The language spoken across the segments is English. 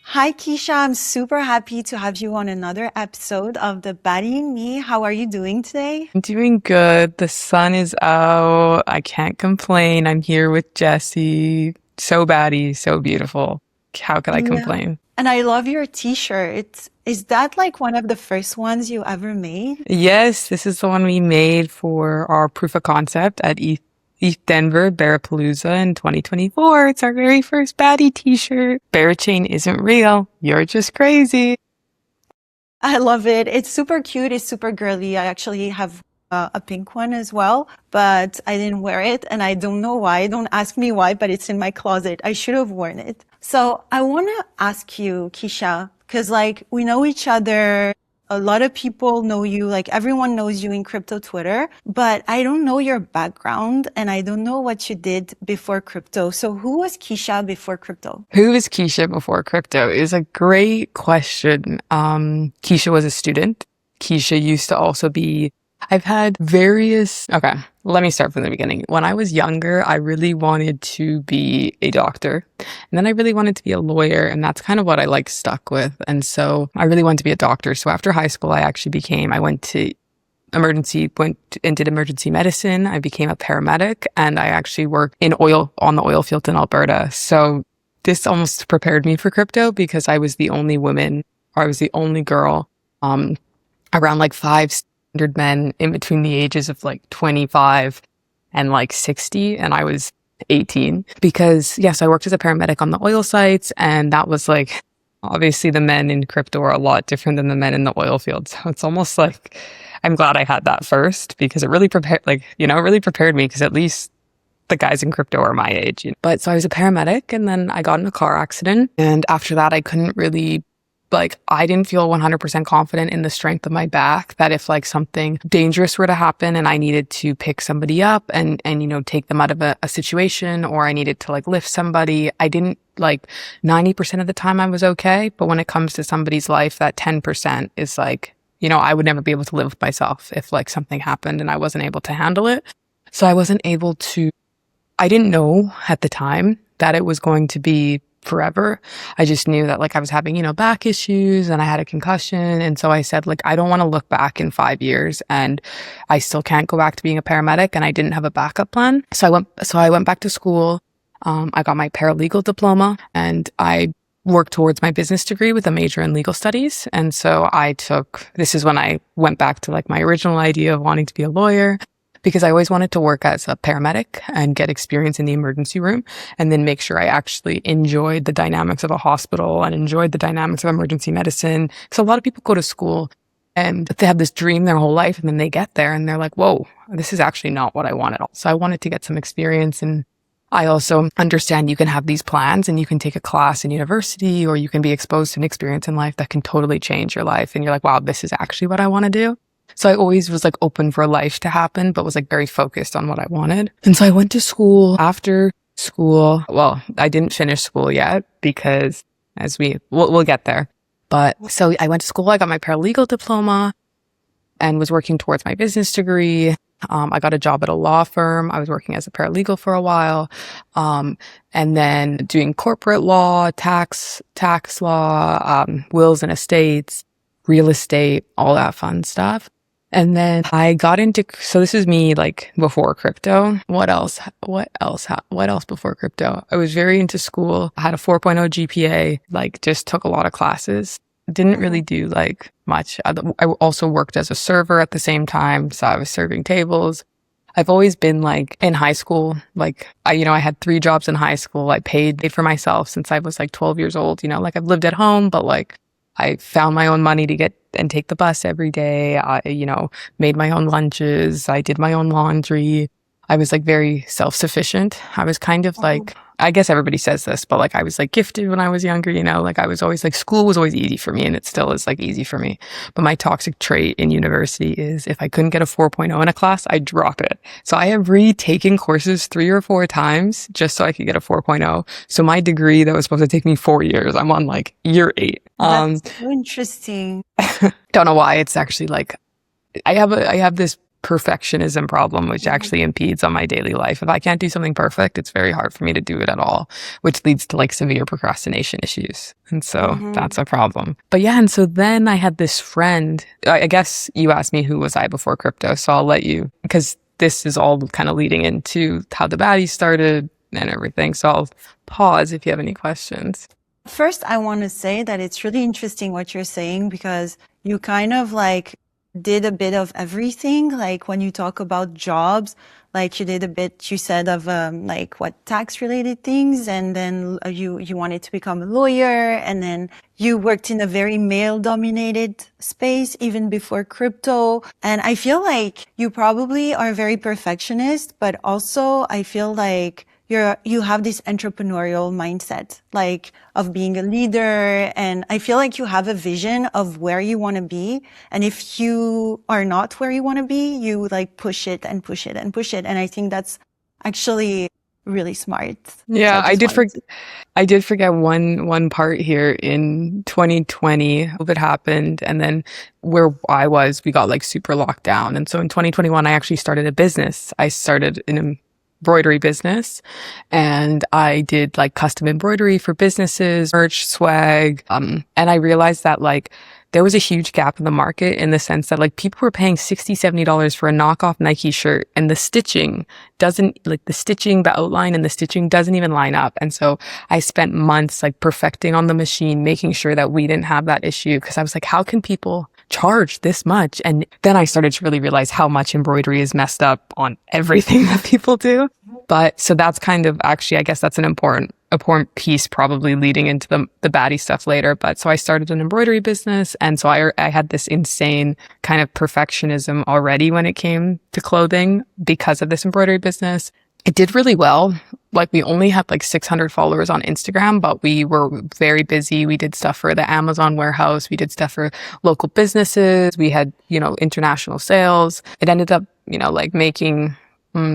Hi, Keisha. I'm super happy to have you on another episode of The Baddie and Me. How are you doing today? I'm doing good. The sun is out. I can't complain. I'm here with Jessie. So baddie, so beautiful. How could I Yeah. complain? And I love your t-shirt. Is that like one of the first ones you ever made? Yes, this is the one we made for our proof of concept at East Denver Barapalooza in 2024. It's our very first baddie t-shirt. Barachain isn't real. You're just crazy. I love it. It's super cute. It's super girly. I actually have a pink one as well, but I didn't wear it and I don't know why. Don't ask me why, but it's in my closet. I should have worn it. So I want to ask you, Keisha, because like we know each other. A lot of people know you, like everyone knows you in crypto Twitter, but I don't know your background and I don't know what you did before crypto. So who was Keisha before crypto? Who was Keisha before crypto is a great question. Keisha was a student. Keisha used to also be, I've had various, okay, let me start from the beginning. When I was younger, I really wanted to be a doctor. And then I really wanted to be a lawyer. And that's kind of what I like stuck with. And so I really wanted to be a doctor. So after high school, I went and did emergency medicine. I became a paramedic and I actually worked on the oil field in Alberta. So this almost prepared me for crypto because I was the only girl, around like 500 men in between the ages of like 25 and like 60. And I was 18 because yes, I worked as a paramedic on the oil sites. And that was like, obviously the men in crypto are a lot different than the men in the oil field. So it's almost like, I'm glad I had that first because it really prepared me because at least the guys in crypto are my age. But so I was a paramedic and then I got in a car accident. And after that, I didn't feel 100% confident in the strength of my back that if like something dangerous were to happen and I needed to pick somebody up and take them out of a situation, or I needed to like lift somebody, I didn't 90% of the time I was okay. But when it comes to somebody's life, that 10% is like, I would never be able to live with myself if like something happened and I wasn't able to handle it. So I didn't know at the time that it was going to be forever. I just knew that like I was having, back issues and I had a concussion. And so I said, like, I don't want to look back in 5 years and I still can't go back to being a paramedic, and I didn't have a backup plan. So I went back to school. I got my paralegal diploma and I worked towards my business degree with a major in legal studies. And so this is when I went back to like my original idea of wanting to be a lawyer, because I always wanted to work as a paramedic and get experience in the emergency room and then make sure I actually enjoyed the dynamics of a hospital and enjoyed the dynamics of emergency medicine. Because a lot of people go to school and they have this dream their whole life and then they get there and they're like, whoa, this is actually not what I want at all. So I wanted to get some experience. And I also understand you can have these plans and you can take a class in university or you can be exposed to an experience in life that can totally change your life. And you're like, wow, this is actually what I want to do. So I always was like open for life to happen, but was like very focused on what I wanted. And so I went to school. After school, well, I didn't finish school yet because we'll get there. But so I went to school, I got my paralegal diploma and was working towards my business degree. I got a job at a law firm. I was working as a paralegal for a while. And then doing corporate law, tax law, wills and estates, real estate, all that fun stuff. And then I got so this is me like before crypto. What else before crypto? I was very into school. I had a 4.0 GPA, like just took a lot of classes. Didn't really do like much. I also worked as a server at the same time. So I was serving tables. I've always been like in high school, like I had 3 jobs in high school. I paid for myself since I was like 12 years old, like I've lived at home, but like I found my own money to get and take the bus every day. I, made my own lunches. I did my own laundry. I was like very self-sufficient. I was kind of like, I guess everybody says this, but like I was like gifted when I was younger, like I was always like, school was always easy for me and it still is like easy for me. But my toxic trait in university is if I couldn't get a 4.0 in a class, I'd drop it. So I have retaken courses 3 or 4 times just so I could get a 4.0. So my degree that was supposed to take me 4 years, I'm on like year 8. That's so interesting. Don't know why. It's actually like, I have this perfectionism problem, which actually impedes on my daily life. If I can't do something perfect, it's very hard for me to do it at all, which leads to like severe procrastination issues. And so Mm-hmm. that's a problem. But yeah, and so then I had this friend. I guess you asked me who was I before crypto, so I'll let you, because this is all kind of leading into how the baddies started and everything. So I'll pause if you have any questions. First, I want to say that it's really interesting what you're saying because you kind of like did a bit of everything. Like when you talk about jobs, like you did a bit, you said of like what tax related things, and then you wanted to become a lawyer, and then you worked in a very male dominated space even before crypto. And I feel like you probably are very perfectionist, but also I feel like you have this entrepreneurial mindset, like of being a leader. And I feel like you have a vision of where you want to be. And if you are not where you want to be, you like push it and push it and push it. And I think that's actually really smart. So Yeah, I just wanted to. I did forget one part here in 2020. COVID happened, and then where I was, we got like super locked down. And so in 2021, I actually started a business. I started an embroidery business, and I did like custom embroidery for businesses, merch, swag. And I realized that like there was a huge gap in the market in the sense that like people were paying $60, $70 for a knockoff Nike shirt, and the stitching the outline and the stitching doesn't even line up. And so I spent months like perfecting on the machine, making sure that we didn't have that issue, because I was like, how can people charge this much? And then I started to really realize how much embroidery is messed up on everything that people do. But so that's kind of actually, I guess that's an important piece, probably leading into the baddie stuff later. But so I started an embroidery business. And so I had this insane kind of perfectionism already when it came to clothing because of this embroidery business. It did really well. Like we only had like 600 followers on Instagram, but we were very busy. We did stuff for the Amazon warehouse. We did stuff for local businesses. We had, international sales. It ended up, like making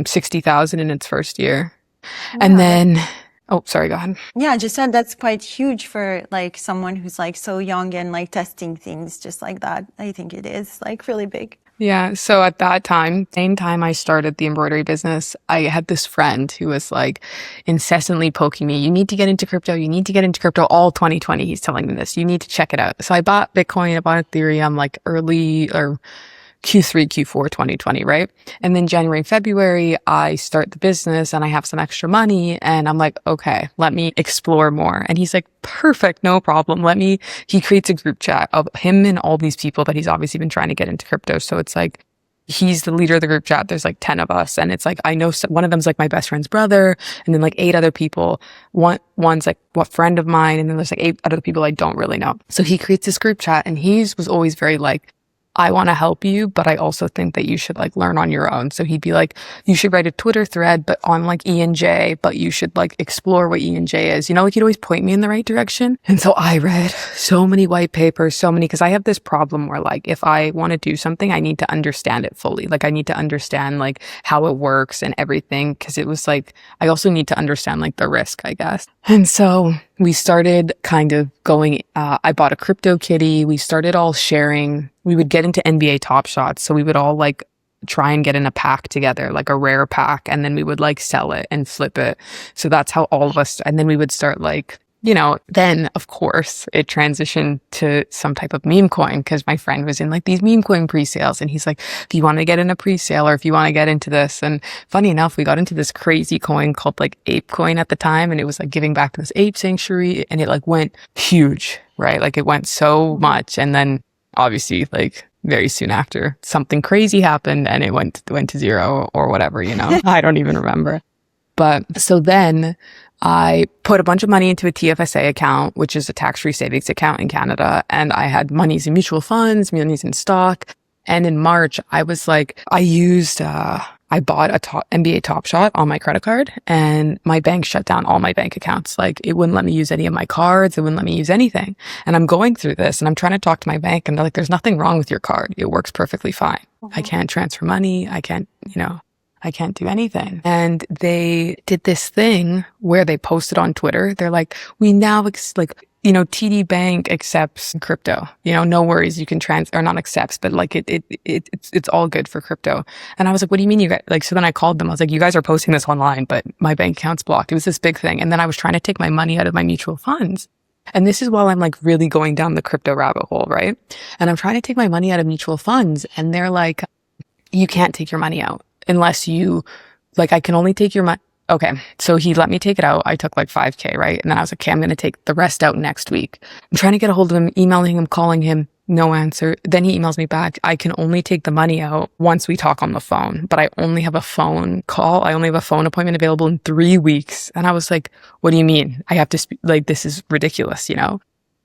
60,000 in its first year. And Yeah, then, oh, sorry, go ahead. yeah, I just said that's quite huge for like someone who's like so young and like testing things just like that. I think it is like really big. Yeah. So at that time, same time I started the embroidery business, I had this friend who was like incessantly poking me. You need to get into crypto. You need to get into crypto. All 2020, he's telling me this. You need to check it out. So I bought Bitcoin, I bought Ethereum like early or Q3, Q4 2020, right? And then January, February, I start the business and I have some extra money and I'm like, okay, let me explore more. And he's like, perfect, no problem. He creates a group chat of him and all these people that he's obviously been trying to get into crypto. So it's like, he's the leader of the group chat. There's like 10 of us. And it's like, I know one of them's like my best friend's brother. And then like 8 other people. One's like what friend of mine. And then there's like 8 other people I don't really know. So he creates this group chat and he was always very like, I want to help you, but I also think that you should like learn on your own. So he'd be like, you should write a Twitter thread, but on like E&J, but you should like explore what E&J is. Like he'd always point me in the right direction. And so I read so many white papers, because I have this problem where like, if I want to do something, I need to understand it fully. Like I need to understand like how it works and everything. Cause it was like, I also need to understand like the risk, I guess. And so we started kind of going, I bought a crypto kitty. We started all sharing. We would get into NBA Top Shots. So we would all like try and get in a pack together, like a rare pack. And then we would like sell it and flip it. So that's how all of us, and then we would start like, then of course it transitioned to some type of meme coin because my friend was in like these meme coin pre-sales and he's like, if you want to get in a pre-sale or if you want to get into this. And funny enough, we got into this crazy coin called like ape coin at the time. And it was like giving back to this ape sanctuary and it like went huge, right? Like it went so much. And then obviously like very soon after something crazy happened and it went to zero or whatever, I don't even remember. But so then I put a bunch of money into a TFSA account, which is a tax-free savings account in Canada. And I had monies in mutual funds, monies in stock. And in March, I was like, I bought a NBA Top Shot on my credit card and my bank shut down all my bank accounts. Like it wouldn't let me use any of my cards. It wouldn't let me use anything. And I'm going through this and I'm trying to talk to my bank and they're like, there's nothing wrong with your card. It works perfectly fine. I can't transfer money. I can't do anything. And they did this thing where they posted on Twitter. They're like, we now TD Bank accepts crypto. No worries. You can or not accepts, but like it's all good for crypto. And I was like, what do you mean you guys, like, so then I called them. I was like, you guys are posting this online, but my bank account's blocked. It was this big thing. And then I was trying to take my money out of my mutual funds. And this is while I'm like really going down the crypto rabbit hole, right? And I'm trying to take my money out of mutual funds. And they're like, you can't take your money out unless you, like, I can only take your money. Okay. So he let me take it out. I took like 5K, right? And then I was like, okay, I'm going to take the rest out next week. I'm trying to get a hold of him, emailing him, calling him, no answer. Then he emails me back. I can only take the money out once we talk on the phone, but I only have a phone call. I only have a phone appointment available in 3 weeks. And I was like, what do you mean? I have to like, this is ridiculous,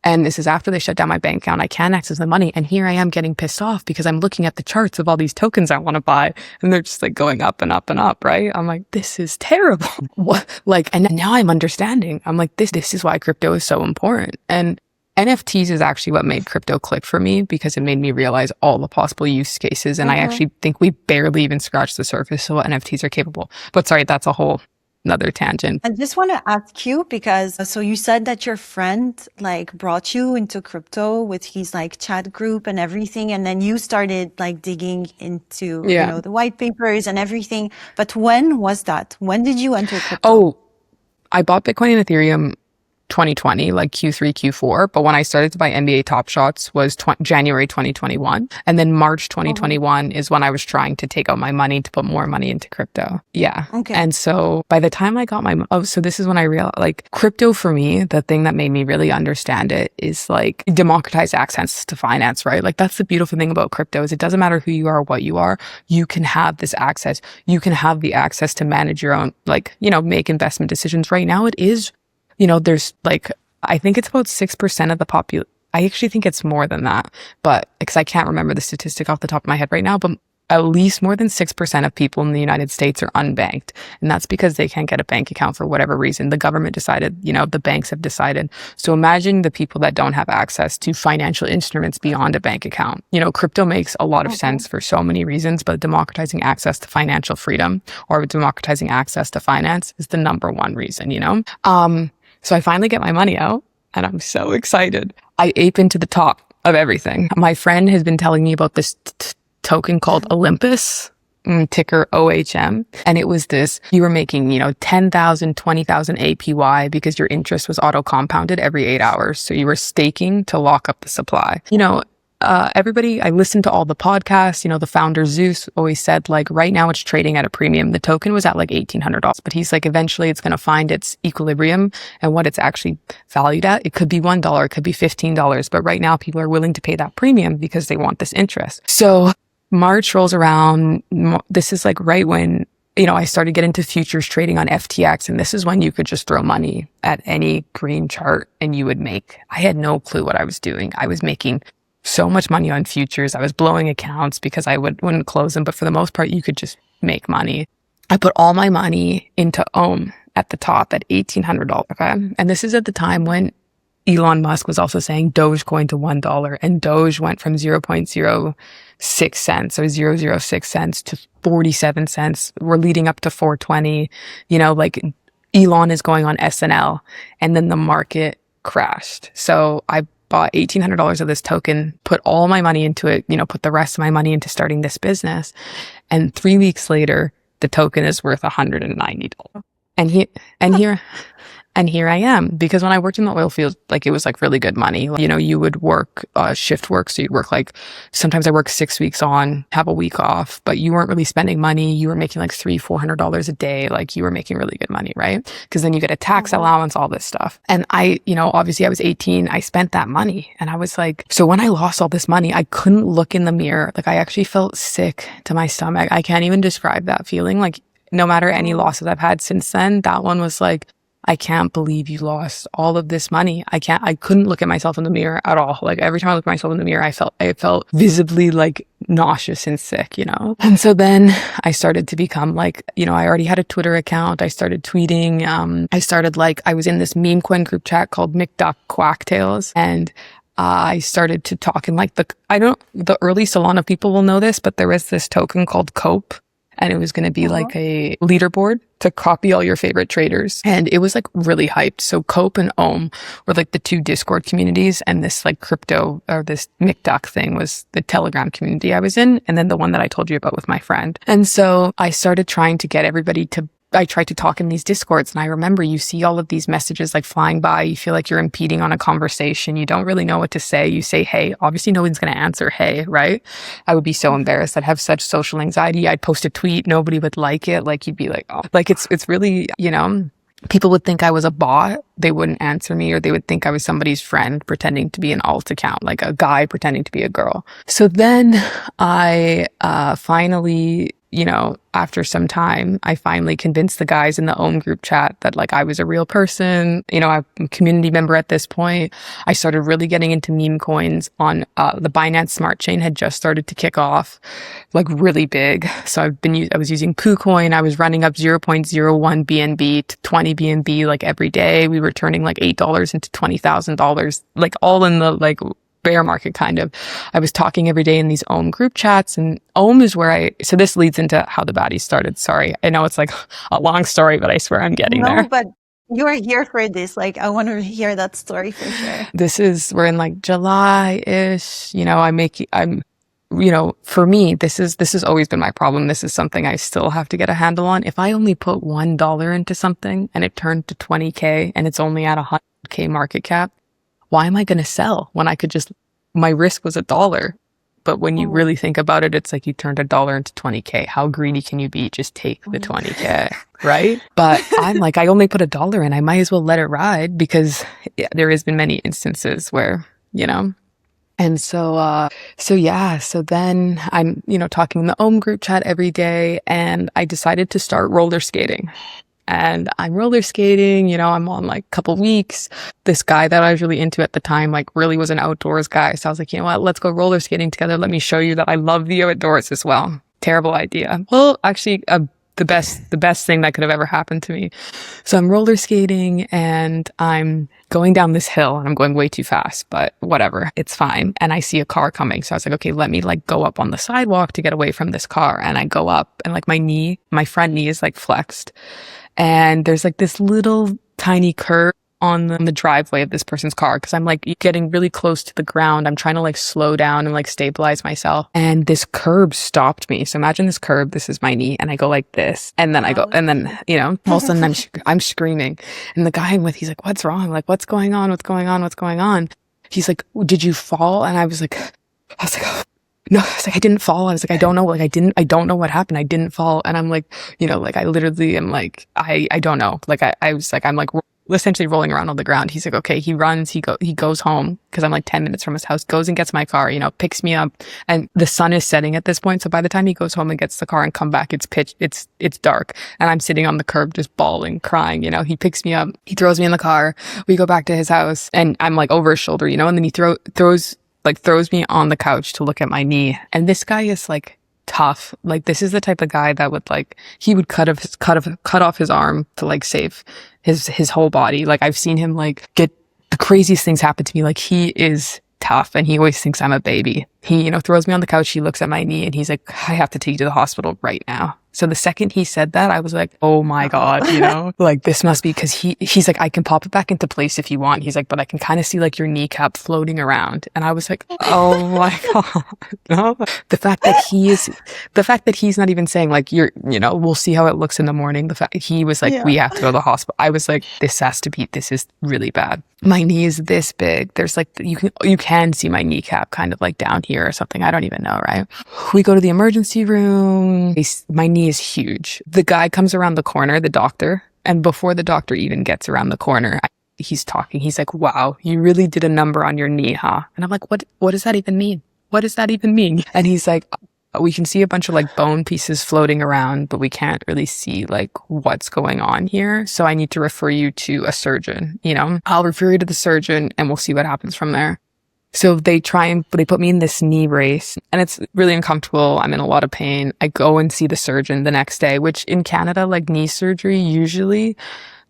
And this is after they shut down my bank account. I can't access the money. And here I am getting pissed off because I'm looking at the charts of all these tokens I want to buy. And they're just like going up and up and up, right? I'm like, this is terrible. What? Like, and now I'm understanding. I'm like, this is why crypto is so important. And NFTs is actually what made crypto click for me because it made me realize all the possible use cases. And I actually think we barely even scratched the surface of what NFTs are capable. But sorry, that's a whole another tangent. I just want to ask you because so you said that your friend like brought you into crypto with his like chat group and everything, and then you started like digging into the white papers and everything. But when was that? When did you enter crypto? Oh, I bought Bitcoin and Ethereum 2020, like Q3, Q4. But when I started to buy NBA Top Shots was January 2021. And then March 2021 is when I was trying to take out my money to put more money into crypto. Yeah. Okay. And so by the time I got so this is when I realized like crypto for me, the thing that made me really understand it is like democratized access to finance, right? Like that's the beautiful thing about crypto is it doesn't matter who you are or what you are. You can have this access. You can have the access to manage your own, like, make investment decisions. Right now it is there's like, I think it's about 6% of the population. I actually think it's more than that, but because I can't remember the statistic off the top of my head right now, but at least more than 6% of people in the United States are unbanked. And that's because they can't get a bank account for whatever reason. The government decided, the banks have decided. So imagine the people that don't have access to financial instruments beyond a bank account. Crypto makes a lot of sense for so many reasons, but democratizing access to financial freedom or democratizing access to finance is the number one reason, So I finally get my money out and I'm so excited. I ape into the top of everything. My friend has been telling me about this token called Olympus, ticker OHM. And it was this, you were making, 10,000, 20,000 APY because your interest was auto compounded every 8 hours. So you were staking to lock up the supply. Everybody, I listened to all the podcasts, the founder Zeus always said like right now it's trading at a premium. The token was at like $1,800, but he's like, eventually it's going to find its equilibrium and what it's actually valued at. It could be $1, it could be $15, but right now people are willing to pay that premium because they want this interest. So March rolls around. This is like right when, I started getting into futures trading on FTX. And this is when you could just throw money at any green chart and you would make, I had no clue what I was doing. I was making so much money on futures. I was blowing accounts because I wouldn't close them. But for the most part, you could just make money. I put all my money into OHM at the top at $1,800. Okay. And this is at the time when Elon Musk was also saying Dogecoin to $1 and Doge went from 0.06 cents or 006 cents to 47 cents. We're leading up to 420, like Elon is going on SNL and then the market crashed. So I bought $1,800 of this token, put all my money into it, put the rest of my money into starting this business. And 3 weeks later, the token is worth $190. And here I am, because when I worked in the oil field, like it was like really good money. You would work shift work. So you'd work like, sometimes I worked 6 weeks on, have a week off, but you weren't really spending money. You were making like $300-400 a day. Like you were making really good money, right? Because then you get a tax allowance, all this stuff. And I, obviously I was 18. I spent that money and I was like, so when I lost all this money, I couldn't look in the mirror. Like I actually felt sick to my stomach. I can't even describe that feeling. Like no matter any losses I've had since then, that one was like, I can't believe you lost all of this money. I couldn't look at myself in the mirror at all. Like every time I looked at myself in the mirror, I felt visibly like nauseous and sick, And so then I started to become like, I already had a Twitter account. I started tweeting. I was in this meme coin group chat called McDuck Quacktails. And I started to talk in like the early Solana people will know this, but there was this token called Cope. And it was going to be like a leaderboard. to copy all your favorite traders. And it was like really hyped. So Cope and Ohm were like the two Discord communities, and this like crypto or this McDuck thing was the Telegram community I was in. And then the one that I told you about with my friend. And so I started trying to get everybody to I tried to talk in these discords, and I remember you see all of these messages like flying by. You feel like you're impeding on a conversation. You don't really know what to say. You say, hey, obviously no one's going to answer. Hey, right? I would be so embarrassed. I'd have such social anxiety. I'd post a tweet. Nobody would like it. Like you'd be like, oh, like it's really, people would think I was a bot. They wouldn't answer me, or they would think I was somebody's friend pretending to be an alt account, like a guy pretending to be a girl. So then I finally, after some time, I finally convinced the guys in the OWN group chat that like I was a real person. I'm a community member at this point. I started really getting into meme coins on the Binance Smart Chain had just started to kick off, like really big. So I was using PooCoin. I was running up 0.01 BNB to 20 BNB like every day. We were turning like $8 into $20,000, like all in the like bear market kind of. I was talking every day in these OWN group chats, and OWN is where so this leads into how the baddies started. Sorry. I know it's like a long story, but I swear I'm getting there. No, but you are here for this. Like, I want to hear that story for sure. We're in like July-ish, for me, this has always been my problem. This is something I still have to get a handle on. If I only put $1 into something and it turned to 20K and it's only at 100K market cap, why am I going to sell when I could my risk was $1? But when you really think about it, it's like you turned $1 into 20K. How greedy can you be? Just take the 20K, right? But I'm like, I only put $1 in. I might as well let it ride, because there has been many instances where, And so then I'm, talking in the OWN group chat every day, and I decided to start roller skating. And I'm roller skating, I'm on like a couple weeks. This guy that I was really into at the time, like really was an outdoors guy. So I was like, you know what, let's go roller skating together. Let me show you that I love the outdoors as well. Terrible idea. Well, actually, the best thing that could have ever happened to me. So I'm roller skating and I'm going down this hill, and I'm going way too fast, but whatever, it's fine. And I see a car coming. So I was like, okay, let me like go up on the sidewalk to get away from this car. And I go up, and like my front knee is like flexed. And there's like this little tiny curve on the driveway of this person's car, because I'm like getting really close to the ground. I'm trying to like slow down and like stabilize myself. And this curb stopped me. So imagine this curb, this is my knee, and I go like this. And then I go, and then, all of a sudden I'm screaming. And the guy I'm with, he's like, what's wrong? I'm like, what's going on? What's going on? What's going on? He's like, did you fall? And I was like, oh. No, I was like, I didn't fall. I was like, I don't know. Like, I don't know what happened. I didn't fall. And I'm like, like I literally am like, I don't know. Like I was like, I'm like essentially rolling around on the ground. He's like, okay, he runs, he goes home, because I'm like 10 minutes from his house, goes and gets my car, picks me up, and the sun is setting at this point. So by the time he goes home and gets the car and come back, it's pitch, it's dark. And I'm sitting on the curb, just bawling, crying, he picks me up, he throws me in the car. We go back to his house, and I'm like over his shoulder, and then he throws me on the couch to look at my knee. And this guy is like tough. Like, this is the type of guy that would like, he would cut off his arm to like save his whole body. Like, I've seen him like get the craziest things happen to me. Like, he is tough, and he always thinks I'm a baby. He, throws me on the couch. He looks at my knee, and he's like, I have to take you to the hospital right now. So the second he said that, I was like, oh my God, like this must be, because he's like, I can pop it back into place if you want. He's like, but I can kind of see like your kneecap floating around. And I was like, oh my God. No. The fact that he's not even saying like, we'll see how it looks in the morning. The fact that he was like, we have to go to the hospital. I was like, this is really bad. My knee is this big. There's like, you can see my kneecap kind of like down here or something. I don't even know, right? We go to the emergency room. My knee is huge. The guy comes around the corner, the doctor, and before the doctor even gets around the corner, he's talking. He's like, wow, you really did a number on your knee, huh? And I'm like, what does that even mean? What does that even mean? And he's like, we can see a bunch of like bone pieces floating around, but we can't really see like what's going on here. So I need to refer you to a surgeon. I'll refer you to the surgeon, and we'll see what happens from there. So they put me in this knee brace, and it's really uncomfortable. I'm in a lot of pain. I go and see the surgeon the next day, which in Canada, like knee surgery usually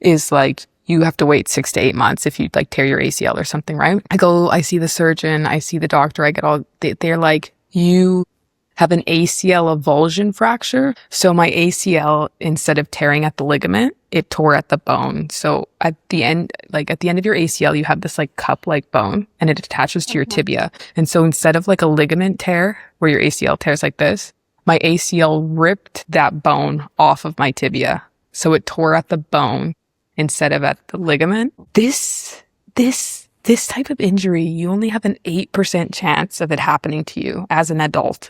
is like, you have to wait 6 to 8 months if you like tear your ACL or something, right? I see the surgeon, I see the doctor, they're like, you have an ACL avulsion fracture. So my ACL, instead of tearing at the ligament, it tore at the bone. So at the end of your ACL, you have this like cup-like bone and it attaches to your tibia. And so instead of like a ligament tear where your ACL tears like this, my ACL ripped that bone off of my tibia. So it tore at the bone instead of at the ligament. This type of injury, you only have an 8% chance of it happening to you as an adult.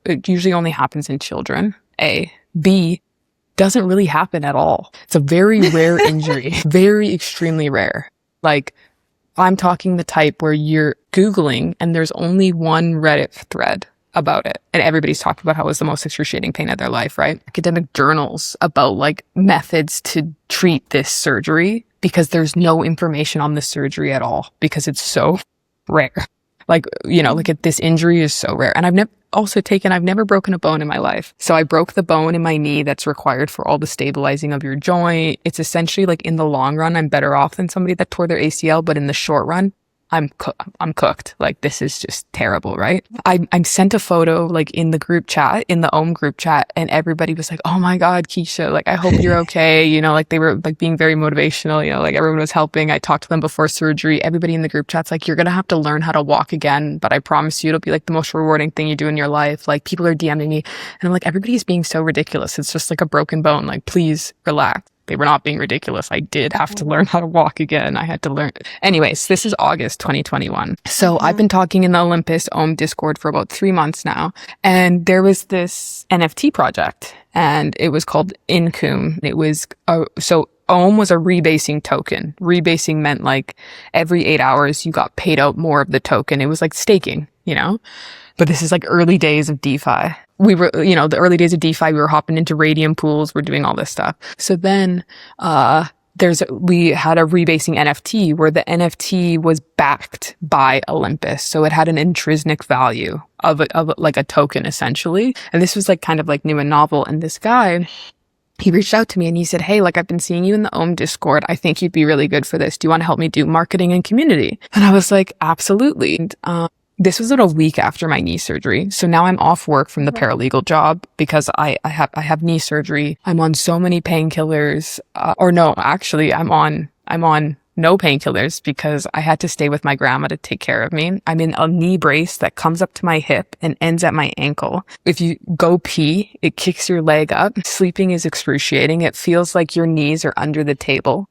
It usually only happens in children. A. B, doesn't really happen at all. It's a very rare injury. Very extremely rare. Like, I'm talking the type where you're Googling and there's only one Reddit thread about it. And everybody's talking about how it was the most excruciating pain of their life, right? Academic journals about like methods to treat this surgery, because there's no information on the surgery at all because it's so rare. Like, this injury is so rare. And I've never broken a bone in my life. So I broke the bone in my knee that's required for all the stabilizing of your joint. It's essentially like in the long run, I'm better off than somebody that tore their ACL, but in the short run, I'm cooked. Like, this is just terrible, right? I sent a photo like in the group chat, in the OM group chat, and everybody was like, "Oh my God, Keisha, like, I hope you're okay." Like they were like being very motivational, like everyone was helping. I talked to them before surgery. Everybody in the group chat's like, "You're going to have to learn how to walk again, but I promise you it'll be like the most rewarding thing you do in your life." Like, people are DMing me and I'm like, everybody's being so ridiculous. It's just like a broken bone. Like, please relax. They were not being ridiculous. I did have to learn how to walk again. I had to learn. Anyways, this is August 2021. So I've been talking in the Olympus OM Discord for about 3 months now. And there was this NFT project and it was called Income. It was, so OM was a rebasing token. Rebasing meant like every 8 hours you got paid out more of the token. It was like staking, but this is like early days of DeFi. We were, the early days of DeFi, we were hopping into radium pools, we're doing all this stuff. So then, we had a rebasing NFT where the NFT was backed by Olympus. So it had an intrinsic value of like a token essentially. And this was like kind of like new and novel. And this guy, he reached out to me and he said, "Hey, like, I've been seeing you in the OM Discord. I think you'd be really good for this. Do you want to help me do marketing and community?" And I was like, absolutely. And, this was about a week after my knee surgery. So now I'm off work from the paralegal job because I have knee surgery. I'm on so many painkillers, I'm on no painkillers because I had to stay with my grandma to take care of me. I'm in a knee brace that comes up to my hip and ends at my ankle. If you go pee, it kicks your leg up. Sleeping is excruciating. It feels like your knees are under the table.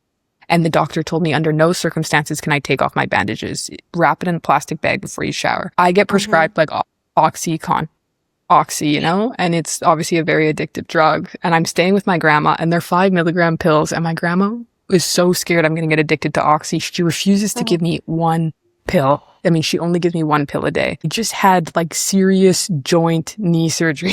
And the doctor told me under no circumstances can I take off my bandages. Wrap it in a plastic bag before you shower. I get prescribed like Oxy, and it's obviously a very addictive drug. And I'm staying with my grandma and they're 5 milligram pills. And my grandma is so scared I'm going to get addicted to Oxy. She refuses to give me one pill. I mean, she only gives me one pill a day. I just had like serious joint knee surgery.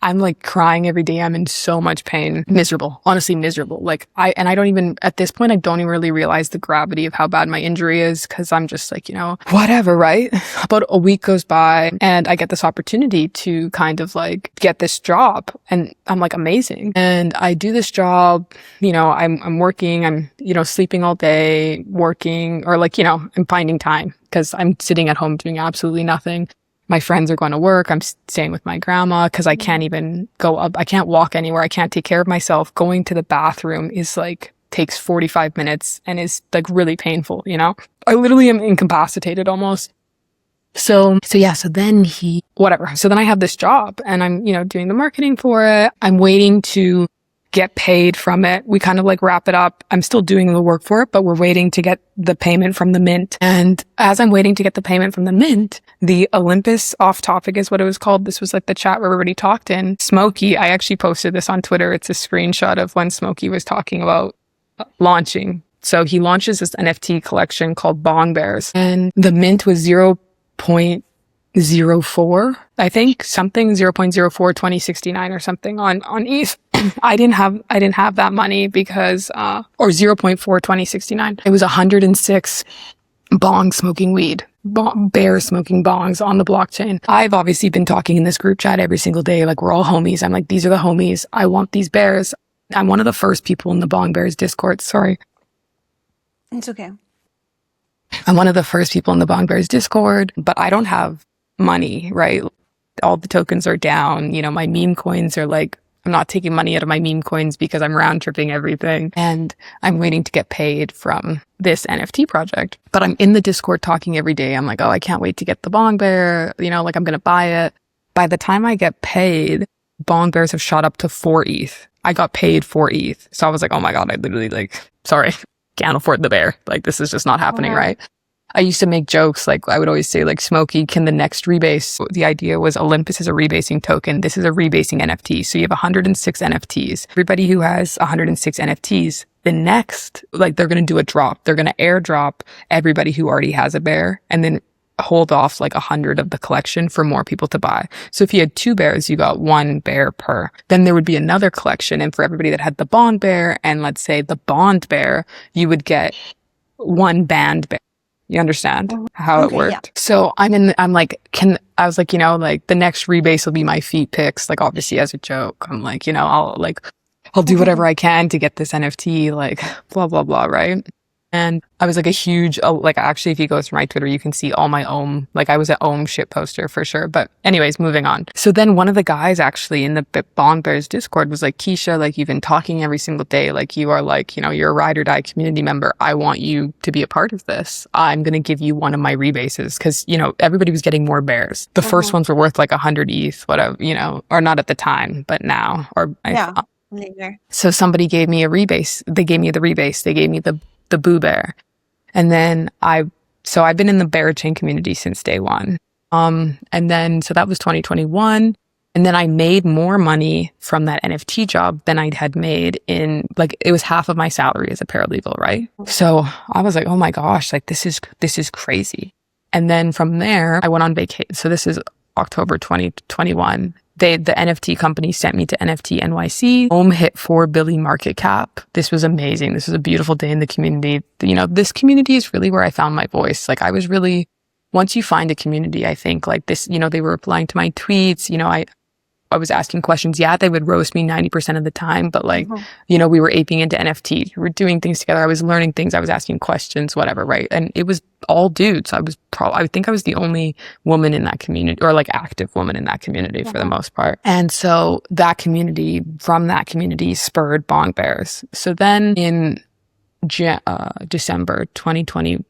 I'm like crying every day. I'm in so much pain. Miserable. Honestly, miserable. Like at this point, I don't even really realize the gravity of how bad my injury is because I'm just like, whatever, right? About a week goes by and I get this opportunity to kind of like get this job and I'm like, amazing. And I do this job, I'm working, I'm, sleeping all day, working, or like, I'm finding time because I'm sitting at home doing absolutely nothing. My friends are going to work. I'm staying with my grandma because I can't even go up. I can't walk anywhere. I can't take care of myself. Going to the bathroom is like, takes 45 minutes and is like really painful, I literally am incapacitated almost. So then so then I have this job and I'm, doing the marketing for it. I'm waiting to get paid from it. We kind of like wrap it up. I'm still doing the work for it, but we're waiting to get the payment from the mint. And as I'm waiting to get the payment from the mint, the Olympus off topic is what it was called. This was like the chat where everybody talked in. Smokey, I actually posted this on Twitter. It's a screenshot of when Smokey was talking about launching. So he launches this NFT collection called Bong Bears and the mint was 0.04, I think, something 0.04 2069 or something on ETH. I didn't have that money because or 0.4 2069. It was 106 bongs smoking weed, bears smoking bongs on the blockchain. I've obviously been talking in this group chat every single day, like we're all homies. I'm like, these are the homies. I want these bears. I'm one of the first people in the Bong Bears Discord. Sorry. It's okay. I'm one of the first people in the Bong Bears Discord, but I don't have money, right? all the tokens are down. You know, my meme coins are like, I'm not taking money out of my meme coins because I'm round tripping everything. And I'm waiting to get paid from this NFT project. But I'm in the Discord talking every day. I'm like, oh, I can't wait to get the Bong Bear. You know, like I'm going to buy it. By the time I get paid, Bong Bears have shot up to 4 ETH. I got paid 4 ETH. So I was like, oh my God, I literally like, sorry, can't afford the bear. Like this is just not happening, right? I used to make jokes, like I would always say like, Smokey, can the next rebase? The idea was Olympus is a rebasing token. This is a rebasing NFT. So you have 106 NFTs. Everybody who has 106 NFTs, the next, like they're going to do a drop. They're going to airdrop everybody who already has a bear and then hold off like 100 of the collection for more people to buy. So if you had 2 bears, you got 1 bear per. Then there would be another collection. And for everybody that had the Bond bear and let's say the Bond bear, you would get 1 band bear. You understand how it worked? Yeah. So I'm like, I was like, you know, like the next rebase will be my feet pics. Like obviously as a joke, I'm like, you know, I'll do whatever I can to get this NFT, like blah, blah, blah. Right. And I was like a huge, like actually, if you go through my Twitter, you can see all my own, like I was an own shit poster for sure. But anyways, moving on. So then one of the guys actually in the Bong Bears Discord was like, Keisha, like you've been talking every single day. Like you are like, you know, you're a ride or die community member. I want you to be a part of this. I'm going to give you one of my rebases because, you know, everybody was getting more bears. The first ones were worth like 100 ETH, whatever, you know, or not at the time, but now, or later. So somebody gave me a rebase. They gave me the rebase. They gave me the Boo Bear. And then I've been in the bear chain community since day one. And then, so that was 2021. And then I made more money from that NFT job than I had made in, like, it was half of my salary as a paralegal, right? So I was like, oh my gosh, like this is crazy. And then from there, I went on vacation. So this is October 2021. The NFT company sent me to NFT NYC. Home hit 4 billion market cap. This was amazing. This was a beautiful day in the community. You know, this community is really where I found my voice. Like I was really, once you find a community, I think like this, you know, they were replying to my tweets. You know, I was asking questions. Yeah, they would roast me 90% of the time, but like, you know, we were aping into NFT. We were doing things together. I was learning things. I was asking questions, whatever, right? And it was all dudes. I think I was the only woman in that community, or like active woman in that community for the most part. And so from that community spurred Bong Bears. So then in December 2021,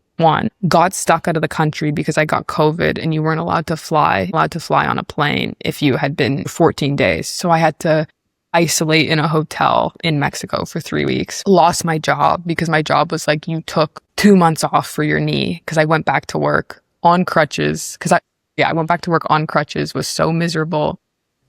got stuck out of the country because I got COVID and you weren't allowed to fly on a plane if you had been 14 days. So I had to isolate in a hotel in Mexico for 3 weeks. Lost my job because my job was like, you took 2 months off for your knee, because I went back to work on crutches. I went back to work on crutches, was so miserable.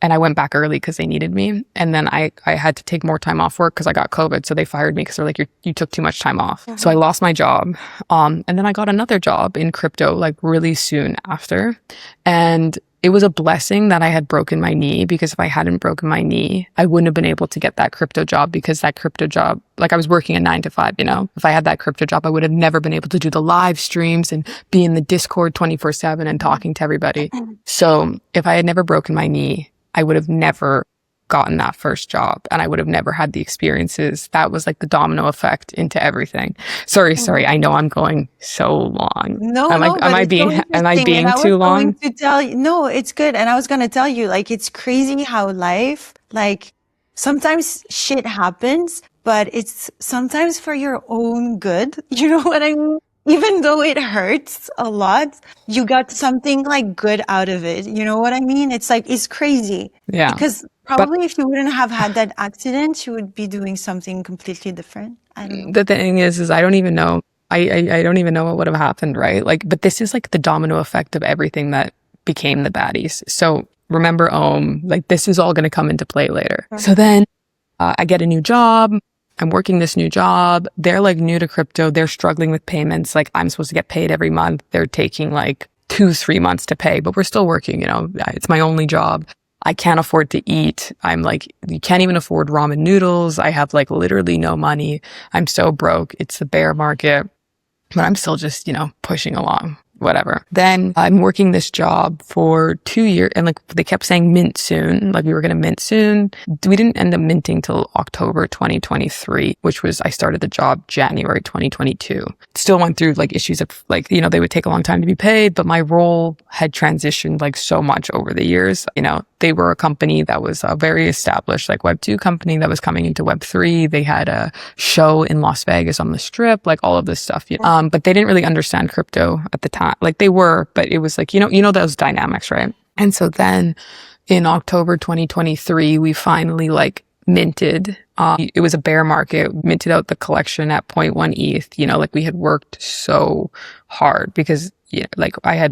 And I went back early because they needed me. And then I had to take more time off work because I got COVID. So they fired me because they're like, you took too much time off. So I lost my job. And then I got another job in crypto, like really soon after. And it was a blessing that I had broken my knee, because if I hadn't broken my knee, I wouldn't have been able to get that crypto job, because that crypto job, like I was working a 9 to 5, you know, if I had that crypto job, I would have never been able to do the live streams and be in the Discord 24/7 and talking to everybody. So if I had never broken my knee, I would have never gotten that first job, and I would have never had the experiences. That was like the domino effect into everything. Sorry. I know I'm going so long. Am I being too long? To tell you, no, it's good. And I was going to tell you, like, it's crazy how life, like sometimes shit happens, but it's sometimes for your own good. You know what I mean? Even though it hurts a lot, you got something like good out of it. You know what I mean? It's like, it's crazy. Yeah. Because probably if you wouldn't have had that accident, you would be doing something completely different. I don't know. The thing is I don't even know. I don't even know what would have happened, right? Like, but this is like the domino effect of everything that became the baddies. So remember, like this is all going to come into play later. So then I get a new job. I'm working this new job. They're like new to crypto. They're struggling with payments. Like I'm supposed to get paid every month. They're taking like 2-3 months to pay, but we're still working, you know, it's my only job. I can't afford to eat. I'm like, you can't even afford ramen noodles. I have like literally no money. I'm so broke. It's the bear market, but I'm still just, you know, pushing along. whatever. Then I'm working this job for 2 years, and like they kept saying mint soon, like we were going to mint soon. We didn't end up minting till October 2023, which was, I started the job January 2022. Still went through like issues of like, you know, they would take a long time to be paid, but my role had transitioned like so much over the years. You know, they were a company that was a very established like Web2 company that was coming into Web3. They had a show in Las Vegas on the Strip, like all of this stuff. But they didn't really understand crypto at the time. Like they were, but it was like, you know those dynamics, right? And so then in October 2023, we finally like minted. It was a bear market, minted out the collection at zero point 0.1 ETH. You know, like we had worked so hard because like I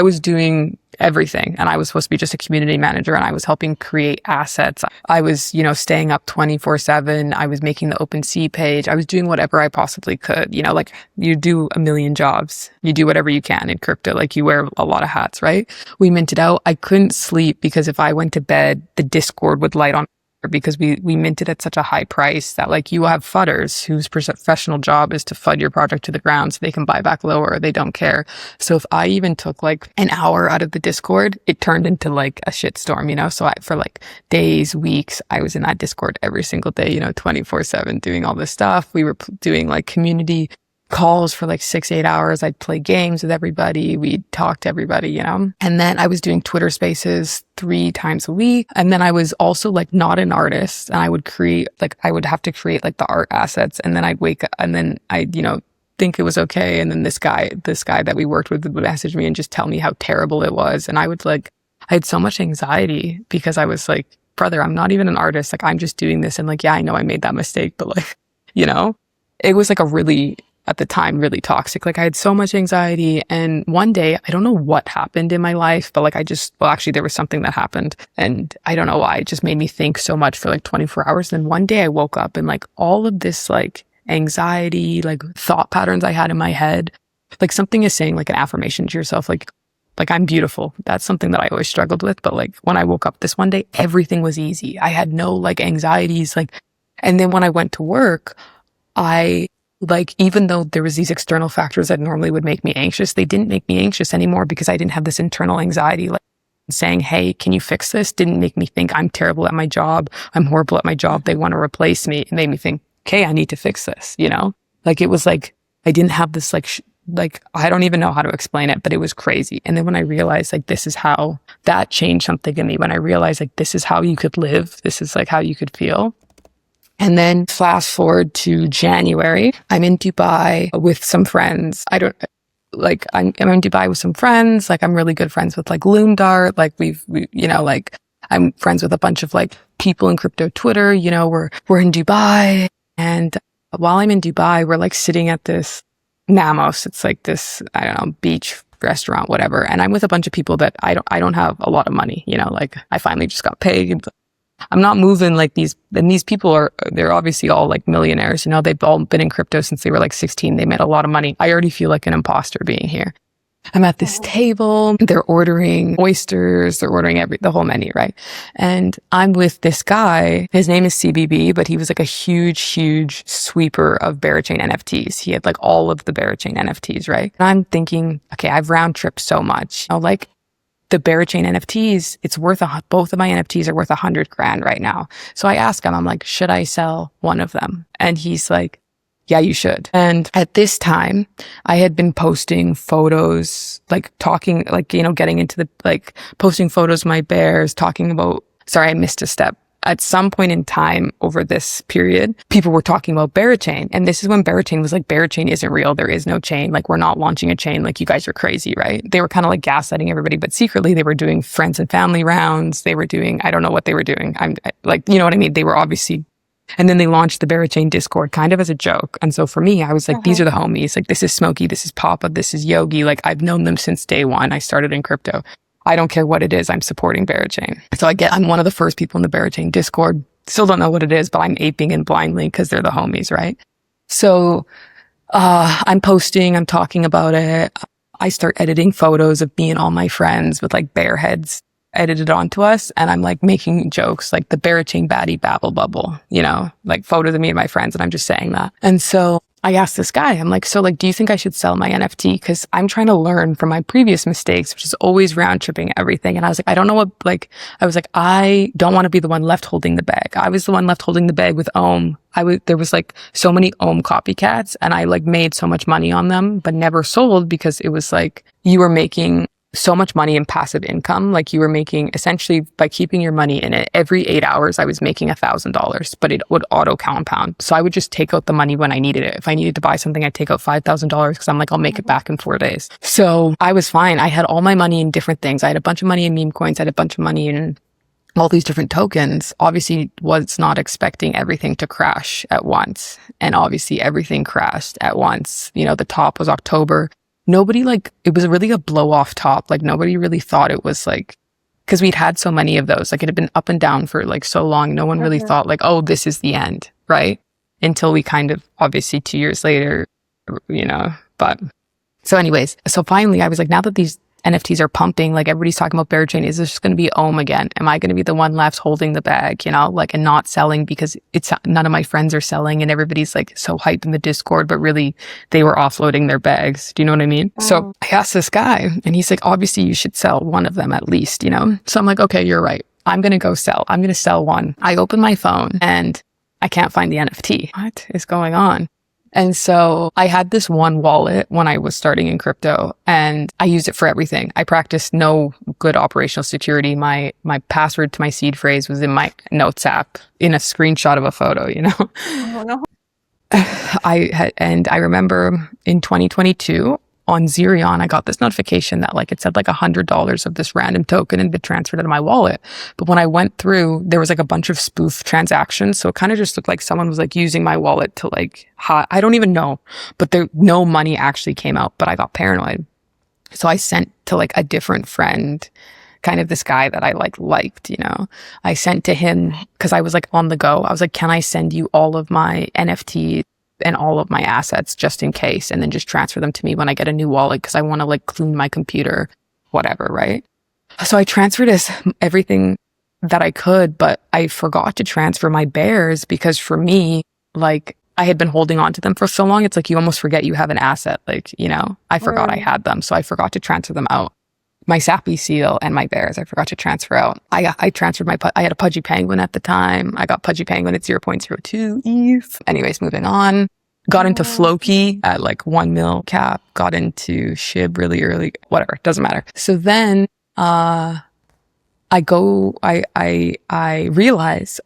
was doing everything, and I was supposed to be just a community manager, and I was helping create assets. I was, you know, staying up 24/7. I was making the OpenSea page. I was doing whatever I possibly could. You know, like you do a million jobs. You do whatever you can in crypto. Like you wear a lot of hats, right? We minted out. I couldn't sleep because if I went to bed, the Discord would light on because we minted at such a high price that like you have fudders whose professional job is to fud your project to the ground so they can buy back lower. They don't care. So if I even took like an hour out of the Discord, it turned into like a shitstorm, you know? So for like days, weeks, I was in that Discord every single day, you know, 24/7 doing all this stuff. We were doing like community calls for like 6-8 hours. I'd play games with everybody. We'd talk to everybody, you know? And then I was doing Twitter spaces 3 times a week. And then I was also like not an artist, and I would have to create like the art assets. And then I'd wake up and then I'd, you know, think it was okay. And then this guy that we worked with would message me and just tell me how terrible it was. And I had so much anxiety because I was like, brother, I'm not even an artist. Like I'm just doing this. And like, yeah, I know I made that mistake, but like, you know, it was like at the time, really toxic. Like I had so much anxiety. And one day, I don't know what happened in my life, but like actually there was something that happened, and I don't know why. It just made me think so much for like 24 hours. And then one day I woke up and like all of this like anxiety, like thought patterns I had in my head, like something is saying like an affirmation to yourself, like I'm beautiful. That's something that I always struggled with. But like when I woke up this one day, everything was easy. I had no like anxieties, and then when I went to work, even though there was these external factors that normally would make me anxious, they didn't make me anxious anymore because I didn't have this internal anxiety. Like saying, hey, can you fix this? Didn't make me think I'm terrible at my job. I'm horrible at my job. They want to replace me. It made me think, okay, I need to fix this, you know? Like it was like, I didn't have this I don't even know how to explain it, but it was crazy. And then when I realized like, this is how that changed something in me, when I realized like, this is how you could live. This is like how you could feel. And then fast forward to January, I'm in Dubai with some friends. I'm in Dubai with some friends. Like I'm really good friends with like Loomdart. Like I'm friends with a bunch of like people in crypto Twitter. You know, we're in Dubai, and while I'm in Dubai, we're like sitting at this Namos. It's like this, I don't know, beach restaurant, whatever. And I'm with a bunch of people that I don't have a lot of money. You know, like I finally just got paid. I'm not moving like these, and these people they're obviously all like millionaires. You know, they've all been in crypto since they were like 16. They made a lot of money. I already feel like an imposter being here. I'm at this table. They're ordering oysters. They're ordering the whole menu, right? And I'm with this guy. His name is CBB, but he was like a huge, huge sweeper of Berachain NFTs. He had like all of the Berachain NFTs, right? And I'm thinking, okay, I've round tripped so much. You know, like the Berachain NFTs, both of my NFTs are worth $100,000 right now. So I ask him, I'm like, should I sell one of them? And he's like, yeah, you should. And at this time, I had been posting photos, like talking, like, you know, getting into posting photos of my bears, talking about, sorry, I missed a step. At some point in time over this period, people were talking about Berachain. And this is when Berachain was like, Berachain isn't real. There is no chain. Like, we're not launching a chain. Like, you guys are crazy, right? They were kind of like gaslighting everybody, but secretly they were doing friends and family rounds. They were doing, I don't know what they were doing. I'm like, you know what I mean? They were obviously, and then they launched the Berachain Discord kind of as a joke. And so for me, I was like, these are the homies. Like, this is Smokey. This is Papa. This is Yogi. Like, I've known them since day one. I started in crypto. I don't care what it is. I'm supporting Berachain. So I'm one of the first people in the Berachain Discord. Still don't know what it is, but I'm aping it blindly because they're the homies, right? So, I'm posting, I'm talking about it. I start editing photos of me and all my friends with like bear heads edited onto us. And I'm like making jokes like the Berachain baddie babble bubble, you know, like photos of me and my friends. And I'm just saying that. And so I asked this guy, I'm like, so like, do you think I should sell my NFT? Because I'm trying to learn from my previous mistakes, which is always round tripping everything. And I was like, I don't know what, like, I was like, I don't want to be the one left holding the bag. I was the one left holding the bag with Ohm. There was like so many Ohm copycats, and I like made so much money on them, but never sold because it was like, you were making so much money in passive income. Like you were making essentially by keeping your money in it, every 8 hours, I was making $1,000, but it would auto compound. So I would just take out the money when I needed it. If I needed to buy something, I'd take out $5,000 because I'm like, I'll make it back in 4 days. So I was fine. I had all my money in different things. I had a bunch of money in meme coins. I had a bunch of money in all these different tokens. Obviously was not expecting everything to crash at once. And obviously everything crashed at once. You know, the top was October. Nobody like, it was really a blow off top. Like nobody really thought it was like, because we'd had so many of those, like it had been up and down for like so long. No one really thought like, oh, this is the end. Right. Until we kind of, obviously 2 years later, you know, but so anyways, so finally I was like, now that these NFTs are pumping, like everybody's talking about bear chain, is this just going to be Ohm again? Am I going to be the one left holding the bag, you know, like, and not selling because it's none of my friends are selling and everybody's like so hyped in the Discord, but really they were offloading their bags. Do you know what I mean? So I asked this guy and he's like, obviously you should sell one of them at least, you know? So I'm like, okay, you're right. I'm going to go sell. I'm going to sell one. I open my phone and I can't find the NFT. What is going on? And so I had this one wallet when I was starting in crypto and I used it for everything. I practiced no good operational security. My password to my seed phrase was in my notes app in a screenshot of a photo, you know? Oh, no. I remember in 2022 on Zerion, I got this notification that like it said like $100 of this random token had been transferred into my wallet. But when I went through, there was like a bunch of spoof transactions. So it kind of just looked like someone was like using my wallet to like, I don't even know, but no money actually came out, but I got paranoid. So I sent to like a different friend, kind of this guy that I liked, you know, I sent to him because I was like on the go. I was like, can I send you all of my NFT and all of my assets just in case, and then just transfer them to me when I get a new wallet because I want to like clean my computer, whatever, right? So I transferred everything that I could, but I forgot to transfer my bears because for me, like I had been holding on to them for so long. It's like you almost forget you have an asset. Like, you know, I forgot I had them. So I forgot to transfer them out. My Sappy seal and my bears, I forgot to transfer out. I transferred I had a Pudgy Penguin at the time. I got Pudgy Penguin at 0.02 ETH. Anyways, moving on. Got into Floki at like 1 mil cap. Got into SHIB really early. Whatever, doesn't matter. So then, I realize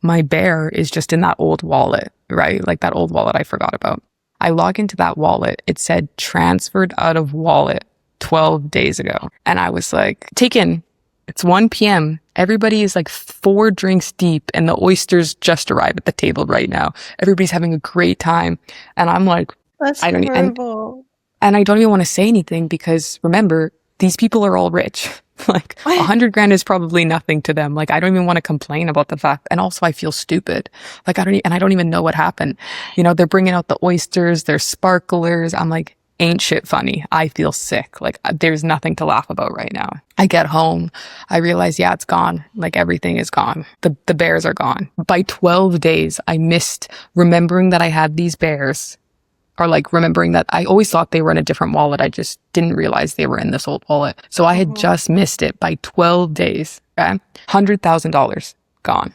my bear is just in that old wallet, right? Like that old wallet I forgot about. I log into that wallet. It said transferred out of wallet 12 days ago. And I was like, it's 1 p.m. Everybody is like 4 drinks deep and the oysters just arrived at the table right now. Everybody's having a great time. And I'm like, That's I don't horrible. and I don't even want to say anything because remember, these people are all rich. Like 100 grand is probably nothing to them. Like I don't even want to complain about the fact. And also I feel stupid. Like I don't even know what happened. You know, they're bringing out the oysters, there's sparklers. I'm like, ain't shit funny. I feel sick. Like there's nothing to laugh about right now. I get home. I realize, yeah, it's gone. Like everything is gone. The bears are gone. By 12 days, I missed remembering that I had these bears, or like remembering that I always thought they were in a different wallet. I just didn't realize they were in this old wallet. So I had just missed it by 12 days. Okay? $100,000 gone.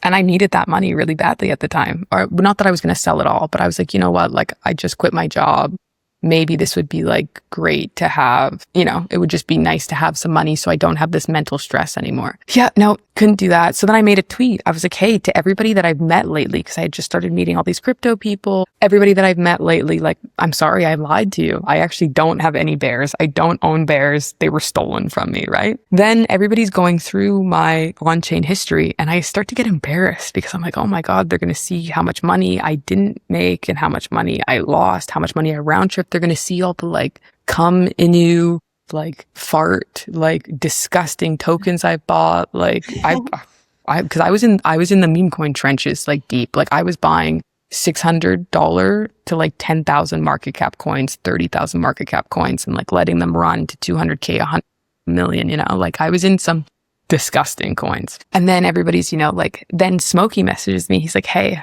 And I needed that money really badly at the time. Or not that I was going to sell it all, but I was like, you know what? Like I just quit my job. Maybe this would be like great to have, you know, it would just be nice to have some money so I don't have this mental stress anymore. Yeah, no, couldn't do that. So then I made a tweet. I was like, hey, to everybody that I've met lately, because I had just started meeting all these crypto people, everybody that I've met lately, like, I'm sorry I lied to you. I actually don't have any bears. I don't own bears. They were stolen from me, right? Then everybody's going through my on-chain history and I start to get embarrassed because I'm like, oh my God, they're going to see how much money I didn't make and how much money I lost, how much money I round tripped. They're going to see all the like come inu, like fart, like disgusting tokens I bought. Like because I was in the meme coin trenches, like deep. Like I was buying $600 to like 10,000 market cap coins, 30,000 market cap coins, and like letting them run to 200K, 100 million, you know, like I was in some disgusting coins. And then everybody's, you know, like then Smokey messages me. He's like, hey,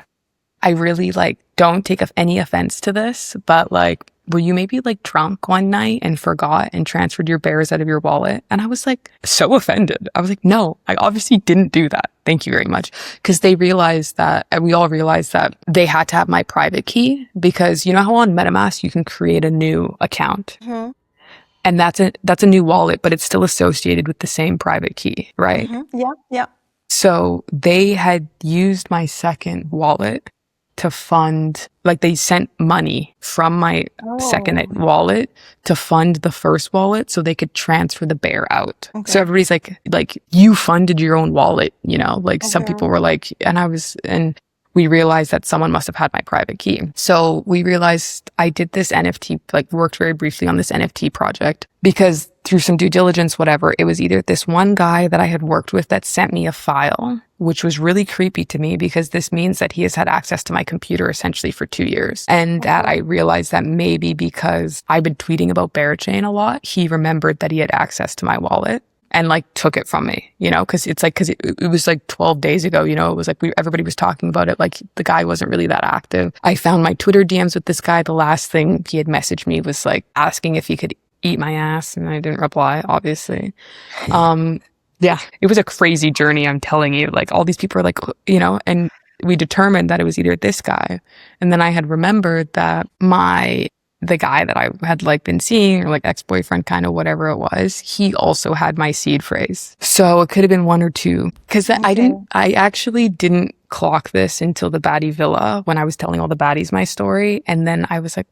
I really like don't take any offense to this, but like, were you maybe like drunk one night and forgot and transferred your bears out of your wallet? And I was like so offended. I was like, no, I obviously didn't do that. Thank you very much. Because they realized that, and we all realized that they had to have my private key, because you know how on MetaMask you can create a new account, Mm-hmm. and that's a new wallet, but it's still associated with the same private key, right? Mm-hmm. Yeah. Yeah. So they had used my second wallet to fund, like they sent money from my second Oh, wallet to fund the first wallet so they could transfer the bear out. So okay. everybody's like, you funded your own wallet, you know, like some Okay. people were like, and we realized that someone must have had my private key. So we realized I did this NFT, like worked very briefly on this NFT project, because through some due diligence, whatever, it was either this one guy that I had worked with that sent me a file, which was really creepy to me because this means that he has had access to my computer essentially for 2 years. And that I realized that maybe because I've been tweeting about Berachain a lot, he remembered that he had access to my wallet and like took it from me, you know, because it was like 12 days ago, you know, it was like everybody was talking about it. Like the guy wasn't really that active. I found my Twitter DMs with this guy. The last thing he had messaged me was like asking if he could eat my ass, and I didn't reply, obviously. Yeah, it was a crazy journey, I'm telling you. Like all these people are like, you know, and we determined that it was either this guy, and then I had remembered that the guy that I had like been seeing, or like ex-boyfriend, kind of whatever it was, he also had my seed phrase. So it could have been one or two, because Okay. I actually didn't clock this until the baddie villa when I was telling all the baddies my story. And then I was like,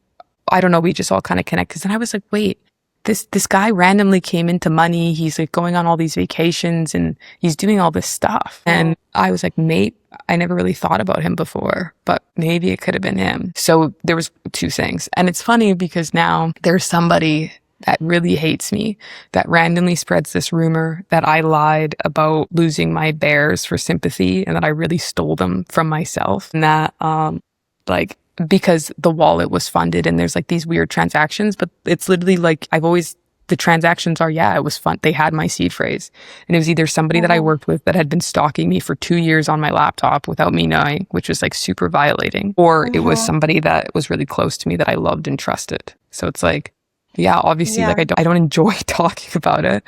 I don't know, we just all kind of connect. Cause then I was like, wait, this guy randomly came into money. He's like going on all these vacations and he's doing all this stuff. And I was like, mate, I never really thought about him before, but maybe it could have been him. So there was two things. And it's funny because now there's somebody that really hates me that randomly spreads this rumor that I lied about losing my bears for sympathy and that I really stole them from myself. And that, like, because the wallet was funded and there's like these weird transactions, but it's literally like the transactions are, yeah, it was fun. They had my seed phrase, and it was either somebody that I worked with that had been stalking me for 2 years on my laptop without me knowing, which was like super violating, or it was somebody that was really close to me that I loved and trusted. So it's like, yeah, obviously, Yeah. like I don't enjoy talking about it.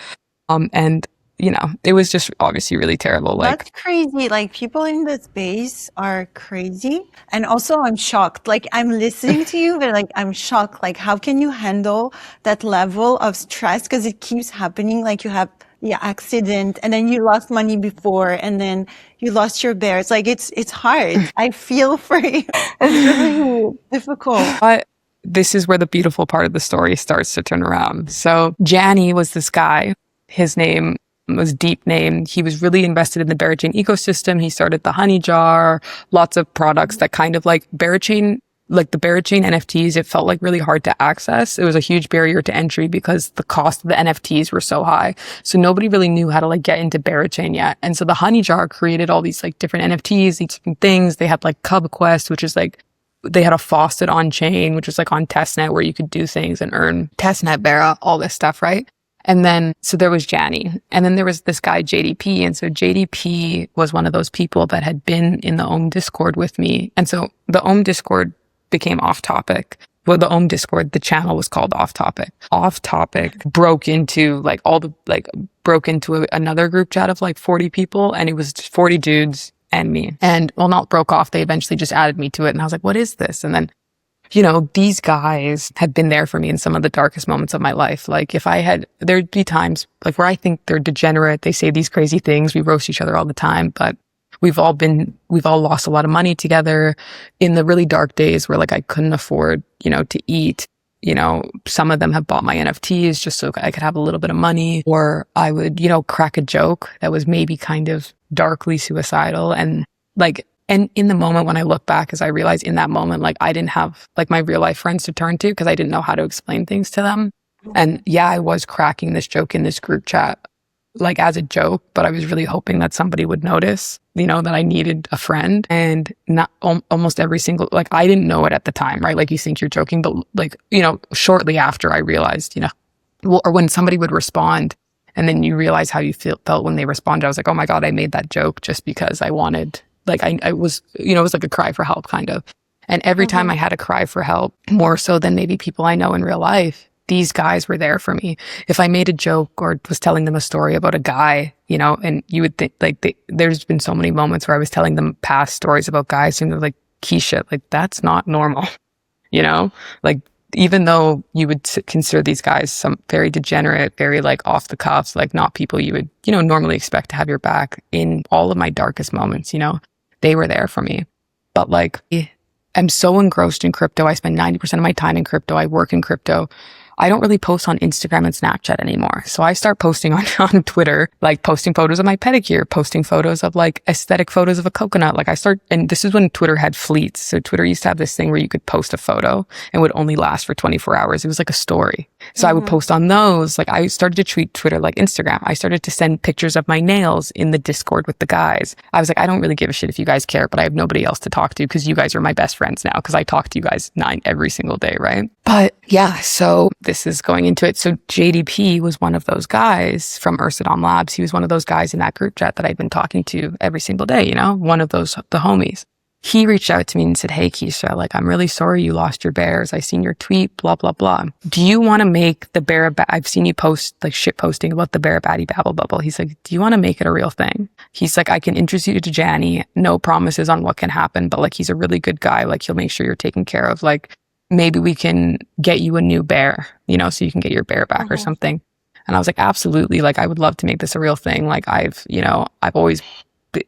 And you know, it was just obviously really terrible. Like, That's crazy. Like people in the space are crazy. And also I'm shocked. Like I'm listening to you, but like I'm shocked. Like how can you handle that level of stress? Because it keeps happening. Like you have the accident and then you lost money before and then you lost your bears. Like it's hard. I feel for you. It's really difficult. but this is where the beautiful part of the story starts to turn around. So Janny was this guy. His name was deep name. He was really invested in the Berachain ecosystem. He started the honey jar, lots of products that kind of like Berachain, like the Berachain NFTs, it felt like really hard to access. It was a huge barrier to entry because the cost of the NFTs were so high. So nobody really knew how to like get into Berachain yet. And so the honey jar created all these like different NFTs, these different things. They had like Cub Quest, which is like, they had a faucet on chain, which was like on testnet where you could do things and earn testnet Bera, all this stuff, right? And then, so there was Janny. And then there was this guy, JDP. And so JDP was one of those people that had been in the OM Discord with me. And so the OM Discord became off topic. Well, the OM Discord, the channel was called Off Topic. Off Topic broke into like broke into another group chat of like 40 people. And it was just 40 dudes and me. And well, not broke off. They eventually just added me to it. And I was like, what is this? And then, you know, these guys had been there for me in some of the darkest moments of my life. Like there'd be times like where I think they're degenerate. They say these crazy things. We roast each other all the time, but we've all lost a lot of money together in the really dark days where like I couldn't afford, you know, to eat. You know, some of them have bought my NFTs just so I could have a little bit of money, or I would, you know, crack a joke that was maybe kind of darkly suicidal. And in the moment when I look back, as I realized in that moment, like I didn't have like my real life friends to turn to because I didn't know how to explain things to them. And yeah, I was cracking this joke in this group chat, like as a joke, but I was really hoping that somebody would notice, you know, that I needed a friend. And not almost every single, like I didn't know it at the time, right? Like you think you're joking, but like, you know, shortly after I realized, you know, well, or when somebody would respond and then you realize how you felt when they responded, I was like, oh my God, I made that joke just because I wanted, like I was, you know, it was like a cry for help kind of. And every time Mm-hmm. I had a cry for help, more so than maybe people I know in real life, these guys were there for me. If I made a joke or was telling them a story about a guy, you know, and you would think like there's been so many moments where I was telling them past stories about guys and they're like, Keisha, like that's not normal, you know, like even though you would consider these guys some very degenerate, very like off the cuffs, like not people you would, you know, normally expect to have your back in all of my darkest moments, you know, they were there for me. But like, I'm so engrossed in crypto. I spend 90% of my time in crypto. I work in crypto. I don't really post on Instagram and Snapchat anymore. So I start posting on Twitter, like posting photos of my pedicure, posting photos of like aesthetic photos of a coconut. Like and this is when Twitter had fleets. So Twitter used to have this thing where you could post a photo and would only last for 24 hours. It was like a story. So I would post on those. Like I started to treat Twitter like Instagram. I started to send pictures of my nails in the Discord with the guys. I was like, I don't really give a shit if you guys care, but I have nobody else to talk to because you guys are my best friends now because I talk to you guys 9 every single day, right? But yeah, so this is going into it. So JDP was one of those guys from Ursadom Labs. He was one of those guys in that group chat that I'd been talking to every single day, you know, one of those, the homies. He reached out to me and said, hey, Keisha, like, I'm really sorry you lost your bears. I seen your tweet, blah, blah, blah. Do you want to make the I've seen you post like shit posting about the Barabaddie babble bubble. He's like, do you want to make it a real thing? He's like, I can introduce you to Janny. No promises on what can happen, but like, he's a really good guy. Like, he'll make sure you're taken care of. Like, maybe we can get you a new bear, you know, so you can get your bear back or something. And I was like, absolutely. Like, I would love to make this a real thing. Like, I've always,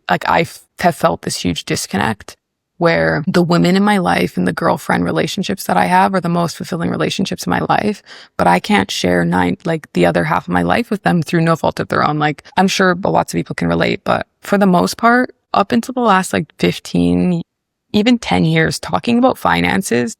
like, I have felt this huge disconnect where the women in my life and the girlfriend relationships that I have are the most fulfilling relationships in my life, but I can't share the other half of my life with them through no fault of their own. Like, I'm sure lots of people can relate, but for the most part, up until the last like 15, even 10 years, talking about finances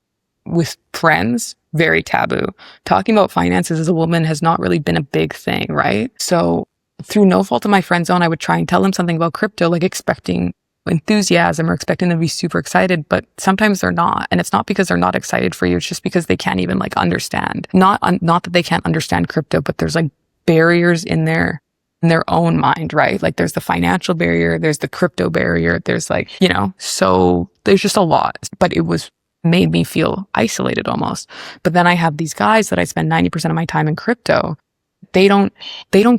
with friends, very taboo. Talking about finances as a woman has not really been a big thing, right? So through no fault of my friend zone, I would try and tell them something about crypto, like expecting enthusiasm or expecting them to be super excited, but sometimes they're not. And it's not because they're not excited for you. It's just because they can't even like understand. Not that they can't understand crypto, but there's like barriers in their own mind, right? Like there's the financial barrier, there's the crypto barrier, there's like, you know, so there's just a lot, but it was made me feel isolated almost. But then I have these guys that I spend 90% of my time in crypto. They don't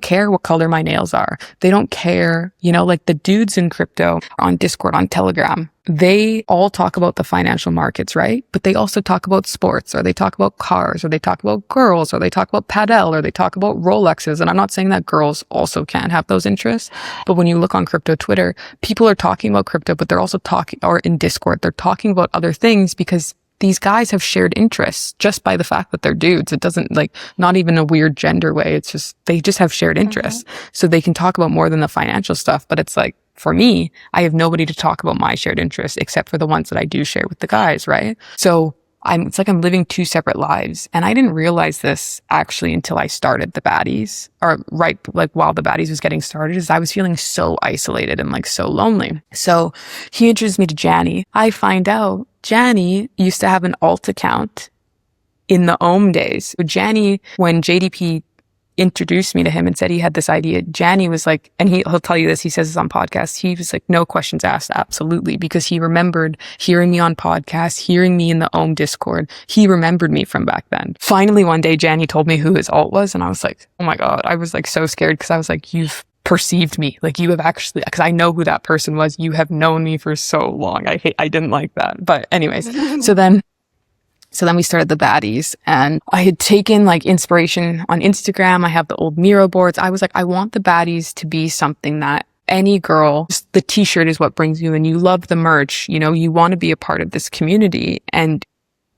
care what color my nails are. They don't care, you know, like the dudes in crypto on Discord, on Telegram, they all talk about the financial markets, right? But they also talk about sports, or they talk about cars, or they talk about girls, or they talk about padel, or they talk about Rolexes. And I'm not saying that girls also can't have those interests, but when you look on crypto Twitter, people are talking about crypto, but they're also talking, or in Discord, they're talking about other things because these guys have shared interests just by the fact that they're dudes. It doesn't like, not even a weird gender way. It's just, they just have shared interests. So they can talk about more than the financial stuff. But it's like, for me, I have nobody to talk about my shared interests except for the ones that I do share with the guys, right? So it's like I'm living 2 separate lives. And I didn't realize this actually until I started the Baddies, or right, like while the Baddies was getting started, is I was feeling so isolated and like so lonely. So he introduced me to Janny. I find out Janny used to have an alt account in the Ohm days. So Janny, when JDP introduced me to him and said he had this idea, Janny was like, and he'll tell you this, he says this on podcasts, he was like, no questions asked, absolutely, because he remembered hearing me on podcasts, hearing me in the Ohm Discord. He remembered me from back then. Finally, one day, Janny told me who his alt was, and I was like, oh my God, I was like so scared because I was like, you've perceived me, like you have actually, because I know who that person was. You have known me for so long. I didn't like that. But anyways, so then we started the Baddies, and I had taken like inspiration on Instagram. I have the old Miro boards. I was like, I want the Baddies to be something that any girl, just the t-shirt is what brings you, and you love the merch, you know, you want to be a part of this community, and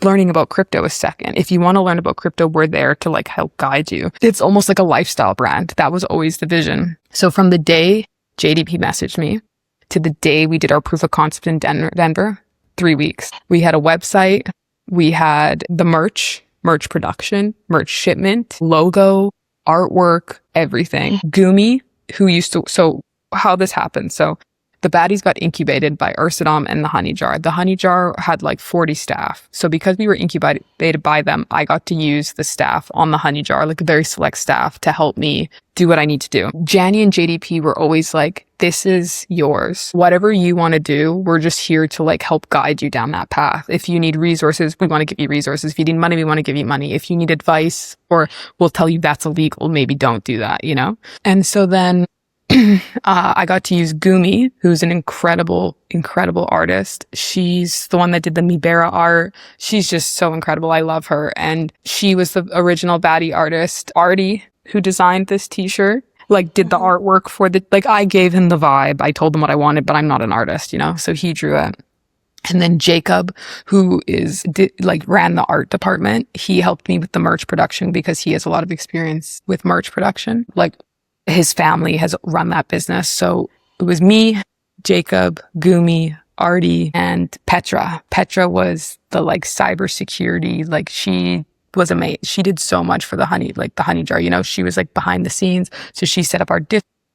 learning about crypto is second. If you want to learn about crypto, we're there to like help guide you. It's almost like a lifestyle brand. That was always the vision. So from the day JDP messaged me to the day we did our proof of concept in Denver, 3 weeks. We had a website. We had the merch production, merch shipment, logo, artwork, everything. Gumi, so how this happened. So The Baddies got incubated by Ursadom and the Honey Jar. The Honey Jar had like 40 staff. So because we were incubated by them, I got to use the staff on the Honey Jar, like a very select staff, to help me do what I need to do. Janny and JDP were always like, this is yours. Whatever you want to do, we're just here to like help guide you down that path. If you need resources, we want to give you resources. If you need money, we want to give you money. If you need advice, or we'll tell you that's illegal, maybe don't do that, you know? And so then I got to use Gumi, who's an incredible artist. She's the one that did the Mibera art. She's just so incredible. I love her. And she was the original baddie artist. Artie, who designed this t-shirt, like did the artwork for the, like I gave him the vibe. I told him what I wanted, but I'm not an artist, you know? So he drew it. And then Jacob, who ran the art department, he helped me with the merch production because he has a lot of experience with merch production. Like, his family has run that business. So it was me, Jacob, Gumi, Artie, and Petra. Petra was the like cybersecurity, like she was amazing. She did so much for the Honey Jar, you know, she was like behind the scenes. So she set up our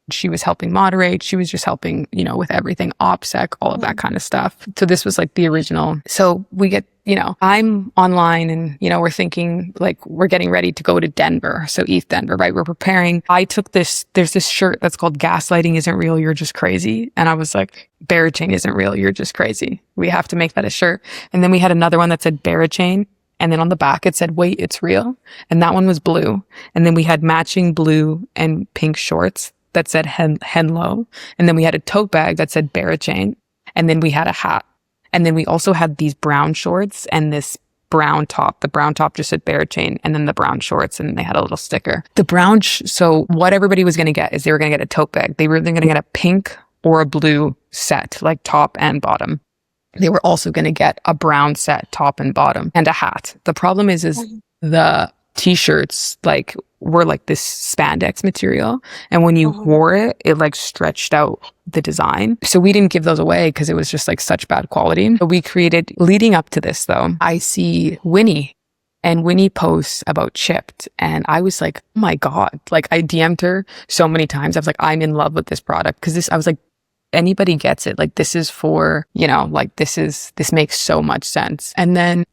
she was helping moderate. She was just helping, you know, with everything, OPSEC, all of that kind of stuff. So this was like the original. So we get, you know, I'm online and, you know, we're thinking like we're getting ready to go to Denver. So ETH Denver, right? We're preparing. I took there's this shirt that's called Gaslighting Isn't Real, You're Just Crazy. And I was like, Barachain isn't real, you're just crazy. We have to make that a shirt. And then we had another one that said Barachain. And then on the back, it said, wait, it's real. And that one was blue. And then we had matching blue and pink shorts that said Henlo. And then we had a tote bag that said Barachain. And then we had a hat. And then we also had these brown shorts and this brown top. The brown top just said Barachain, and then the brown shorts, and they had a little sticker. The brown, so what everybody was going to get is they were going to get a tote bag. They were either going to get a pink or a blue set, like top and bottom. They were also going to get a brown set, top and bottom, and a hat. The problem is the t-shirts like were like this spandex material, and when you wore it, it like stretched out the design. So we didn't give those away because it was just like such bad quality. But we created, leading up to this though, I see Winnie, and Winnie posts about Chipped, and I was like, oh my God, like I DM'd her so many times. I was like, I'm in love with this product, because I was like, anybody gets it. Like, this is for, you know, like this makes so much sense. And then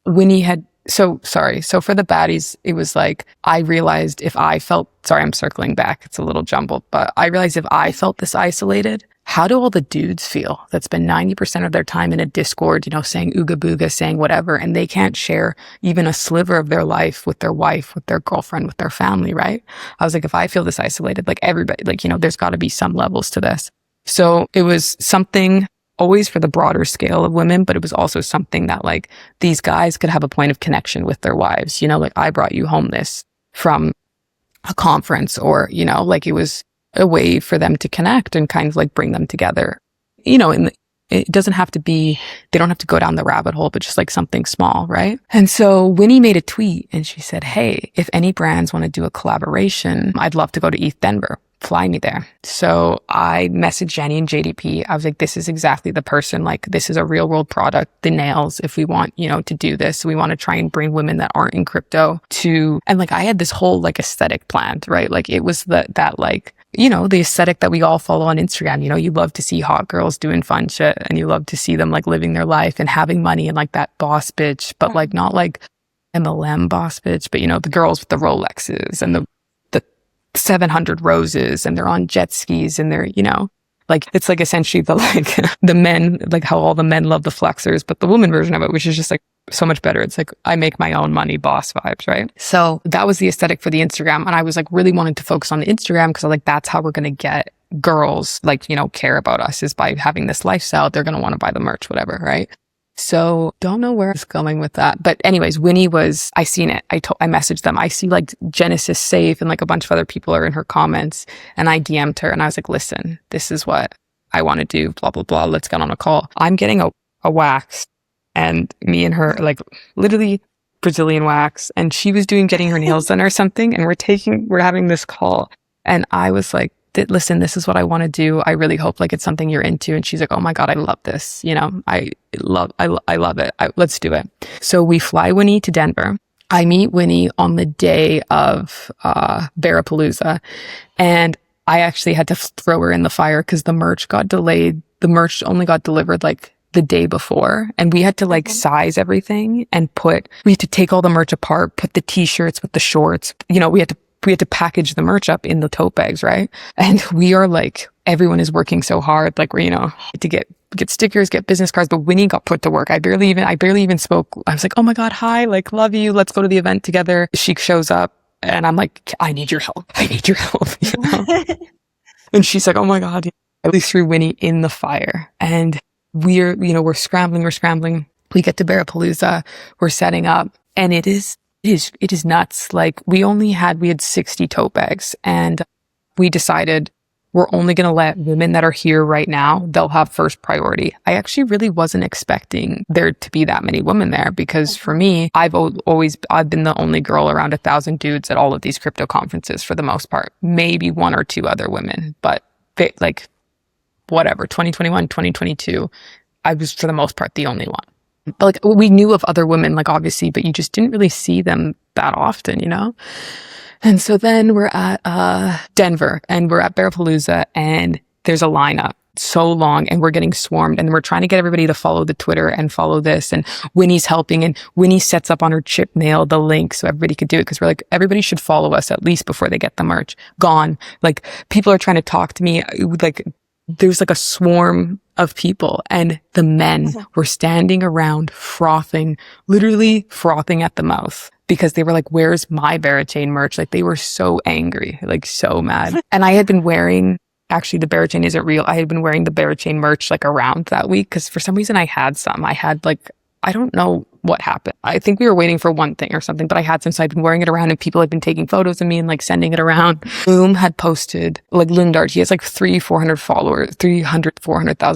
Winnie had, so for the Baddies, it was like, I realized if I felt, sorry, I'm circling back, it's a little jumbled, but I realized if I felt this isolated, how do all the dudes feel that spend 90% of their time in a Discord, you know, saying ooga booga, saying whatever, and they can't share even a sliver of their life with their wife, with their girlfriend, with their family, right? I was like, if I feel this isolated, like everybody, like, you know, there's got to be some levels to this. So it was something always for the broader scale of women, but it was also something that like these guys could have a point of connection with their wives. You know, like I brought you home this from a conference, or, you know, like it was a way for them to connect and kind of like bring them together, you know, and it doesn't have to be, they don't have to go down the rabbit hole, but just like something small, right? And so Winnie made a tweet and she said, hey, if any brands want to do a collaboration, I'd love to go to ETH Denver. Fly me there. So I messaged Jenny and JDP. I was like, this is exactly the person, like this is a real world product, the nails, if we want, you know, to do this. We want to try and bring women that aren't in crypto to, and like I had this whole like aesthetic planned, right? Like it was that like, you know, the aesthetic that we all follow on Instagram. You know, you love to see hot girls doing fun shit, and you love to see them like living their life and having money and like that boss bitch, but like not like MLM boss bitch, but you know, the girls with the Rolexes and the 700 roses, and they're on jet skis, and they're, you know, like it's like essentially the like the men, like how all the men love the flexers, but the woman version of it, which is just like so much better. It's like I make my own money boss vibes, right? So that was the aesthetic for the Instagram, and I was like really wanting to focus on the Instagram because like that's how we're going to get girls like, you know, care about us, is by having this lifestyle. They're going to want to buy the merch, whatever, right? So don't know where it's going with that. But anyways, Winnie was, I seen it. I messaged them. I see like Genesis Safe and like a bunch of other people are in her comments, and I DM'd her and I was like, listen, this is what I want to do, blah, blah, blah. Let's get on a call. I'm getting a wax, and me and her, like literally Brazilian wax, and she was getting her nails done or something. And we're having this call, and I was like, listen, this is what I want to do. I really hope like it's something you're into. And she's like, oh my God, I love this. You know, I love it. Let's do it. So we fly Winnie to Denver. I meet Winnie on the day of Barapalooza, and I actually had to throw her in the fire because the merch got delayed. The merch only got delivered like the day before, and we had to like size everything and we had to take all the merch apart, put the t-shirts with the shorts, we had to package the merch up in the tote bags, right? And we are like, everyone is working so hard, like we're, to get stickers, get business cards, but Winnie got put to work. I barely even spoke. I was like, oh my God, hi, like, love you. Let's go to the event together. She shows up and I'm like, I need your help. I need your help. And she's like, oh my God. I threw Winnie in the fire, and we're scrambling. We get to Barapalooza, we're setting up, and it is nuts. Like we had 60 tote bags, and we decided we're only going to let women that are here right now, they'll have first priority. I actually really wasn't expecting there to be that many women there, because for me, I've been the only girl around 1,000 dudes at all of these crypto conferences for the most part. Maybe one or two other women, but like whatever, 2021, 2022, I was for the most part the only one. But like we knew of other women, like obviously, but you just didn't really see them that often, And so then we're at Denver, and we're at Barapalooza, and there's a lineup so long, and we're getting swarmed, and we're trying to get everybody to follow the Twitter and follow this, and Winnie's helping, and Winnie sets up on her chip mail the link so everybody could do it, because we're like, everybody should follow us at least before they get the merch. Gone. Like people are trying to talk to me, like there's like a swarm of people, and the men were standing around literally frothing at the mouth, because they were like, where's my Barachain merch? Like they were so angry, like so mad. And I had been wearing, actually the Barachain isn't real. I had been wearing the Barachain merch like around that week, because for some reason I had like, I don't know what happened. I think we were waiting for one thing or something, but I had some, so I'd been wearing it around, and people had been taking photos of me and like sending it around. Loom had posted, like Lundard, he has like 400,000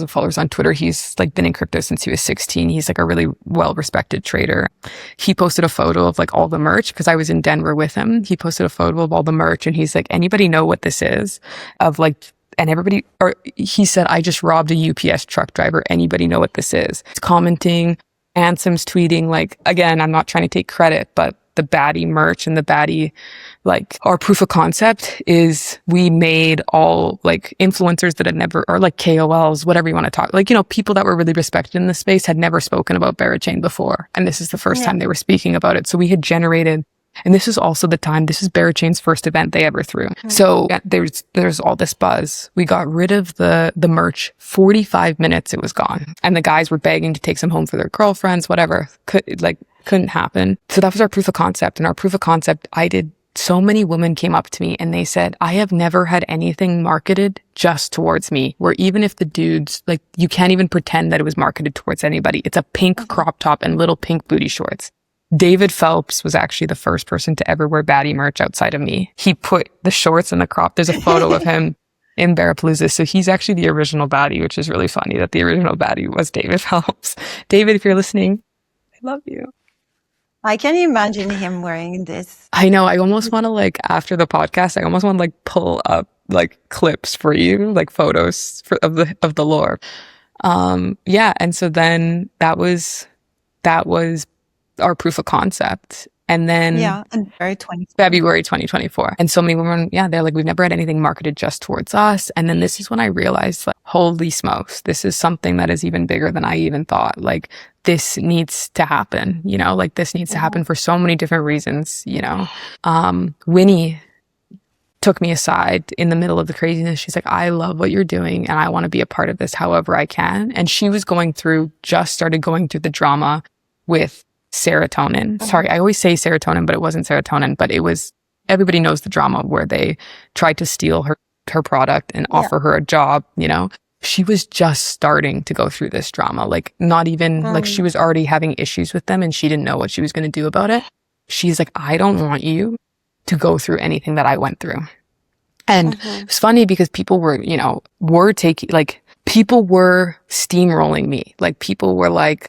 followers on Twitter. He's like been in crypto since he was 16. He's like a really well-respected trader. He posted a photo of like all the merch, because I was in Denver with him. He posted a photo of all the merch, and he's like, anybody know what this is? And he said, I just robbed a UPS truck driver. Anybody know what this is? He's commenting. Ansem's tweeting, like, again, I'm not trying to take credit, but the baddie merch and the baddie, like, our proof of concept is we made all like influencers that had never, or like KOLs, whatever you want to talk, like, people that were really respected in the space had never spoken about Barachain before. And this is the first time they were speaking about it. So we had generated, and this is also the time, this is Barachain's first event they ever threw. So there's all this buzz. We got rid of the merch. 45 minutes, it was gone. And the guys were begging to take some home for their girlfriends, whatever. Couldn't happen. So that was our proof of concept. And our proof of concept, so many women came up to me and they said, I have never had anything marketed just towards me, where even if the dudes, like, you can't even pretend that it was marketed towards anybody. It's a pink crop top and little pink booty shorts. David Phelps was actually the first person to ever wear baddie merch outside of me. He put the shorts and the crop. There's a photo of him in Barapalooza. So he's actually the original baddie, which is really funny that the original baddie was David Phelps. David, if you're listening, I love you. I can imagine him wearing this. I know. I almost want to, like, after the podcast, I almost want to like pull up like clips for you, like photos of the lore. Yeah. And so then that was our proof of concept. And then February 2024. And so many women, they're like, we've never had anything marketed just towards us. And then this is when I realized, like, holy smokes, this is something that is even bigger than I even thought. Like, this needs to happen, like this needs to happen for so many different reasons, Winnie took me aside in the middle of the craziness. She's like, I love what you're doing and I want to be a part of this however I can. And she was just started going through the drama with serotonin. Sorry, I always say serotonin, but it wasn't serotonin, but it was, everybody knows the drama where they tried to steal her product and offer her a job, She was just starting to go through this drama, like not even, like she was already having issues with them and she didn't know what she was going to do about it. She's like, I don't want you to go through anything that I went through. And it's funny because people were, people were steamrolling me. Like people were like,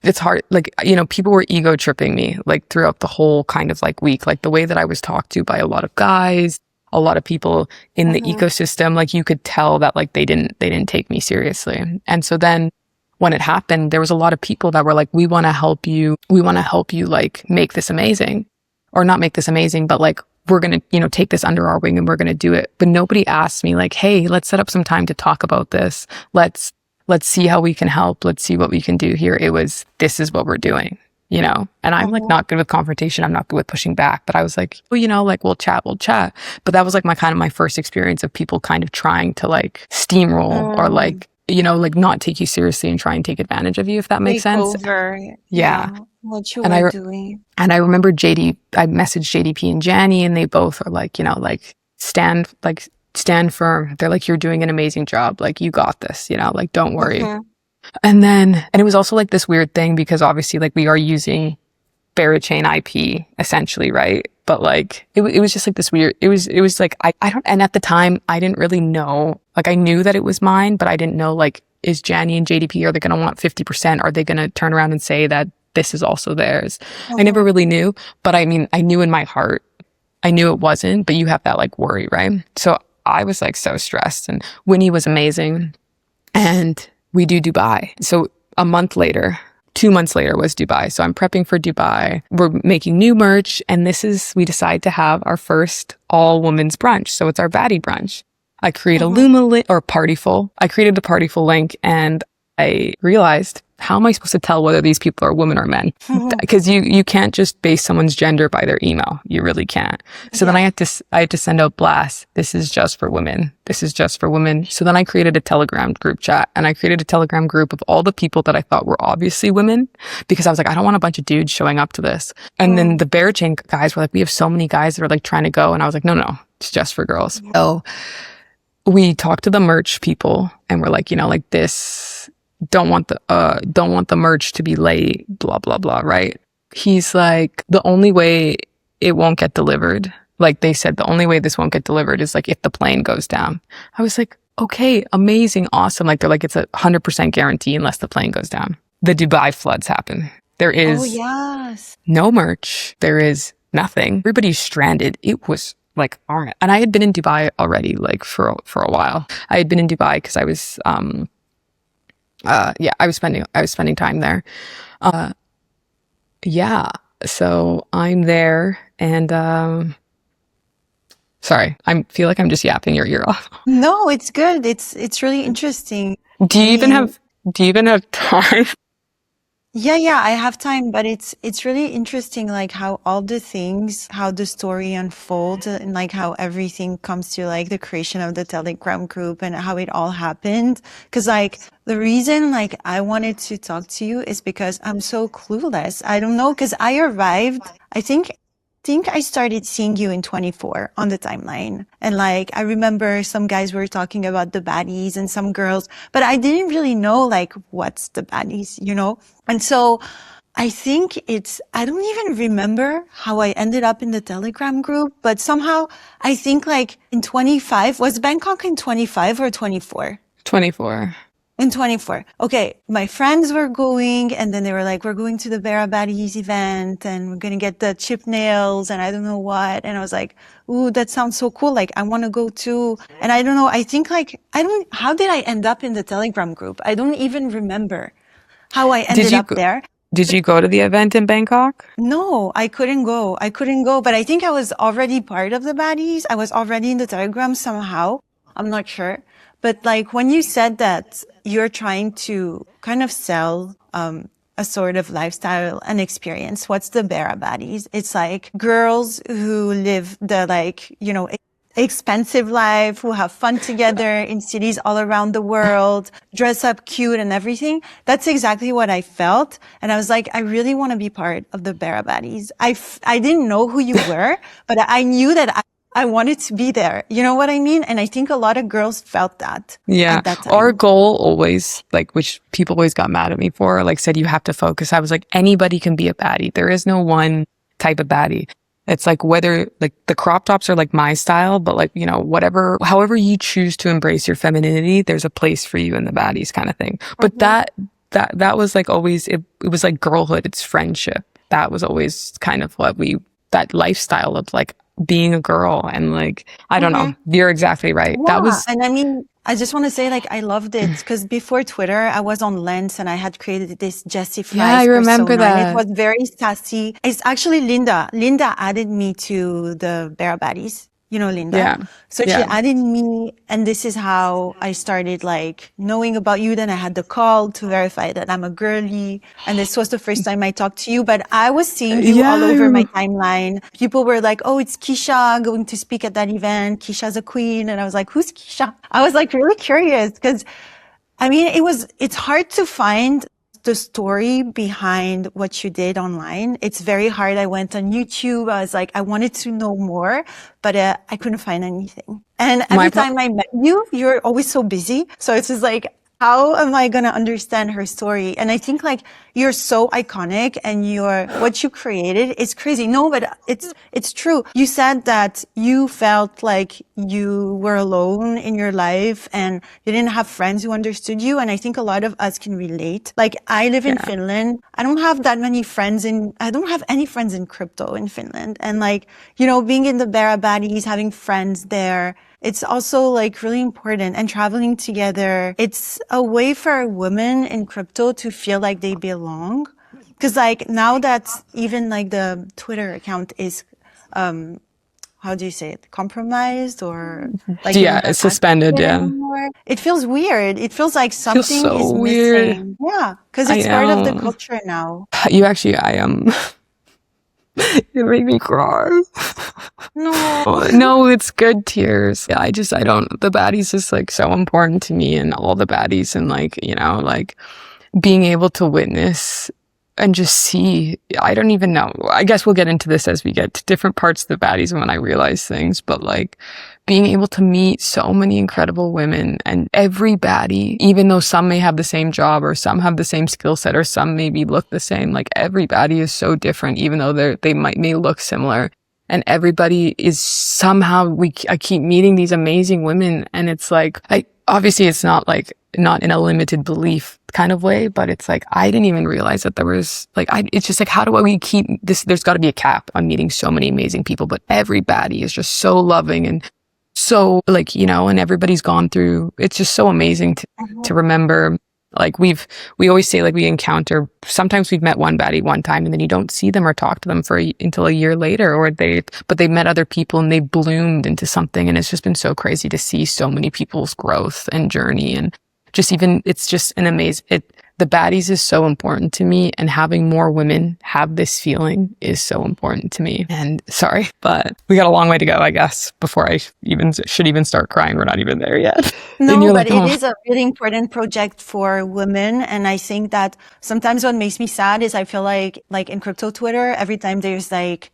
it's hard, like, people were ego tripping me, like throughout the whole kind of like week, like the way that I was talked to by a lot of guys, a lot of people in the ecosystem, like you could tell that like they didn't take me seriously. And so then when it happened, there was a lot of people that were like, we want to help you like make this amazing, or not make this amazing, but like we're going to, take this under our wing and we're going to do it. But nobody asked me like, hey, let's set up some time to talk about this. Let's see how we can help. Let's see what we can do here. It was, this is what we're doing, and I'm like not good with confrontation. I'm not good with pushing back, but I was like, well, like we'll chat. But that was like my first experience of people kind of trying to like steamroll or like, like not take you seriously and try and take advantage of you, if that makes Take sense. over. Yeah. What you And were doing. And I remember I messaged JDP and Janny, and they both are like, like stand firm. They're like, you're doing an amazing job. Like, you got this, like, don't worry. And it was also like this weird thing because obviously like we are using Barachain IP essentially, right? But like, it was just like this weird, it was like, I don't, and at the time I didn't really know, like I knew that it was mine, but I didn't know like, is Janny and JDP, are they going to want 50%? Are they going to turn around and say that this is also theirs? I never really knew, but I mean, I knew in my heart, I knew it wasn't, but you have that like worry, right? So I was like so stressed, and Winnie was amazing. And we do Dubai. So a month later, 2 months later was Dubai. So I'm prepping for Dubai. We're making new merch. And we decide to have our first all women's brunch. So it's our baddie brunch. I create a Luma link or Partyful. I created a Partyful link, and I realized, how am I supposed to tell whether these people are women or men? Because you can't just base someone's gender by their email. You really can't. So then I had to send out blasts. This is just for women. This is just for women. So then I created a Telegram group chat, and I created a Telegram group of all the people that I thought were obviously women, because I was like, I don't want a bunch of dudes showing up to this. And then the Barachain guys were like, we have so many guys that are like trying to go. And I was like, no, it's just for girls. So we talked to the merch people, and we're like, like this, don't want the merch to be late, blah, blah, blah, right? He's like, the only way it won't get delivered, like they said, the only way this won't get delivered is like if the plane goes down. I was like, okay, amazing, awesome. Like they're like, it's 100% guarantee unless the plane goes down. The Dubai floods happen. There is no merch. There is nothing. Everybody's stranded. It was like, and I had been in Dubai already, like for a while. I had been in Dubai because I was, I was spending time there. So I'm there, and sorry, I feel like I'm just yapping your ear off. No, it's good. It's really interesting. Do you even have time? Yeah, I have time, but it's really interesting, like how all the things, how the story unfolds, and like how everything comes to like the creation of the Telegram group and how it all happened. Because like the reason like I wanted to talk to you is because I'm so clueless. I don't know, because I arrived, I think I started seeing you in 24 on the timeline. And like, I remember some guys were talking about the baddies and some girls, but I didn't really know like, what's the baddies, And so I think I don't even remember how I ended up in the Telegram group, but somehow I think like in 25, was Bangkok in 25 or 24? 24. In 24. Okay. My friends were going, and then they were like, we're going to the Berabaddies event, and we're going to get the chip nails and I don't know what. And I was like, ooh, that sounds so cool. Like, I want to go too. And I don't know. I think like, how did I end up in the Telegram group? I don't even remember how I ended up there. Did you go to the event in Bangkok? No, I couldn't go. But I think I was already part of the baddies. I was already in the Telegram somehow. I'm not sure. But like when you said that you're trying to kind of sell a sort of lifestyle and experience, what's the Barabaddies? It's like girls who live the like, expensive life, who have fun together in cities all around the world, dress up cute and everything. That's exactly what I felt. And I was like, I really want to be part of the Barabaddies. I didn't know who you were, but I knew that I wanted to be there. You know what I mean? And I think a lot of girls felt that. Yeah. At that time. Our goal always, like, which people always got mad at me for, like said, you have to focus. I was like, anybody can be a baddie. There is no one type of baddie. It's like whether like the crop tops are like my style, but like, however you choose to embrace your femininity, there's a place for you in the baddies kind of thing. But that was like always, it was like girlhood. It's friendship. That was always kind of that lifestyle of like, being a girl and like, I don't know. Mhm. You're exactly right. That Yeah, was, and I mean, I just want to say, like, I loved it because before Twitter, I was on Lens and I had created this yeah, I Jessyfries remember persona, and it that. was very sassy. It's actually Linda. Linda added me to the Barabaddies. You know Linda? Yeah. So she Yeah. added me, and this is how I started like knowing about you. Then I had the call to verify that I'm a girly, and this was the first time I talked to you. But I was seeing you Yeah. all over my timeline. People were like, "Oh, it's Keisha going to speak at that event. Keisha's a queen," and I was like, "Who's Keisha?" I was like really curious because I mean, it's hard to find the story behind what you did online. It's very hard. I went on YouTube. I was like, I wanted to know more, but I couldn't find anything. And My, every time I met you, you're always so busy. So it's just like, how am I going to understand her story? And I think like you're so iconic and what you created is crazy. No, but it's true. You said that you felt like you were alone in your life and you didn't have friends who understood you. And I think a lot of us can relate. Like I live in yeah. Finland. I don't have that many I don't have any friends in crypto in Finland. And like, being in the Berabaddies, having friends there, it's also like really important, and traveling together. It's a way for women in crypto to feel like they belong. Cause like now that even like the Twitter account is, how do you say it? Compromised, or like you Yeah. don't have It's access to suspended. it Yeah. anymore. It feels weird. It feels like Feels something so is weird. missing. Yeah. Cause I it's part of the know. culture now. You actually, I am. It made me cry. No. No, it's good tears. Yeah, I don't, the baddies is like so important to me and all the baddies and like, like being able to witness and just see, I don't even know. I guess we'll get into this as we get to different parts of the baddies and when I realize things, but like being able to meet so many incredible women and every baddie, even though some may have the same job or some have the same skill set or some maybe look the same, like every baddie is so different, even though may look similar. And everybody is somehow, I keep meeting these amazing women and it's like, obviously it's not in a limited belief kind of way, but it's like, I didn't even realize that there was like, it's just like, how do we keep this? There's got to be a cap on meeting so many amazing people, but everybody is just so loving and so like, and everybody's gone through, it's just so amazing to remember. Like we always say like sometimes we've met one baddie one time and then you don't see them or talk to them until a year later, but they met other people and they bloomed into something. And it's just been so crazy to see so many people's growth and journey. And it's just an amazing, the baddies is so important to me, and having more women have this feeling is so important to me. And sorry, but we got a long way to go, I guess, before I should even start crying. We're not even there yet. And No, you're but like, it oh, is a really important project for women. And I think that sometimes what makes me sad is I feel like in crypto Twitter, every time there's like,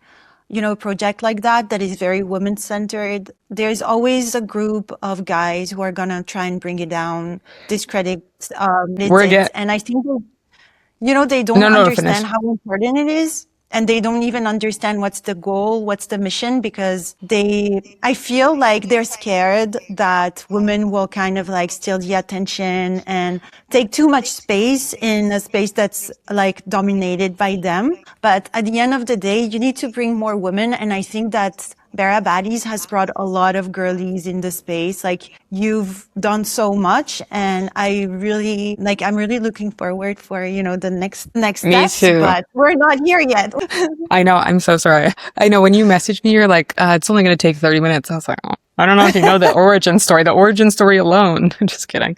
a project like that is very women centered, there's always a group of guys who are gonna try and bring it down, discredit, we're it. again. And I think they don't No, no, finish. understand how important it is. And they don't even understand what's the goal, what's the mission, because I feel like they're scared that women will kind of like steal the attention and take too much space in a space that's like dominated by them. But at the end of the day, you need to bring more women. And I think that Barabaddies has brought a lot of girlies in the space. Like you've done so much, and I'm really looking forward for, the next Me steps, too. but we're not here yet. I know. I'm so sorry. I know when you messaged me, you're like, it's only going to take 30 minutes. I was like, oh, I don't know if you know the origin story alone. Just kidding.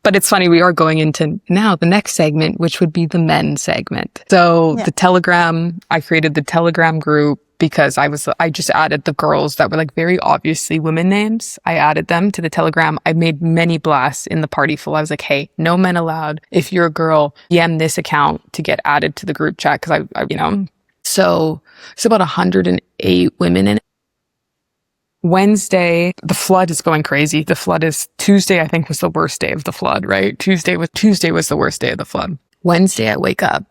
But it's funny. We are going into now the next segment, which would be the men segment. So Yeah. the Telegram, I created the Telegram group because I just added the girls that were like very obviously women names. I added them to the Telegram. I made many blasts in the party full. I was like, hey, no men allowed. If you're a girl, DM this account to get added to the group chat. Cause so it's about 108 women in it. Wednesday, the flood is going crazy. The flood is Tuesday, I think was the worst day of the flood, right? Tuesday was the worst day of the flood. Wednesday, I wake up.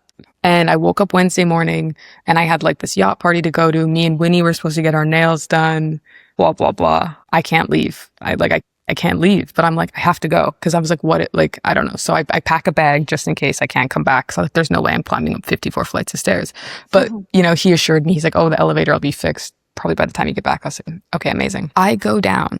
And I woke up Wednesday morning and I had like this yacht party to go to. Me and Winnie were supposed to get our nails done, blah, blah, blah. I can't leave. I can't leave, but I'm like, I have to go. Cause I was like, I don't know. So I pack a bag just in case I can't come back. So there's no way I'm climbing up 54 flights of stairs. But, he assured me, he's like, oh, the elevator will be fixed probably by the time you get back. I was like, okay, amazing. I go down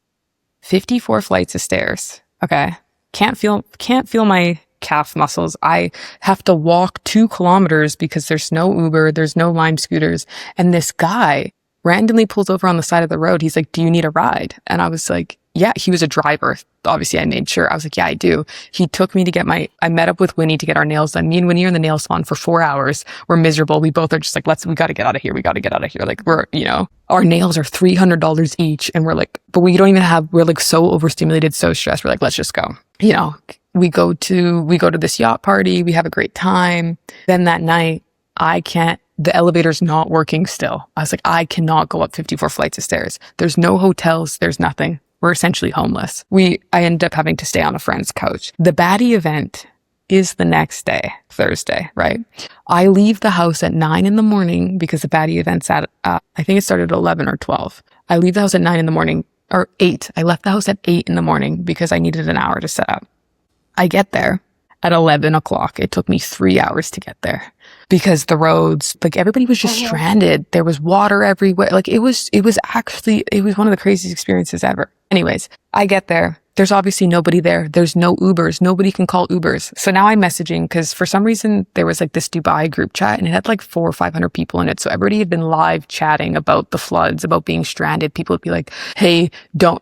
54 flights of stairs. Okay. Can't feel my calf muscles. I have to walk 2 kilometers because there's no Uber, there's no Lime scooters. And this guy randomly pulls over on the side of the road. He's like, do you need a ride? And I was like, yeah, he was a driver. Obviously, I made sure. I was like, yeah, I do. He took me to get I met up with Winnie to get our nails done. Me and Winnie are in the nail salon for 4 hours. We're miserable. We both are just like, we got to get out of here. We got to get out of here. Like, our nails are $300 each. And we're like, but we don't even we're like so overstimulated, so stressed. We're like, let's just go. We go to this yacht party. We have a great time. Then that night, the elevator's not working still. I was like, I cannot go up 54 flights of stairs. There's no hotels. There's nothing. We're essentially homeless. I ended up having to stay on a friend's couch. The baddie event is the next day, Thursday, right? I leave the house at 9 in the morning because the baddie event's at, I think it started at 11 or 12. I leave the house at 9 in the morning, or 8. I left the house at 8 in the morning because I needed an hour to set up. I get there at 11 o'clock. It took me 3 hours to get there because the roads, like everybody was just stranded. There was water everywhere. Like it was one of the craziest experiences ever. Anyways, I get there. There's obviously nobody there. There's no Ubers. Nobody can call Ubers. So now I'm messaging because for some reason there was like this Dubai group chat and it had like 400 or 500 people in it. So everybody had been live chatting about the floods, about being stranded. People would be like, hey,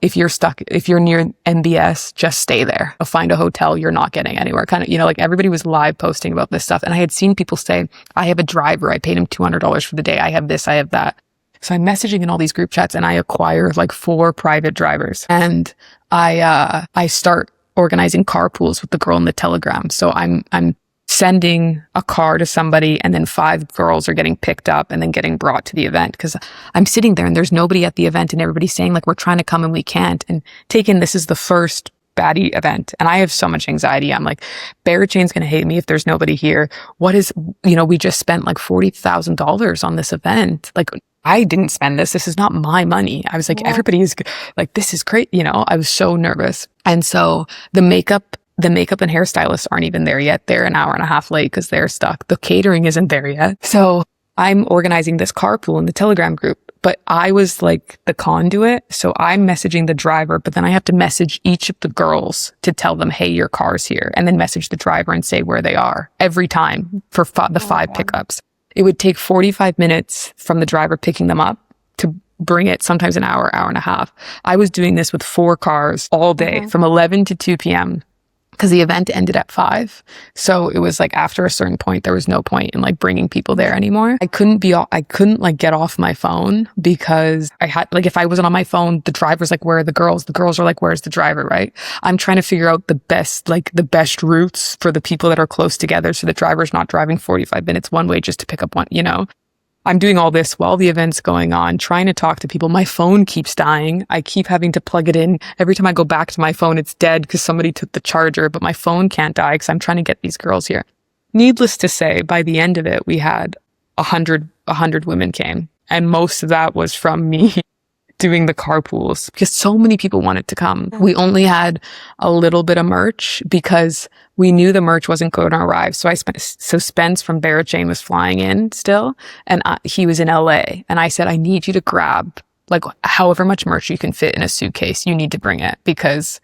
if you're near MBS, just stay there. Find a hotel. You're not getting anywhere. Kind of, like everybody was live posting about this stuff. And I had seen people say, I have a driver. I paid him $200 for the day. I have this, I have that. So I'm messaging in all these group chats and I acquire like 4 private drivers and I start organizing carpools with the girl in the Telegram. So I'm sending a car to somebody and then 5 girls are getting picked up and then getting brought to the event because I'm sitting there and there's nobody at the event and everybody's saying like, we're trying to come and we can't. And this is the first baddie event and I have so much anxiety. I'm like, Barachain's going to hate me if there's nobody here. We just spent like $40,000 on this event. Like, I didn't spend this. This is not my money. I was like, everybody's like, this is great. I was so nervous. And so the makeup and hairstylists aren't even there yet. They're an hour and a half late because they're stuck. The catering isn't there yet. So I'm organizing this carpool in the Telegram group, but I was like the conduit. So I'm messaging the driver, but then I have to message each of the girls to tell them, hey, your car's here. And then message the driver and say where they are every time for the 5 pickups. It would take 45 minutes from the driver picking them up to bring it, sometimes an hour, hour and a half. I was doing this with 4 cars all day from 11 to 2 p.m. because the event ended at 5. So it was like after a certain point, there was no point in like bringing people there anymore. I couldn't like get off my phone because I had like, if I wasn't on my phone, the driver's like, where are the girls? The girls are like, where's the driver? Right. I'm trying to figure out the best routes for the people that are close together. So the driver's not driving 45 minutes one way just to pick up one, I'm doing all this while the event's going on, trying to talk to people. My phone keeps dying. I keep having to plug it in. Every time I go back to my phone, it's dead because somebody took the charger, but my phone can't die because I'm trying to get these girls here. Needless to say, by the end of it, we had 100 women came. And most of that was from me doing the carpools because so many people wanted to come. We only had a little bit of merch because we knew the merch wasn't going to arrive. So Spence from Barachain was flying in still and he was in LA. And I said, I need you to grab like however much merch you can fit in a suitcase. You need to bring it because,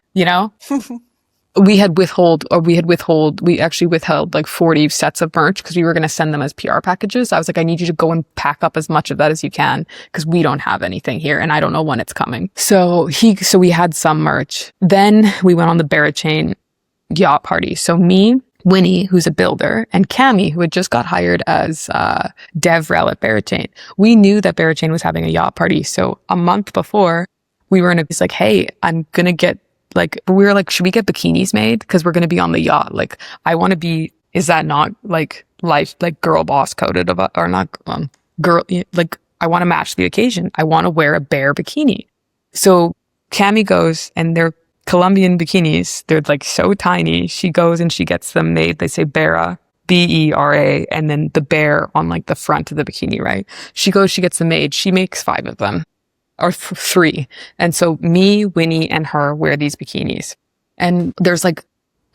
we actually withheld like 40 sets of merch because we were going to send them as PR packages. I was like, I need you to go and pack up as much of that as you can because we don't have anything here and I don't know when it's coming. So we had some merch. Then we went on the Barachain yacht party. So me, Winnie, who's a builder, and Cami, who had just got hired as DevRel at Barachain. We knew that Barachain was having a yacht party. So a month before we were it's like, hey, I'm going to get we were like, should we get bikinis made? Because we're going to be on the yacht. Like, I want to be, is that not like life, like girl boss coded or not girl, like I want to match the occasion. I want to wear a bare bikini. So Cami goes and they're Colombian bikinis. They're like so tiny. She goes and she gets them made. They say Bera, Bera, and then the bear on like the front of the bikini, right? She goes, she gets them made. She makes 5 of them. Or 3. And so me, Winnie, and her wear these bikinis. And there's like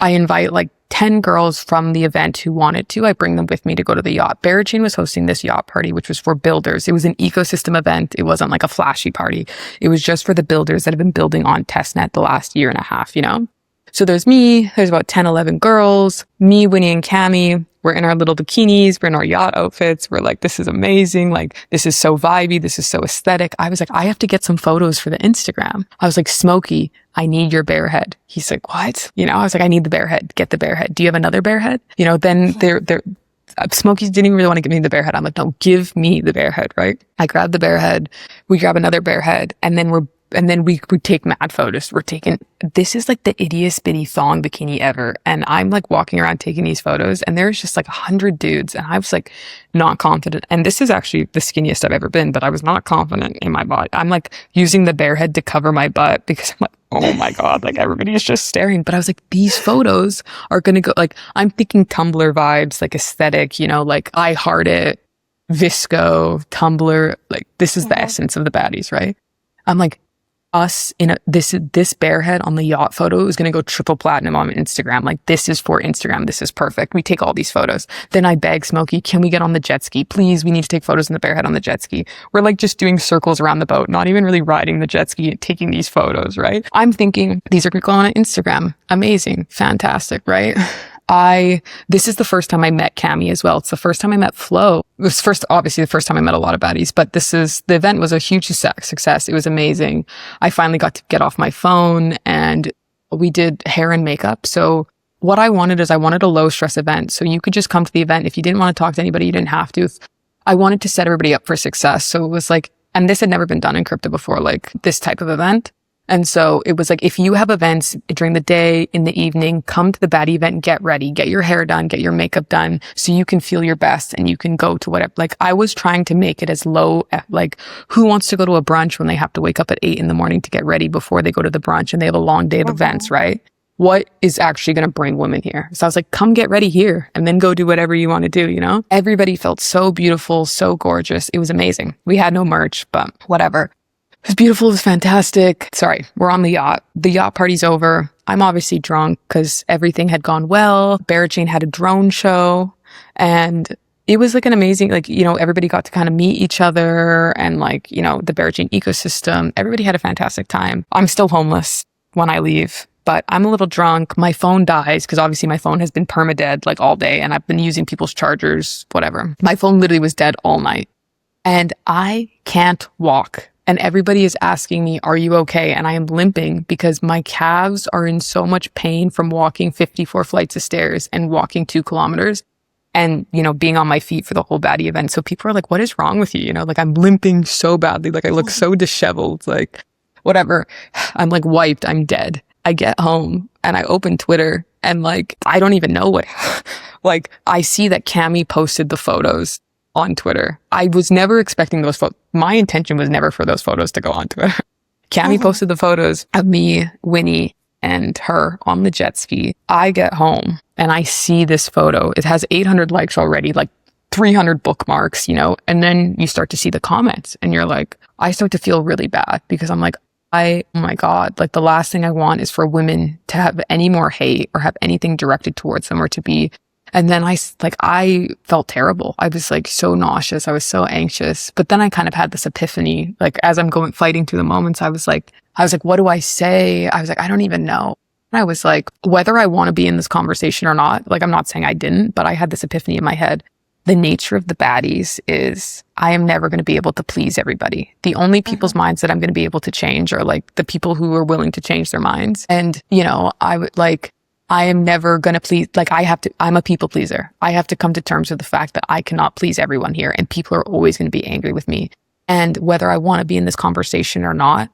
I invite like 10 girls from the event who wanted to. I bring them with me to go to the yacht. Barabaddies was hosting this yacht party, which was for builders. It was an ecosystem event. It wasn't like a flashy party. It was just for the builders that have been building on testnet the last year and a half, you know? So there's me, there's about 10, 11 girls, me, Winnie, and Cami. We're in our little bikinis. We're in our yacht outfits. We're like, this is amazing. Like, this is so vibey. This is so aesthetic. I was like, I have to get some photos for the Instagram. I was like, Smokey, I need your bear head. He's like, what? You know, I was like, I need the bear head. Get the bear head. Do you have another bear head? You know, then Smokey didn't even really want to give me the bear head. I'm like, no, give me the bear head, right? I grab the bear head. We grab another bear head. And then we take mad photos. This is like the ittiest bitty thong bikini ever. And I'm like walking around taking these photos and there's just like 100 dudes. And I was like not confident. And this is actually the skinniest I've ever been, but I was not confident in my body. I'm like using the bear head to cover my butt because I'm like, oh my God, like everybody is just staring. But I was like, these photos are going to go, like, I'm thinking Tumblr vibes, like aesthetic, you know, like I Heart It, Visco, Tumblr, like this is the essence of the baddies, right? I'm like, us in this bear head on the yacht photo is going to go triple platinum on Instagram. Like this is for Instagram. This is perfect. We take all these photos. Then I beg Smokey, can we get on the jet ski? Please, we need to take photos in the bear head on the jet ski. We're like just doing circles around the boat, not even really riding the jet ski and taking these photos, right? I'm thinking these are going to go on Instagram. Amazing. Fantastic, right? This is the first time I met Cami as well. It's the first time I met Flo. It was obviously the first time I met a lot of baddies, but the event was a huge success. It was amazing. I finally got to get off my phone and we did hair and makeup. So what I wanted is I wanted a low stress event. So you could just come to the event. If you didn't want to talk to anybody, you didn't have to. I wanted to set everybody up for success. So it was like, and this had never been done in crypto before, like this type of event. And so it was like, if you have events during the day, in the evening, come to the baddie event and get ready, get your hair done, get your makeup done so you can feel your best and you can go to whatever. Like I was trying to make it as low, like who wants to go to a brunch when they have to wake up at 8 a.m. to get ready before they go to the brunch and they have a long day of events, right? What is actually going to bring women here? So I was like, come get ready here and then go do whatever you want to do, you know? Everybody felt so beautiful, so gorgeous. It was amazing. We had no merch, but whatever. It was beautiful. It was fantastic. Sorry, we're on the yacht. The yacht party's over. I'm obviously drunk because everything had gone well. Barabaddies had a drone show and it was like an amazing, like, you know, everybody got to kind of meet each other and like, you know, the Barabaddies ecosystem. Everybody had a fantastic time. I'm still homeless when I leave, but I'm a little drunk. My phone dies because obviously my phone has been perma-dead like all day and I've been using people's chargers, whatever. My phone literally was dead all night and I can't walk. And everybody is asking me, are you okay? And I am limping because my calves are in so much pain from walking 54 flights of stairs and walking 2 kilometers and, you know, being on my feet for the whole baddie event. So people are like, what is wrong with you? You know, like I'm limping so badly. Like I look so disheveled, like whatever. I'm like wiped. I'm dead. I get home and I open Twitter and like, I don't even know what, like I see that Cami posted the photos on Twitter. I was never expecting those photos. My intention was never for those photos to go on Twitter. Cami posted the photos of me, Winnie, and her on the jet ski. I get home and I see this photo. It has 800 likes already, like 300 bookmarks, you know, and then you start to see the comments and you're like, I start to feel really bad because I'm like, oh my God, like the last thing I want is for women to have any more hate or have anything directed towards them or to be. And then I felt terrible. I was like so nauseous. I was so anxious. But then I kind of had this epiphany, like as I'm fighting through the moments, I was like, what do I say? I was like, I don't even know. And I was like, whether I want to be in this conversation or not, like I'm not saying I didn't, but I had this epiphany in my head. The nature of the baddies is I am never going to be able to please everybody. The only people's minds that I'm going to be able to change are like the people who are willing to change their minds. And, you know, I am never going to please, like I'm a people pleaser. I have to come to terms with the fact that I cannot please everyone here and people are always going to be angry with me. And whether I want to be in this conversation or not,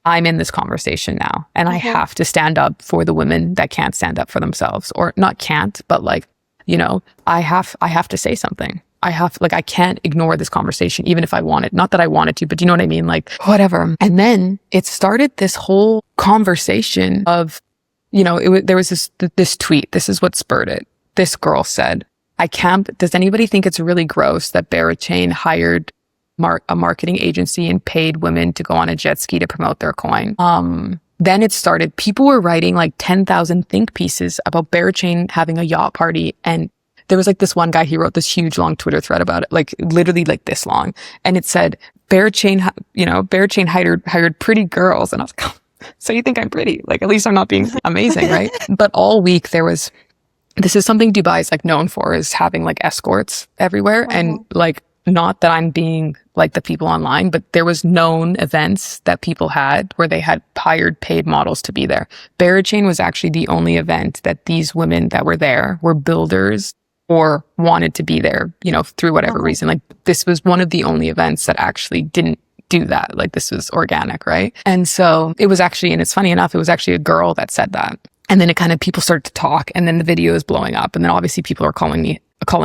I'm in this conversation now and I have to stand up for the women that can't stand up for themselves or not can't, but like, you know, I have to say something. I can't ignore this conversation, even if I wanted, not that I wanted to, but you know what I mean? Like whatever. And then it started this whole conversation of, you know, there was this tweet. This is what spurred it. This girl said, does anybody think it's really gross that Barabaddies hired a marketing agency and paid women to go on a jet ski to promote their coin? then it started, people were writing like 10,000 think pieces about Barachain having a yacht party. And there was like this one guy, he wrote this huge long Twitter thread about it, like literally like this long. And it said, Barachain, Barachain hired pretty girls. And I was like, oh, so you think I'm pretty? Like, at least I'm not being amazing, right? But all week this is something Dubai is like known for, is having like escorts everywhere. And like, not that I'm being like the people online, but there was known events that people had where they had hired paid models to be there. Barachain was actually the only event that these women that were there were builders or wanted to be there, through whatever reason. Like, this was one of the only events that actually didn't do that. Like, this was organic, right? And so it was actually, and it's funny enough, it was actually a girl that said that. And then it kind of, people started to talk, and then the video is blowing up. And then obviously people are calling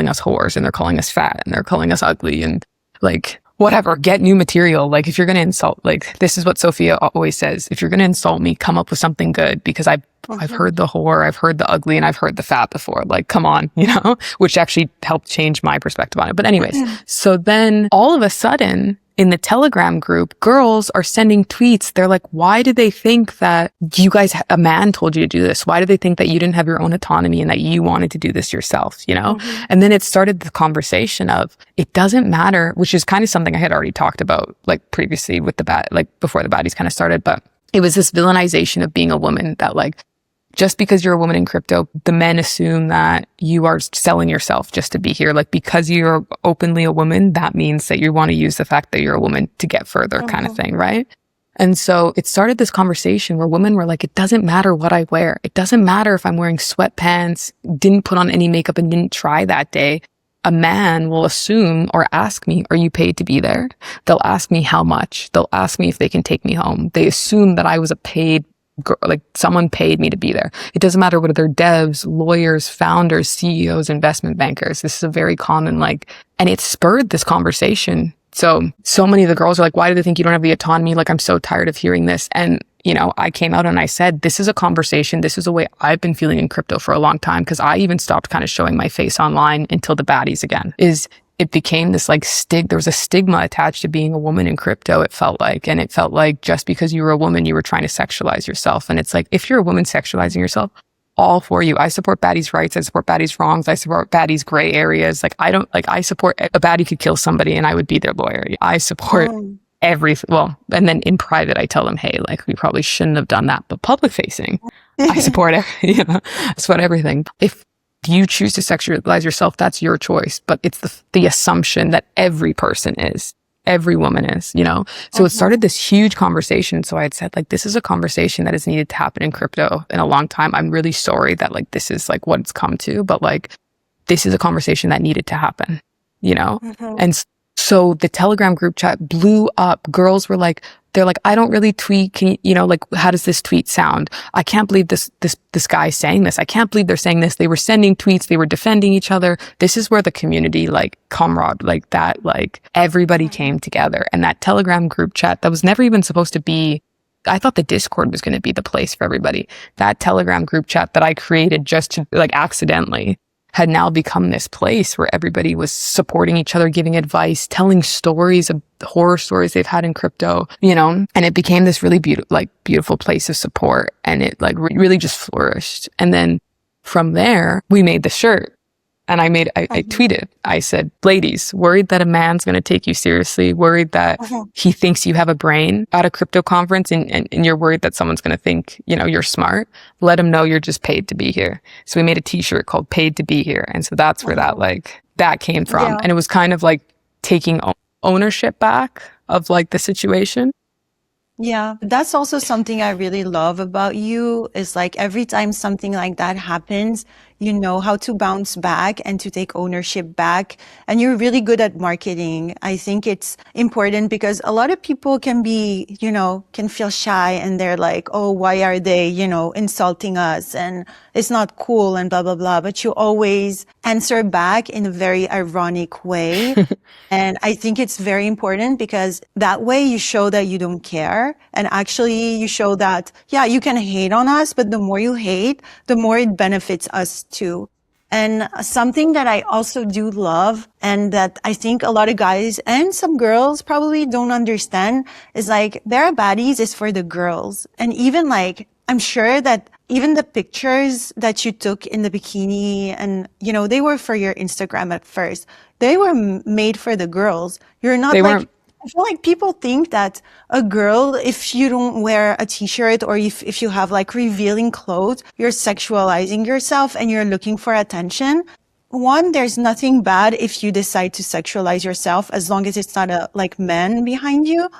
us whores, and they're calling us fat, and they're calling us ugly, and like, whatever, get new material. Like, if you're going to insult, like, this is what Sophia always says, if you're going to insult me, come up with something good, because I've heard the whore, I've heard the ugly, and I've heard the fat before. Like, come on, which actually helped change my perspective on it. But anyways, so then all of a sudden, in the Telegram group, girls are sending tweets. They're like, why did they think that a man told you to do this? Why did they think that you didn't have your own autonomy and that you wanted to do this yourself, And then it started the conversation of, it doesn't matter, which is kind of something I had already talked about, like previously with before the baddies kind of started, but it was this villainization of being a woman, that like, just because you're a woman in crypto, the men assume that you are selling yourself just to be here. Like, because you're openly a woman, that means that you want to use the fact that you're a woman to get further, kind of thing, right? And so it started this conversation where women were like, it doesn't matter what I wear. It doesn't matter if I'm wearing sweatpants, didn't put on any makeup, and didn't try that day. A man will assume or ask me, are you paid to be there? They'll ask me how much. They'll ask me if they can take me home. They assume that I was a paid, like someone paid me to be there. It doesn't matter whether they're devs, lawyers, founders, CEOs, investment bankers. This is a very common, and it spurred this conversation. So many of the girls are like, why do they think you don't have the autonomy? Like, I'm so tired of hearing this. And, I came out and I said, this is a conversation. This is a way I've been feeling in crypto for a long time, because I even stopped kind of showing my face online until the baddies again. It became this there was a stigma attached to being a woman in crypto, it felt like. And it felt like just because you were a woman, you were trying to sexualize yourself. And it's like, if you're a woman sexualizing yourself, all for you. I support baddies' rights. I support baddies' wrongs. I support baddies' gray areas. Like, I support a baddie could kill somebody and I would be their lawyer. I support and then in private, I tell them, hey, like, we probably shouldn't have done that. But public facing, I support it. I support everything. If you choose to sexualize yourself, that's your choice. But it's the assumption that every person is, every woman is, So it started this huge conversation. So I had said, like, this is a conversation that is needed to happen in crypto in a long time. I'm really sorry that this is what it's come to, but this is a conversation that needed to happen, And so the Telegram group chat blew up. Girls were like, I don't really tweet. Can you, how does this tweet sound? I can't believe this guy's saying this. I can't believe they're saying this. They were sending tweets. They were defending each other. This is where the community, everybody came together. And that Telegram group chat that was never even supposed to be, I thought the Discord was going to be the place for everybody. That Telegram group chat that I created just to accidentally had now become this place where everybody was supporting each other, giving advice, telling stories of horror stories they've had in crypto, and it became this really beautiful place of support. And it really just flourished. And then from there, we made the shirt. And I tweeted, I said, ladies, worried that a man's going to take you seriously, worried that he thinks you have a brain at a crypto conference, and you're worried that someone's going to think, you're smart. Let him know you're just paid to be here. So we made a t-shirt called Paid to Be Here. And so that's where that came from. Yeah. And it was kind of like taking ownership back of the situation. Yeah, that's also something I really love about you, is every time something like that happens, you know how to bounce back and to take ownership back. And you're really good at marketing. I think it's important because a lot of people can be, can feel shy, and they're like, oh, why are they, insulting us? And it's not cool and blah, blah, blah. But you always answer back in a very ironic way. And I think it's very important because that way you show that you don't care. And actually you show that, yeah, you can hate on us, but the more you hate, the more it benefits us too. And something that I also do love and that I think a lot of guys and some girls probably don't understand is like Barabaddies is for the girls. And even like, I'm sure that even the pictures that you took in the bikini and, you know, they were for your Instagram at first. They were made for the girls. You're not They like, weren't. I feel like people think that a girl, if you don't wear a t-shirt or if you have like revealing clothes, you're sexualizing yourself and you're looking for attention. One, there's nothing bad if you decide to sexualize yourself as long as it's not a like man behind you.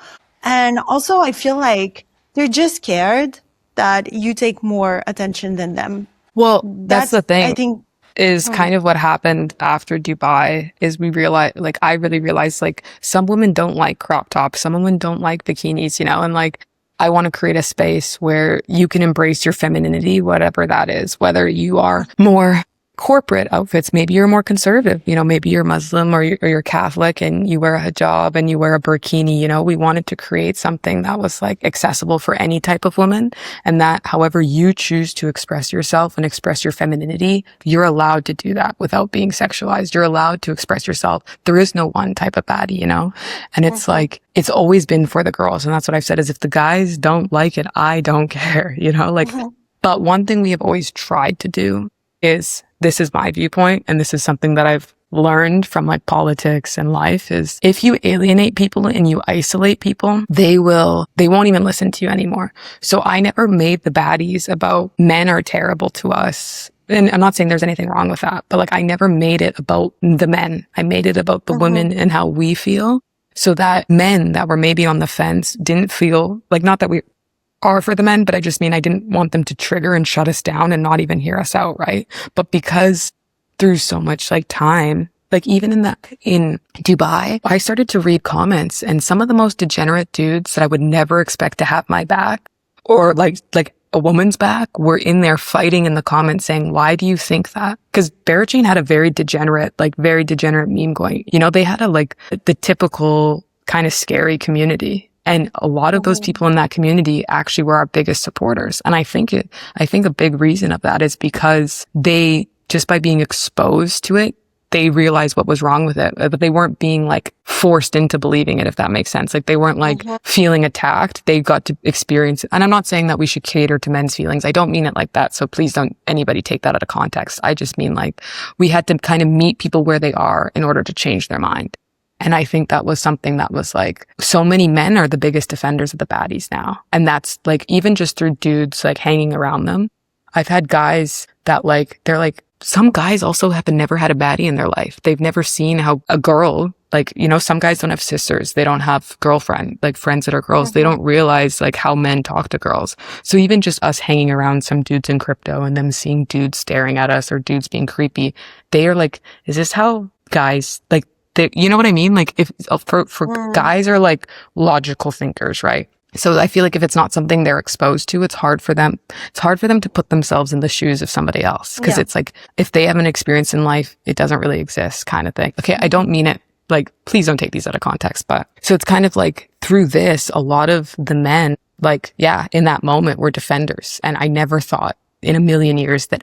And also I feel like they're just scared that you take more attention than them. Well, that's the That's, I thing. think, Is mm, kind of what happened after Dubai is we realized, like, I really realized, like, some women don't like crop tops, some women don't like bikinis, you know, and like, I want to create a space where you can embrace your femininity, whatever that is, whether you are more corporate outfits, maybe you're more conservative, you know, maybe you're Muslim or you're Catholic and you wear a hijab and you wear a burkini, you know, we wanted to create something that was like accessible for any type of woman, and that however you choose to express yourself and express your femininity, you're allowed to do that without being sexualized. You're allowed to express yourself. There is no one type of baddie, you know, and it's mhm, like, it's always been for the girls. And that's what I've said is if the guys don't like it, I don't care, you know, like, mhm, but one thing we have always tried to do is, this is my viewpoint, and this is something that I've learned from like politics and life, is if you alienate people and you isolate people, they won't even listen to you anymore. So I never made the baddies about men are terrible to us. And I'm not saying there's anything wrong with that, but like I never made it about the men. I made it about the mhm, women and how we feel, so that men that were maybe on the fence didn't feel like, not that we are for the men, but I just mean I didn't want them to trigger and shut us down and not even hear us out, right? But because through so much like time, like even in Dubai, I started to read comments, and some of the most degenerate dudes that I would never expect to have my back or like a woman's back were in there fighting in the comments saying, why do you think that? Because Barricane had a very degenerate meme going. You know, they had the typical kind of scary community. And a lot of those mhm, people in that community actually were our biggest supporters. And I think a big reason of that is because they, just by being exposed to it, they realized what was wrong with it, but they weren't being like forced into believing it, if that makes sense. Like they weren't like mhm, feeling attacked. They got to experience it. And I'm not saying that we should cater to men's feelings. I don't mean it like that. So please don't anybody take that out of context. I just mean like we had to kind of meet people where they are in order to change their mind. And I think that was something that was like, so many men are the biggest defenders of the baddies now. And that's like, even just through dudes like hanging around them. I've had guys that like, they're like, some guys also have never had a baddie in their life. They've never seen how a girl, like, you know, some guys don't have sisters. They don't have girlfriend, like friends that are girls. They mhm, don't realize like how men talk to girls. So even just us hanging around some dudes in crypto and them seeing dudes staring at us or dudes being creepy, they are like, is this how guys like, you know what I mean? Like if for mhm. guys are like logical thinkers, right? So I feel like if it's not something they're exposed to, it's hard for them. It's hard for them to put themselves in the shoes of somebody else. Cause Yeah. it's like, if they haven't experienced in life, it doesn't really exist kind of thing. Okay. I don't Mhm, mean it like, please don't take these out of context, but so it's kind of like through this, a lot of the men, like, yeah, in that moment were defenders. And I never thought in a million years that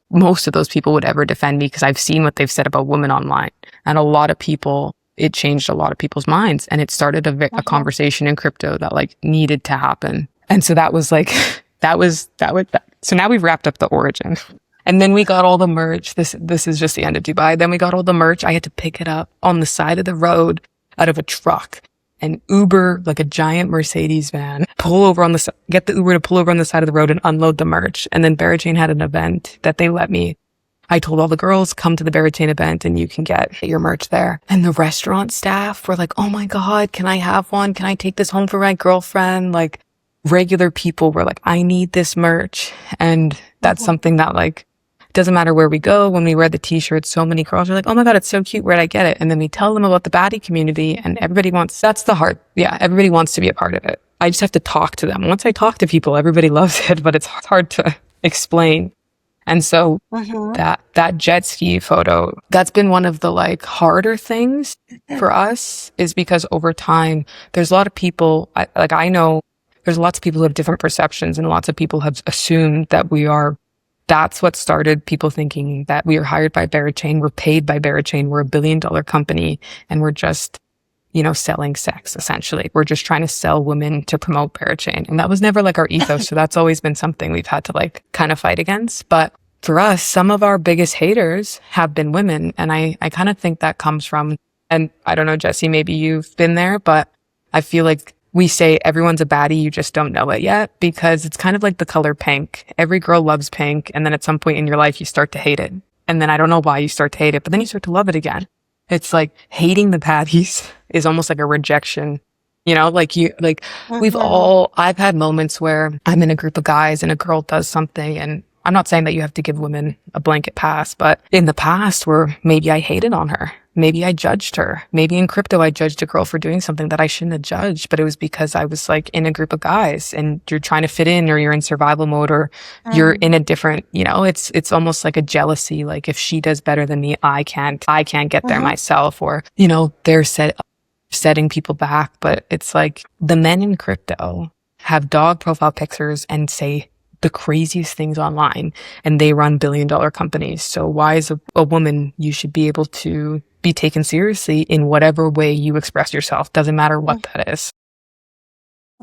most of those people would ever defend me, because I've seen what they've said about women online. And a lot of people, it changed a lot of people's minds, and it started a mhm, conversation in crypto that like needed to happen. And so that was like, so now we've wrapped up the origin. And then we got all the merch. This is just the end of Dubai. Then we got all the merch. I had to pick it up on the side of the road out of a truck and Uber, like a giant Mercedes van, get the Uber to pull over on the side of the road and unload the merch. And then Barricane had an event that they let me. I told all the girls, come to the Barricane event and you can get your merch there. And the restaurant staff were like, oh my God, can I have one? Can I take this home for my girlfriend? Like regular people were like, I need this merch. And that's mhm. something that like, doesn't matter where we go, when we wear the t-shirts, so many girls are like, oh my God, it's so cute. Where'd I get it? And then we tell them about the baddie community, and everybody wants to be a part of it. I just have to talk to them. Once I talk to people, everybody loves it, but it's hard to explain. And so Mhm. that jet ski photo, that's been one of the like harder things for us, is because over time, there's a lot of people, I know there's lots of people who have different perceptions, and lots of people have assumed that we are that's what started people thinking that we are hired by Berachain, we're paid by Berachain, we're $1 billion company, and we're just, selling sex, essentially. We're just trying to sell women to promote Berachain. And that was never like our ethos. So that's always been something we've had to like kind of fight against. But for us, some of our biggest haters have been women. And I kind of think that comes from, and I don't know, Jesse, maybe you've been there, but I feel like we say everyone's a baddie, you just don't know it yet, because it's kind of like the color pink. Every girl loves pink. And then at some point in your life, you start to hate it. And then I don't know why you start to hate it, but then you start to love it again. It's like hating the baddies is almost like a rejection. Mhm. I've had moments where I'm in a group of guys and a girl does something, and I'm not saying that you have to give women a blanket pass, but in the past where maybe I hated on her, maybe I judged her, maybe in crypto I judged a girl for doing something that I shouldn't have judged, but it was because I was like in a group of guys and you're trying to fit in, or you're in survival mode, or you're in Mm. a different, it's almost like a jealousy. Like if she does better than me, I can't get there Mhm. myself, or, they're setting people back. But it's like the men in crypto have dog profile pictures and say the craziest things online, and they run $1 billion companies. So why, as a woman, you should be able to be taken seriously in whatever way you express yourself? Doesn't matter what that is.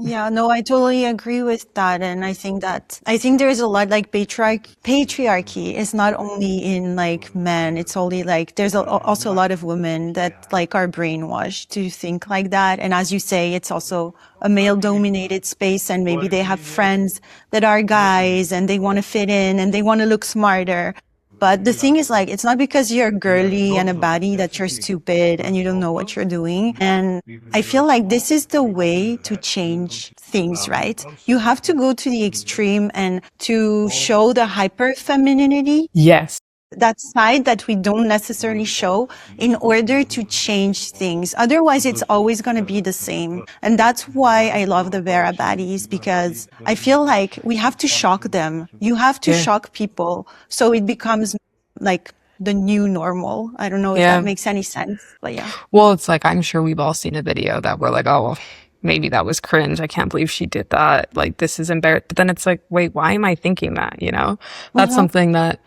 Yeah, no, I totally agree with that. And I think there's a lot like patriarchy is not only in like men. It's only like there's also a lot of women that like are brainwashed to think like that. And as you say, it's also a male dominated space, and maybe they have friends that are guys and they want to fit in and they want to look smarter. But the thing is, like, it's not because you're girly and a baddie that you're stupid and you don't know what you're doing. And I feel like this is the way to change things, right? You have to go to the extreme and to show the hyper femininity, Yes. that side that we don't necessarily show, in order to change things. Otherwise, it's always going to be the same. And that's why I love the Barabaddies, because I feel like we have to shock them. You have to Yeah. shock people. So it becomes like the new normal. I don't know if that Yeah. makes any sense, but yeah. Well, it's like, I'm sure we've all seen a video that we're like, oh, well, maybe that was cringe. I can't believe she did that. Like, this is embarrassing. But then it's like, wait, why am I thinking that? That's Mm-hmm. something that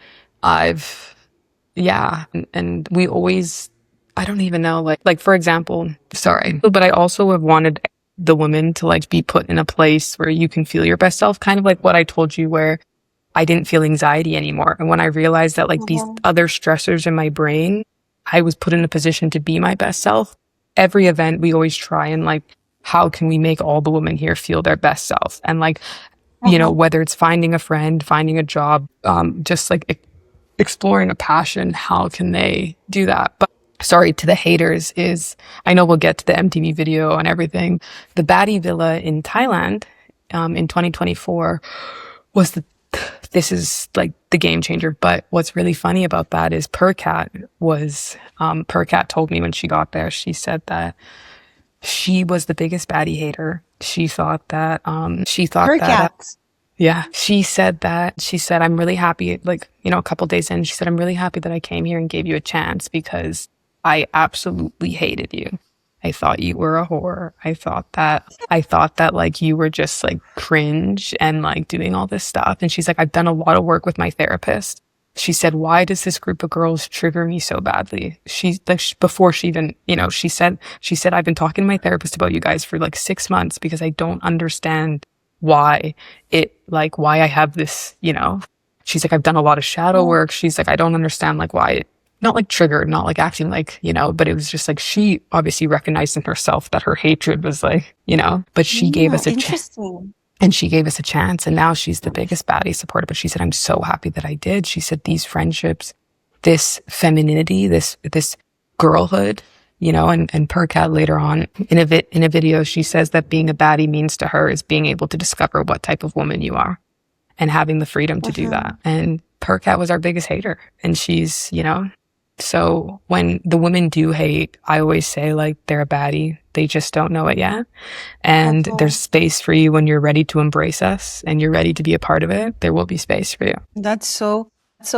I've, yeah. And we always, I don't even know, like, for example, sorry, but I also have wanted the women to like be put in a place where you can feel your best self, kind of like what I told you, where I didn't feel anxiety anymore. And when I realized that like these Mm-hmm. other stressors in my brain, I was put in a position to be my best self. Every event, we always try and like, how can we make all the women here feel their best self? And like, Mm-hmm. whether it's finding a friend, finding a job, just like exploring a passion, how can they do that? But sorry to the haters, is I know we'll get to the MTV video and everything. The Baddie Villa in Thailand, in 2024 was this is like the game changer. But what's really funny about that is Percat told me when she got there, she said that she was the biggest baddie hater. Per cat. Yeah, she said, I'm really happy, like, a couple days in, she said, I'm really happy that I came here and gave you a chance, because I absolutely hated you. I thought you were a whore. I thought that like you were just like cringe and like doing all this stuff. And she's like, I've done a lot of work with my therapist. She said, why does this group of girls trigger me so badly? She like before she even, she said, I've been talking to my therapist about you guys for like 6 months, because I don't understand why why I have this, she's like, I've done a lot of shadow Mm. work. She's like, I don't understand like why it, not like triggered, not like acting like, but it was just like, she obviously recognized in herself that her hatred was like, but she gave Yeah, us a chance. interesting. And she gave us a chance, and now she's the biggest baddie supporter. But she said, I'm so happy that I did. She said, these friendships, this femininity, this girlhood, and Percat later on in a video, she says that being a baddie means to her is being able to discover what type of woman you are and having the freedom to do Mm-hmm. that. And Percat was our biggest hater. And she's, so when the women do hate, I always say like they're a baddie. They just don't know it yet. And there's Mm-hmm. space for you when you're ready to embrace us and you're ready to be a part of it. There will be space for you. That's so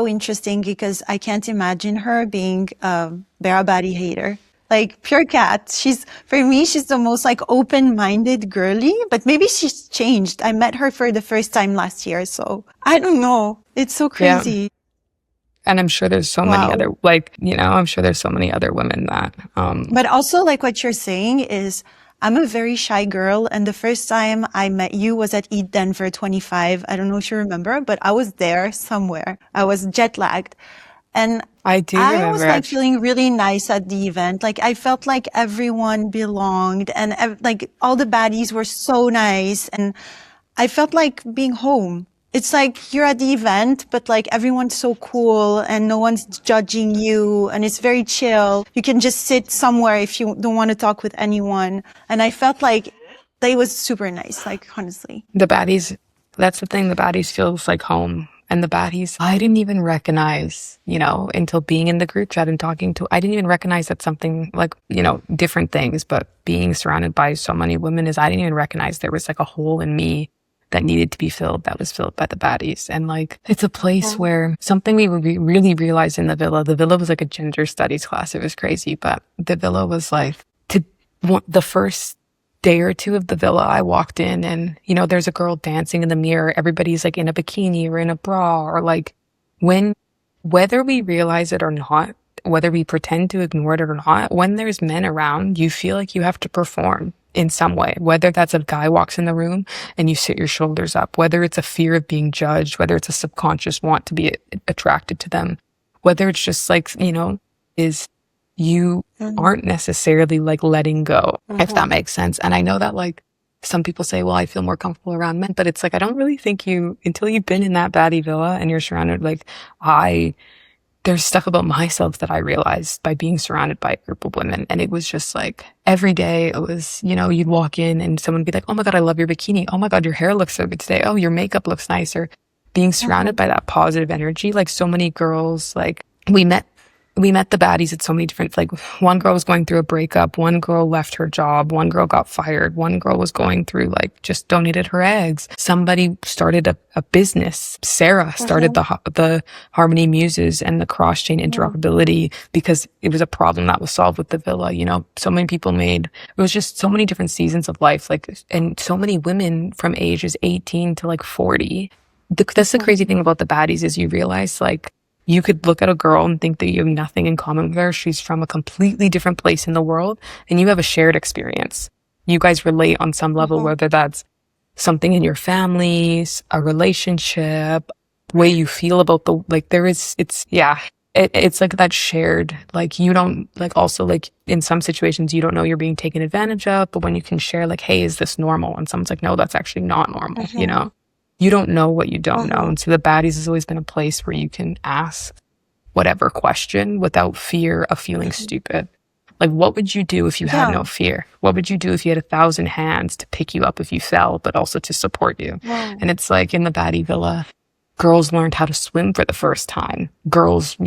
interesting, because I can't imagine her being a Barabaddy hater. Like pure cat. For me, she's the most like open-minded girly, but maybe she's changed. I met her for the first time last year, so I don't know. It's so Yeah. crazy. And I'm sure there's so many other, Wow. like, I'm sure there's so many other women that, But also, like what you're saying is, I'm a very shy girl, and the first time I met you was at Eat Denver 25. I don't know if you remember, but I was there somewhere. I was jet lagged. And I do I remember was like actually. feeling really nice at the event. Like I felt like everyone belonged and like all the baddies were so nice and I felt like being home. It's like you're at the event, but like everyone's so cool and no one's judging you and it's very chill. You can just sit somewhere if you don't want to talk with anyone. And I felt like they was super nice, like honestly. The baddies, that's the thing, the baddies feels like home. And the baddies, I didn't even recognize, until being in the group chat and talking to, I didn't even recognize that something like, different things, but being surrounded by so many women I didn't even recognize there was like a hole in me that needed to be filled, that was filled by the baddies. And like, it's a place where something we really realized in the villa was like a gender studies class. It was crazy, but the villa was like, the first day or two of the villa, I walked in and, there's a girl dancing in the mirror. Everybody's like in a bikini or in a bra or like whether we realize it or not, whether we pretend to ignore it or not, when there's men around, you feel like you have to perform in some way, whether that's a guy walks in the room and you sit your shoulders up, whether it's a fear of being judged, whether it's a subconscious want to be attracted to them, whether it's just like, is you aren't necessarily like letting go, if that makes sense. And I know that like some people say, well, I feel more comfortable around men, but it's like, I don't really think until you've been in that baddie villa and you're surrounded, like there's stuff about myself that I realized by being surrounded by a group of women. And it was just like every day it was, you'd walk in and someone would be like, oh my God, I love your bikini. Oh my God, your hair looks so good today. Oh, your makeup looks nicer. Being surrounded by that positive energy, like so many girls, like we met the baddies at so many different, like one girl was going through a breakup, one girl left her job, one girl got fired, one girl was going through like just donated her eggs. Somebody started a business. Sarah started the Harmony Muses and the cross chain interoperability because it was a problem that was solved with the villa. So many people it was just so many different seasons of life, like, and so many women from ages 18 to like 40. That's the crazy thing about the baddies is you realize like, you could look at a girl and think that you have nothing in common with her. She's from a completely different place in the world and you have a shared experience. You guys relate on some level, whether that's something in your families, a relationship, way you feel about it's like that shared, like you don't like also like in some situations you don't know you're being taken advantage of, but when you can share like, hey, is this normal? And someone's like, no, that's actually not normal, You don't know what you don't know. And so the baddies has always been a place where you can ask whatever question without fear of feeling stupid. Like, what would you do if you had no fear? What would you do if you had 1,000 hands to pick you up if you fell, but also to support you? And it's like in the baddie villa, girls learned how to swim for the first time. Girls,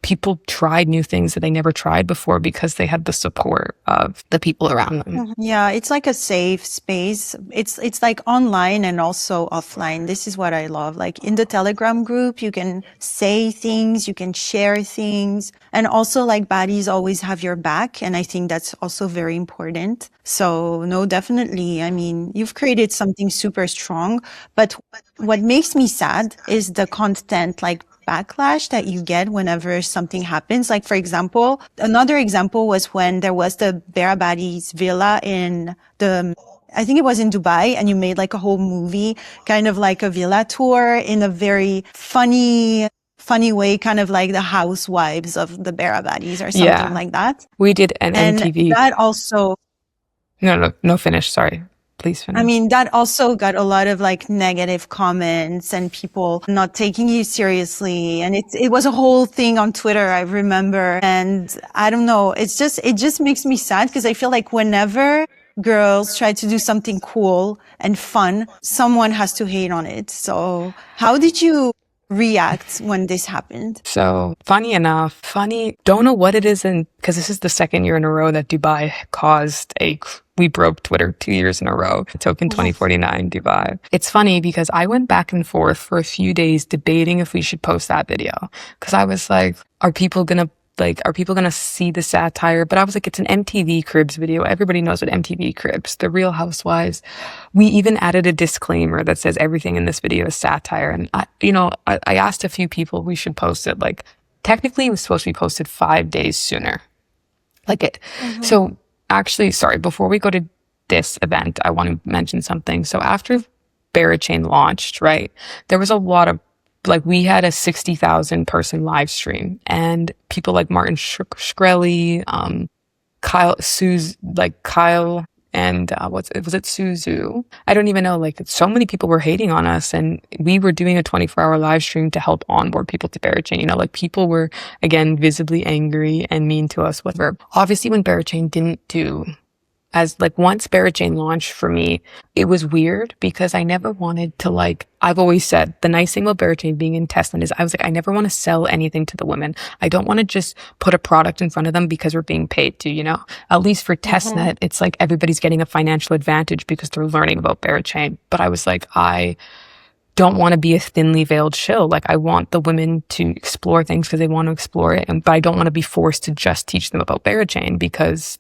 people tried new things that they never tried before because they had the support of the people around them. Yeah, it's like a safe space. It's like online and also offline. This is what I love. Like in the Telegram group, you can say things, you can share things, and also like baddies always have your back. And I think that's also very important. So no, definitely. I mean, you've created something super strong, but what makes me sad is the constant like backlash that you get whenever something happens. Like, for example, another example was when there was the Berabaddies villa I think it was in Dubai, and you made like a whole movie, kind of like a villa tour in a very funny way, kind of like the housewives of the Berabaddies or something like that. We did an And MTV. that also, No, finish. Sorry. Please finish. I mean, that also got a lot of like negative comments and people not taking you seriously. And it was a whole thing on Twitter, I remember. And I don't know, it just makes me sad because I feel like whenever girls try to do something cool and fun, someone has to hate on it. So how did you react when this happened? So don't know what it is because this is the second year in a row that Dubai caused we broke Twitter 2 years in a row. Token 2049 Dubai. It's funny because I went back and forth for a few days debating if we should post that video. Because I was like, are people gonna like, are people gonna see the satire? But I was like, it's an MTV Cribs video. Everybody knows what MTV Cribs, The Real Housewives. We even added a disclaimer that says everything in this video is satire. And I asked a few people we should post it. Like, technically it was supposed to be posted 5 days sooner. Like it. So actually, sorry, before we go to this event, I want to mention something. So after Barachain launched, right, there was a lot of, like, we had a 60,000 person live stream, and people like Martin Shkreli, Kyle, and was it Suzu? I don't even know. Like, so many people were hating on us, and we were doing a 24-hour live stream to help onboard people to Barachain. Like, people were, again, visibly angry and mean to us, whatever. Obviously, when Barachain didn't do once Barachain launched for me, it was weird because I never wanted to, like, I've always said the nice thing about Barachain being in testnet is I was like, I never want to sell anything to the women. I don't want to just put a product in front of them because we're being paid to, at least for testnet, it's like everybody's getting a financial advantage because they're learning about Barachain. But I was like, I don't want to be a thinly veiled shill. Like, I want the women to explore things because they want to explore it. But I don't want to be forced to just teach them about Barachain because,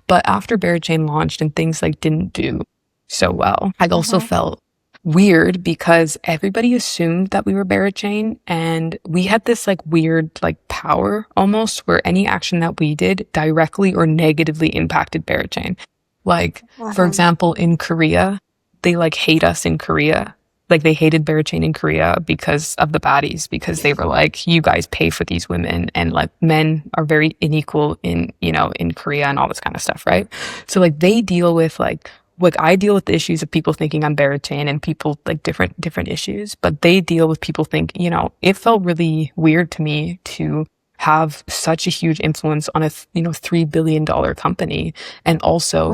But after Barachain launched and things like didn't do so well, I also felt weird because everybody assumed that we were Barachain, and we had this like weird like power almost where any action that we did directly or negatively impacted Barachain. Like, for example, in Korea, they like hate us in Korea. Like, they hated Barachain in Korea because of the baddies, because they were like, you guys pay for these women, and like men are very unequal in Korea and all this kind of stuff, right? So like they deal with like I deal with the issues of people thinking I'm Barachain and people like different issues, but they deal with people it felt really weird to me to have such a huge influence on a $3 billion company, and also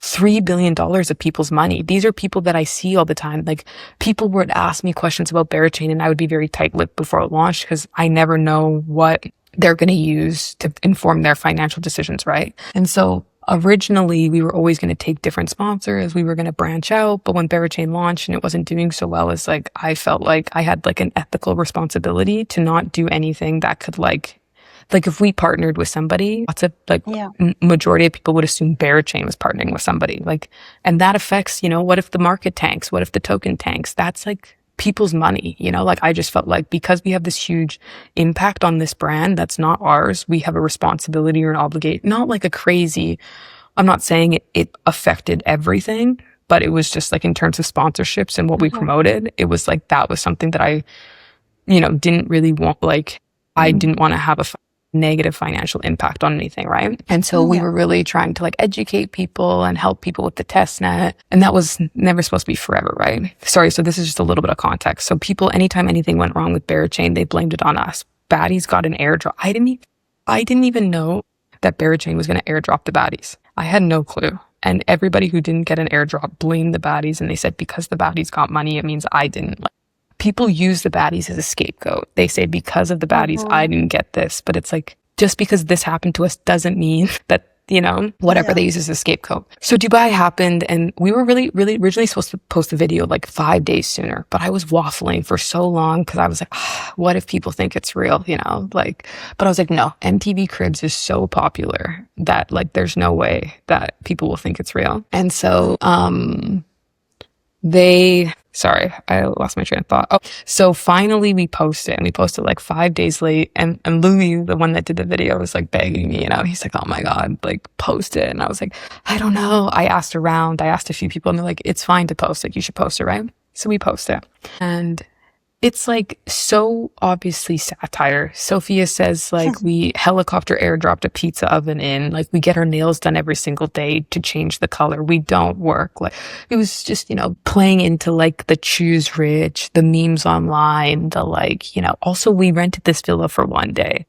$3 billion of people's money. These are people that I see all the time. Like, people would ask me questions about Barachain, and I would be very tight-lipped before it launched because I never know what they're going to use to inform their financial decisions, right? And so originally we were always going to take different sponsors. We were going to branch out. But when Barachain launched and it wasn't doing so well, it's like I felt like I had like an ethical responsibility to not do anything that could like if we partnered with somebody, lots of majority of people would assume Barachain was partnering with somebody. Like, and that affects, what if the market tanks? What if the token tanks? That's like people's money, like I just felt like because we have this huge impact on this brand that's not ours, we have a responsibility or an obligation, not like a crazy, I'm not saying it affected everything, but it was just like in terms of sponsorships and what we promoted, it was like, that was something that I, didn't really want, like, I didn't want to have a negative financial impact on anything, right? And so we were really trying to like educate people and help people with the test net, and that was never supposed to be forever, right? Sorry, so this is just a little bit of context. So people, anytime anything went wrong with Barachain, they blamed it on us. Baddies got an airdrop. I didn't even know that Barachain was going to airdrop the baddies. I had no clue. And everybody who didn't get an airdrop blamed the baddies, and they said because the baddies got money, it means I didn't. Like, people use the baddies as a scapegoat. They say because of the baddies, I didn't get this. But it's like, just because this happened to us doesn't mean that, whatever they use as a scapegoat. So Dubai happened, and we were really, really originally supposed to post the video like 5 days sooner, but I was waffling for so long because I was like, what if people think it's real, but I was like, no, MTV Cribs is so popular that like, there's no way that people will think it's real. And so, sorry, I lost my train of thought. Oh, so finally we posted, and we posted like 5 days late, and Louis, the one that did the video, was like begging me, he's like, oh my God, like post it. And I was like, I don't know. I asked around, I asked a few people, and they're like, it's fine to post it. You should post it, right? So we post it. And it's like so obviously satire. Sophia says like we helicopter airdropped a pizza oven in, like we get our nails done every single day to change the color. We don't work. Like it was just, playing into like the choose rich, the memes online, the like, also we rented this villa for one day.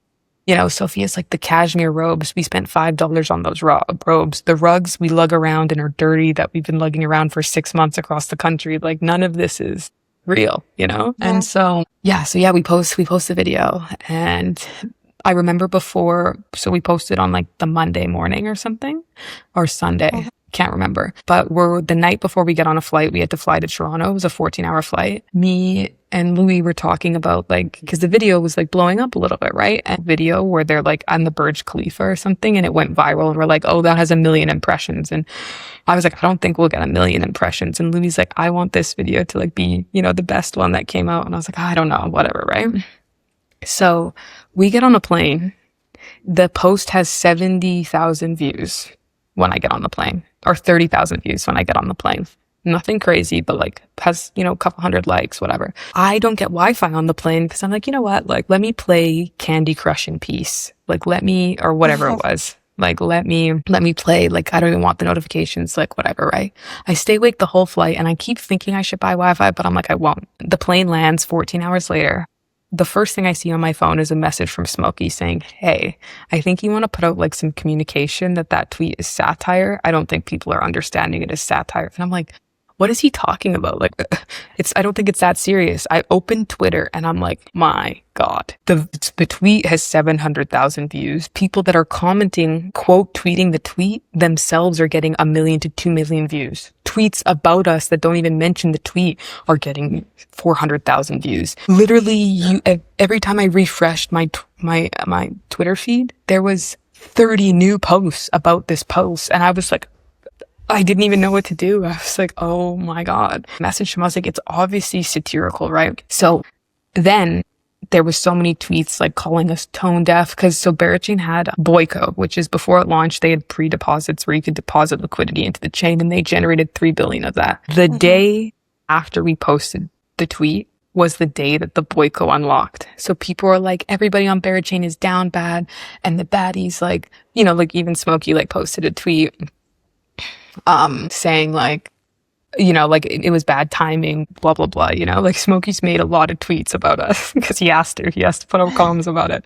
Sophia's like the cashmere robes. We spent $5 on those robes. The rugs we lug around and are dirty that we've been lugging around for 6 months across the country. Like none of this is real, And so we post the video, and I remember so we posted on like the Monday morning or something, or Sunday. Can't remember. But we're the night before we get on a flight, we had to fly to Toronto. It was a 14-hour flight. Me and Louis were talking about like, because the video was like blowing up a little bit, right? And video where they're like on the Burj Khalifa or something, and it went viral, and we're like, oh, that has 1 million impressions. And I was like, I don't think we'll get 1 million impressions. And Louis like, I want this video to like be, you know, the best one that came out. And I was like, I don't know, whatever, right? So we get on a plane. The post has 70,000 views when I get on the plane, or 30,000 views when I get on the plane. Nothing crazy, but like has, you know, a couple hundred likes, whatever. I don't get Wi-Fi on the plane because I'm like, you know what? Like, let me play Candy Crush in peace. Like, let me, or whatever it was. Like, let me play. Like, I don't even want the notifications, like whatever, right? I stay awake the whole flight and I keep thinking I should buy Wi-Fi, but I'm like, I won't. The plane lands 14 hours later. The first thing I see on my phone is a message from Smokey saying, hey, I think you want to put out like some communication that tweet is satire. I don't think people are understanding it as satire. And I'm like, what is he talking about? Like, I don't think it's that serious. I opened Twitter and I'm like, my God, the tweet has 700,000 views. People that are commenting, quote, tweeting the tweet themselves are getting 1 million to 2 million views. Tweets about us that don't even mention the tweet are getting 400,000 views. Literally, every time I refreshed my Twitter feed, there was 30 new posts about this post. And I was like, I didn't even know what to do. I was like, oh my God. Message him, I was like, it's obviously satirical, right? So then there was so many tweets like calling us tone deaf because so Berachain had Boyco, which is before it launched, they had pre-deposits where you could deposit liquidity into the chain, and they generated 3 billion of that. The day after we posted the tweet was the day that the Boyco unlocked. So people were like, everybody on Berachain is down bad, and the baddies, like, you know, like even Smokey like posted a tweet saying like, you know, like it was bad timing, blah, blah, blah, you know, like Smokey's made a lot of tweets about us because he has to put out columns about it.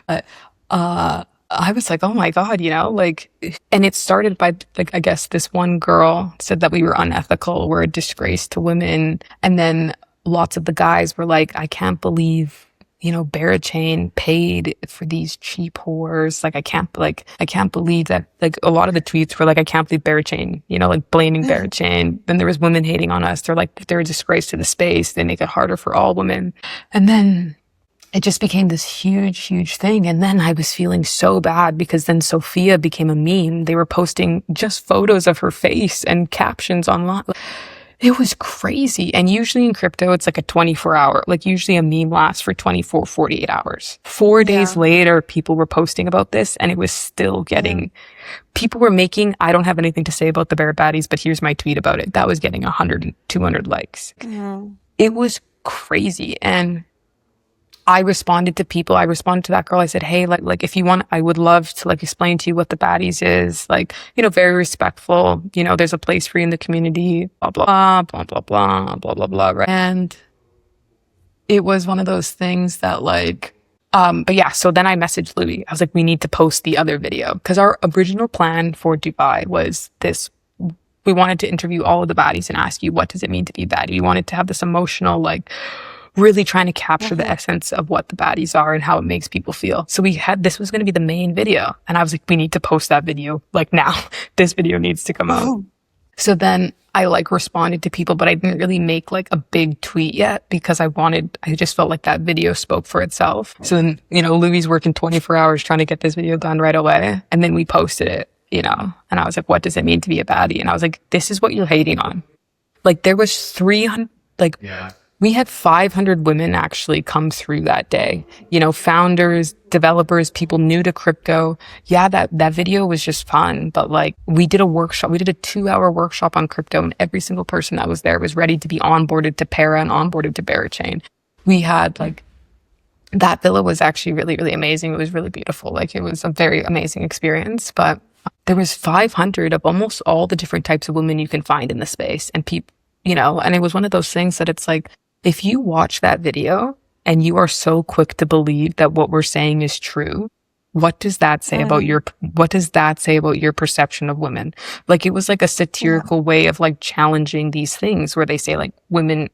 But, I was like, oh my God, you know, like, and it started by like, I guess this one girl said that we were unethical, we're a disgrace to women. And then lots of the guys were like, I can't believe, you know, Berachain paid for these cheap whores. Like, I can't believe that, like, a lot of the tweets were like, I can't believe Berachain, you know, like blaming Berachain. Then there was women hating on us. They're like, they're a disgrace to the space. They make it harder for all women. And then it just became this huge, huge thing. And then I was feeling so bad because then Sophia became a meme. They were posting just photos of her face and captions online. It was crazy. And usually in crypto, it's like a 24-hour, like usually a meme lasts for 24, 48 hours. 4 days later, people were posting about this and it was still getting, people were making, I don't have anything to say about the Barabaddies, but here's my tweet about it. That was getting 100 and 200 likes. It was crazy. And I responded to people. I responded to that girl. I said, hey, like if you want, I would love to like explain to you what the Baddies is. Like, you know, very respectful. You know, there's a place for you in the community, blah, blah, blah, blah, blah, blah, blah, blah. Right? And it was one of those things that like, but yeah, so then I messaged Louis. I was like, we need to post the other video because our original plan for Dubai was this. We wanted to interview all of the Baddies and ask you, what does it mean to be a baddie? We wanted to have this emotional, like, really trying to capture the essence of what the baddies are and how it makes people feel. So this was going to be the main video. And I was like, we need to post that video like now. This video needs to come out. So then I like responded to people, but I didn't really make like a big tweet yet because I just felt like that video spoke for itself. So then, you know, Louis working 24 hours trying to get this video done right away. And then we posted it, you know, and I was like, what does it mean to be a baddie? And I was like, this is what you're hating on. Like there was 300, like, we had 500 women actually come through that day. You know, founders, developers, people new to crypto. Yeah, that video was just fun. But like we did a workshop, we did a 2-hour workshop on crypto, and every single person that was there was ready to be onboarded to Para and onboarded to Berachain. We had like, that villa was actually really, really amazing. It was really beautiful. Like it was a very amazing experience. But there was 500 of almost all the different types of women you can find in the space. And people, you know, and it was one of those things that it's like, if you watch that video and you are so quick to believe that what we're saying is true, what does that say about your perception of women? Like it was like a satirical way of like challenging these things where they say like women,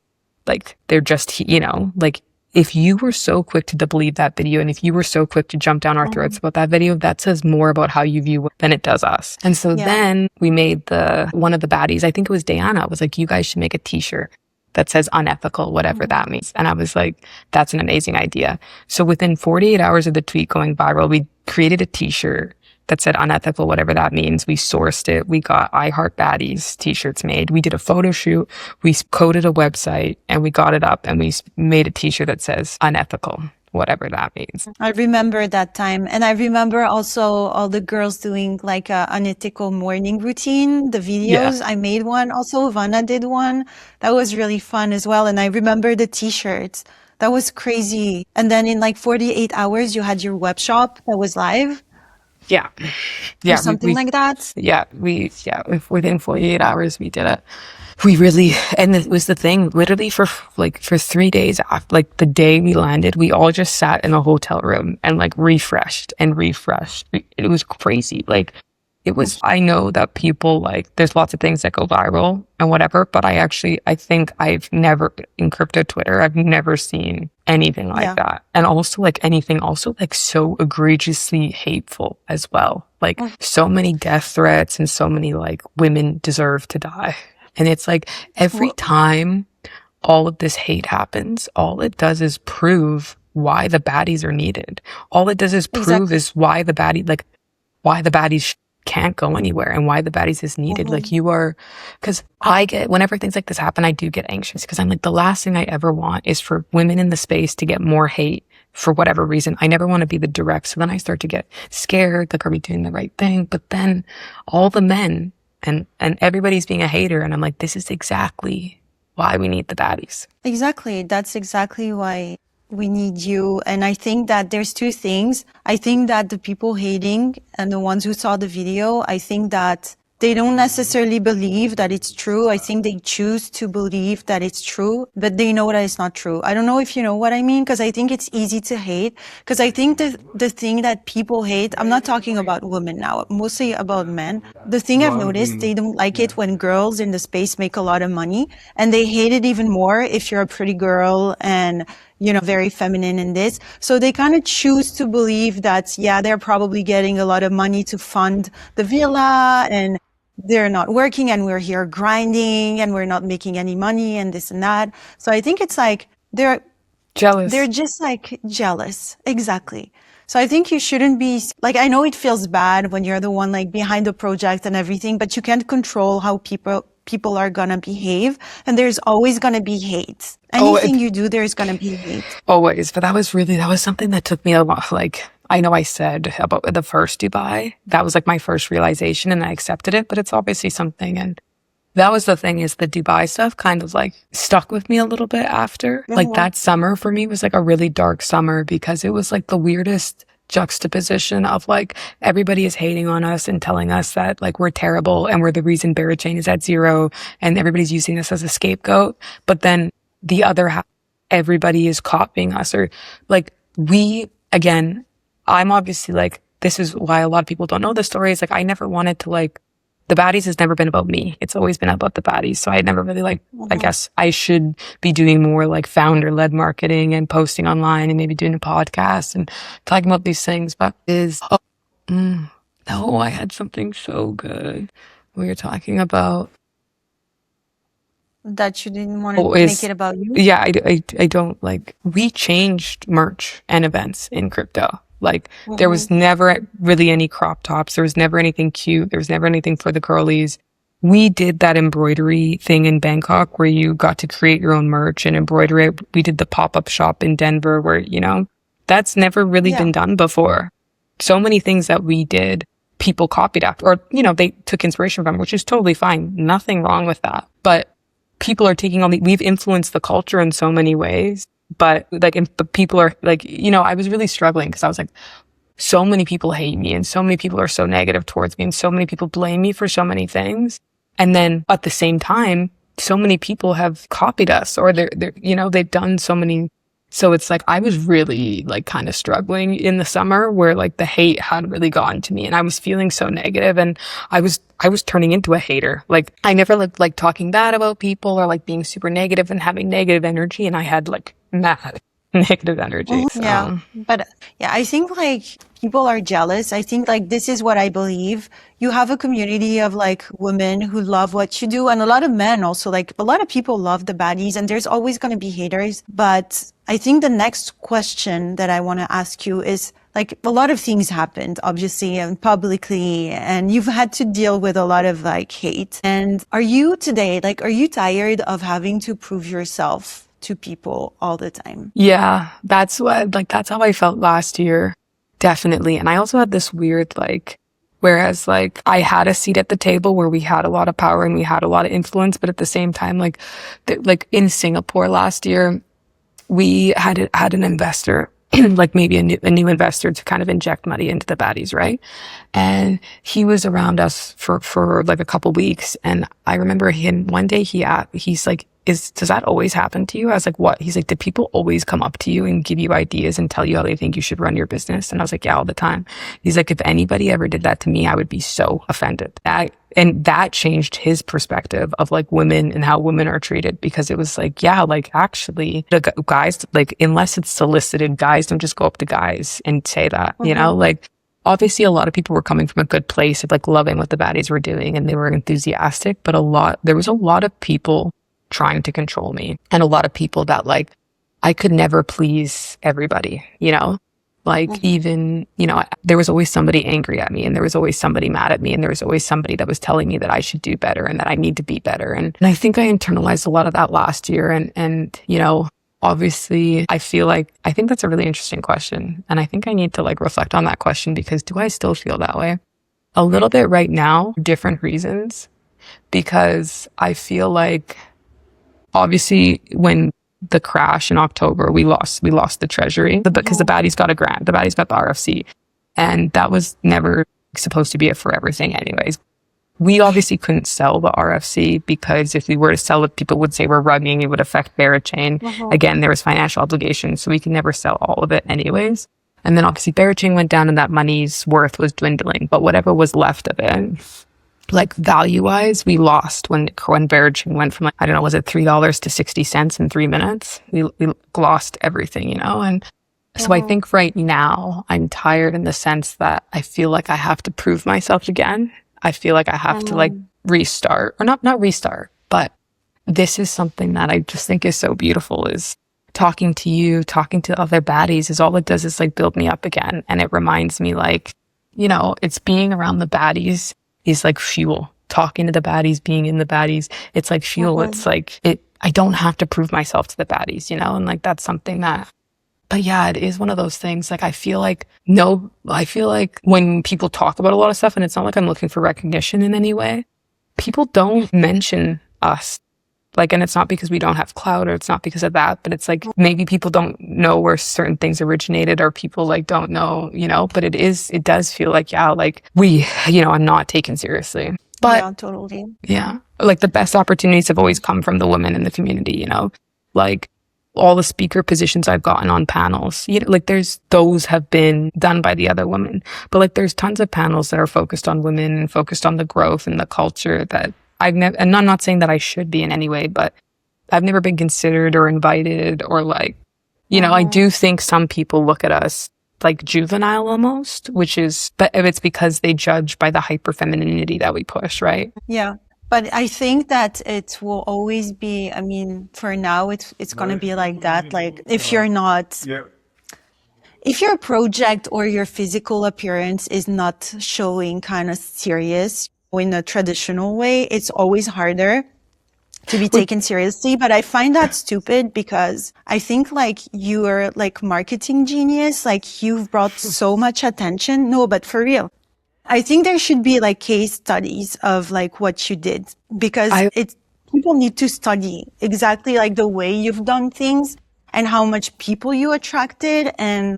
like they're just, you know, like if you were so quick to believe that video and if you were so quick to jump down our throats about that video, that says more about how you view it than it does us. And so then we made one of the baddies, I think it was Diana, was like, you guys should make a t-shirt that says unethical, whatever that means. And I was like, that's an amazing idea. So within 48 hours of the tweet going viral, we created a t-shirt that said unethical, whatever that means. We sourced it. We got I Heart Baddies t-shirts made. We did a photo shoot. We coded a website and we got it up and we made a t-shirt that says unethical, whatever that means. I remember that time. And I remember also all the girls doing like a unethical morning routine, the videos. I made one. Also, Vanna did one. That was really fun as well. And I remember the t-shirts. That was crazy. And then in like 48 hours, you had your web shop that was live. Yeah. Or something like that. Within 48 hours, we did it. We really, and it was the thing, literally for 3 days after, like the day we landed, we all just sat in a hotel room and like refreshed and refreshed. It was crazy. Like it was, I know that people like, there's lots of things that go viral and whatever, but I think I've never, in crypto Twitter, I've never seen anything like that. And also like anything also like so egregiously hateful as well. Like so many death threats and so many like women deserve to die. And it's like every time all of this hate happens, all it does is prove why the baddies are needed. All it does is prove is why the baddies can't go anywhere and why the baddies is needed. Like because whenever things like this happen, I do get anxious because I'm like, the last thing I ever want is for women in the space to get more hate for whatever reason. I never want to be the direct. So then I start to get scared. Like, are we doing the right thing? But then all the men and everybody's being a hater. And I'm like, this is exactly why we need the baddies. Exactly. That's exactly why we need you. And I think that there's two things. I think that the people hating and the ones who saw the video, I think that they don't necessarily believe that it's true. I think they choose to believe that it's true, but they know that it's not true. I don't know if you know what I mean, because I think it's easy to hate. Because I think the thing that people hate, I'm not talking about women now, mostly about men. The thing I've noticed, they don't like it when girls in the space make a lot of money, and they hate it even more if you're a pretty girl and very feminine in this. So they kind of choose to believe that, they're probably getting a lot of money to fund the villa and they're not working and we're here grinding and we're not making any money and this and that. So I think it's like they're jealous. They're just like jealous. Exactly. So I think you shouldn't be like, I know it feels bad when you're the one like behind the project and everything, but you can't control how people are gonna behave, and there's always gonna be hate. Anything you do, there's gonna be hate. Always. But that was something that took me a lot. Like, I know I said about the first Dubai, that was like my first realization and I accepted it, but it's obviously something. And that was the thing, is the Dubai stuff kind of like stuck with me a little bit after. Like that summer for me was like a really dark summer because it was like the weirdest juxtaposition of like everybody is hating on us and telling us that like we're terrible and we're the reason Berachain is at zero and everybody's using us as a scapegoat. But then the other half, everybody is copying us, or like again, I'm obviously like, this is why a lot of people don't know the story. It's like, I never wanted to like, the baddies has never been about me. It's always been about the baddies. So I never really like, I guess I should be doing more like founder led marketing and posting online and maybe doing a podcast and talking about these things. But no, I had something so good. We were talking about that you didn't want to make it about you. Yeah, I don't like, we changed merch and events in crypto. Like there was never really any crop tops. There was never anything cute. There was never anything for the girlies. We did that embroidery thing in Bangkok where you got to create your own merch and embroider it. We did the pop-up shop in Denver where, that's never really been done before. So many things that we did, people copied after, or, they took inspiration from, which is totally fine. Nothing wrong with that. But people are taking we've influenced the culture in so many ways. But like, but people are like, I was really struggling because I was like, so many people hate me and so many people are so negative towards me and so many people blame me for so many things. And then at the same time, so many people have copied us, or they've done so many. So it's like, I was really like kind of struggling in the summer where like the hate had really gotten to me and I was feeling so negative and I was turning into a hater. Like I never like talking bad about people or like being super negative and having negative energy. And I had like mad negative energy. Yeah. So But yeah, I think like people are jealous. I think like this is what I believe. You have a community of like women who love what you do, and a lot of men also. Like a lot of people love the baddies, and there's always going to be haters. But I think the next question that I want to ask you is like a lot of things happened, obviously, and publicly, and you've had to deal with a lot of like hate. And are you today, like, are you tired of having to prove yourself to people all the time? yeah, that's how I felt last year. Definitely. And I also had this weird, like, whereas like I had a seat at the table where we had a lot of power and we had a lot of influence, but at the same time, like in Singapore last year, we had an investor, like maybe a new investor to kind of inject money into the baddies, right? And he was around us for like a couple weeks. And I remember him one day he's like, does that always happen to you? I was like, what? He's like, did people always come up to you and give you ideas and tell you how they think you should run your business? And I was like, yeah, all the time. He's like, if anybody ever did that to me, I would be so offended. And that changed his perspective of like women and how women are treated, because it was like, yeah, like actually the guys, like unless it's solicited, guys don't just go up to guys and say that, you know, like obviously a lot of people were coming from a good place of like loving what the baddies were doing and they were enthusiastic, but there was a lot of people trying to control me and a lot of people that like, I could never please everybody, you know? Like even, you know, there was always somebody angry at me and there was always somebody mad at me and there was always somebody that was telling me that I should do better and that I need to be better. And I think I internalized a lot of that last year. And, you know, obviously I think that's a really interesting question. And I think I need to like reflect on that question, because do I still feel that way? A little bit right now, different reasons, because I feel like obviously when the crash in October, we lost the treasury because the baddies got a grant. The baddies got the RFC. And that was never supposed to be a forever thing anyways. We obviously couldn't sell the RFC because if we were to sell it, people would say we're rugging. It would affect Berachain. Again, there was financial obligations, so we could never sell all of it anyways. And then obviously Berachain went down and that money's worth was dwindling. But whatever was left of it, like value-wise, we lost when Berachain went from like, I don't know, was it $3 to 60 cents in 3 minutes? We lost everything, you know? And so I think right now I'm tired in the sense that I feel like I have to prove myself again. I feel like I have to like restart, or not restart, but this is something that I just think is so beautiful, is talking to you, talking to other baddies, is all it does is like build me up again. And it reminds me like, you know, it's being around the baddies is like fuel. Talking to the baddies, being in the baddies, it's like fuel. It's like I don't have to prove myself to the baddies, you know? And like that's something that, but yeah, it is one of those things. Like I feel like when people talk about a lot of stuff, and it's not like I'm looking for recognition in any way, people don't mention us. Like, and it's not because we don't have clout or it's not because of that, but it's like maybe people don't know where certain things originated, or people like don't know, you know, but it does feel like, yeah, like I'm not taken seriously. But yeah, totally. Yeah. Like the best opportunities have always come from the women in the community, you know, like all the speaker positions I've gotten on panels, you know, like those have been done by the other women, but like there's tons of panels that are focused on women and focused on the growth and the culture that I've never, and I'm not saying that I should be in any way, but I've never been considered or invited, or like, you know, I do think some people look at us like juvenile almost, but it's because they judge by the hyper femininity that we push, right? Yeah. But I think that it will always be, I mean, for now, it's going to be like that. Like if your project or your physical appearance is not showing kind of serious in a traditional way, it's always harder to be taken seriously. But I find that stupid, because I think like you are like marketing genius, like you've brought so much attention. No, but for real, I think there should be like case studies of like what you did, because people need to study exactly like the way you've done things and how much people you attracted. And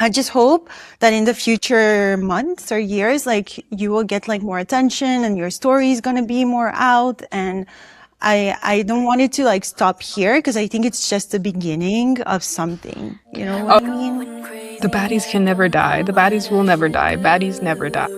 I just hope that in the future months or years, like you will get like more attention and your story is going to be more out. And I don't want it to like stop here, because I think it's just the beginning of something. You know what I mean? The baddies can never die. The baddies will never die. Baddies never die.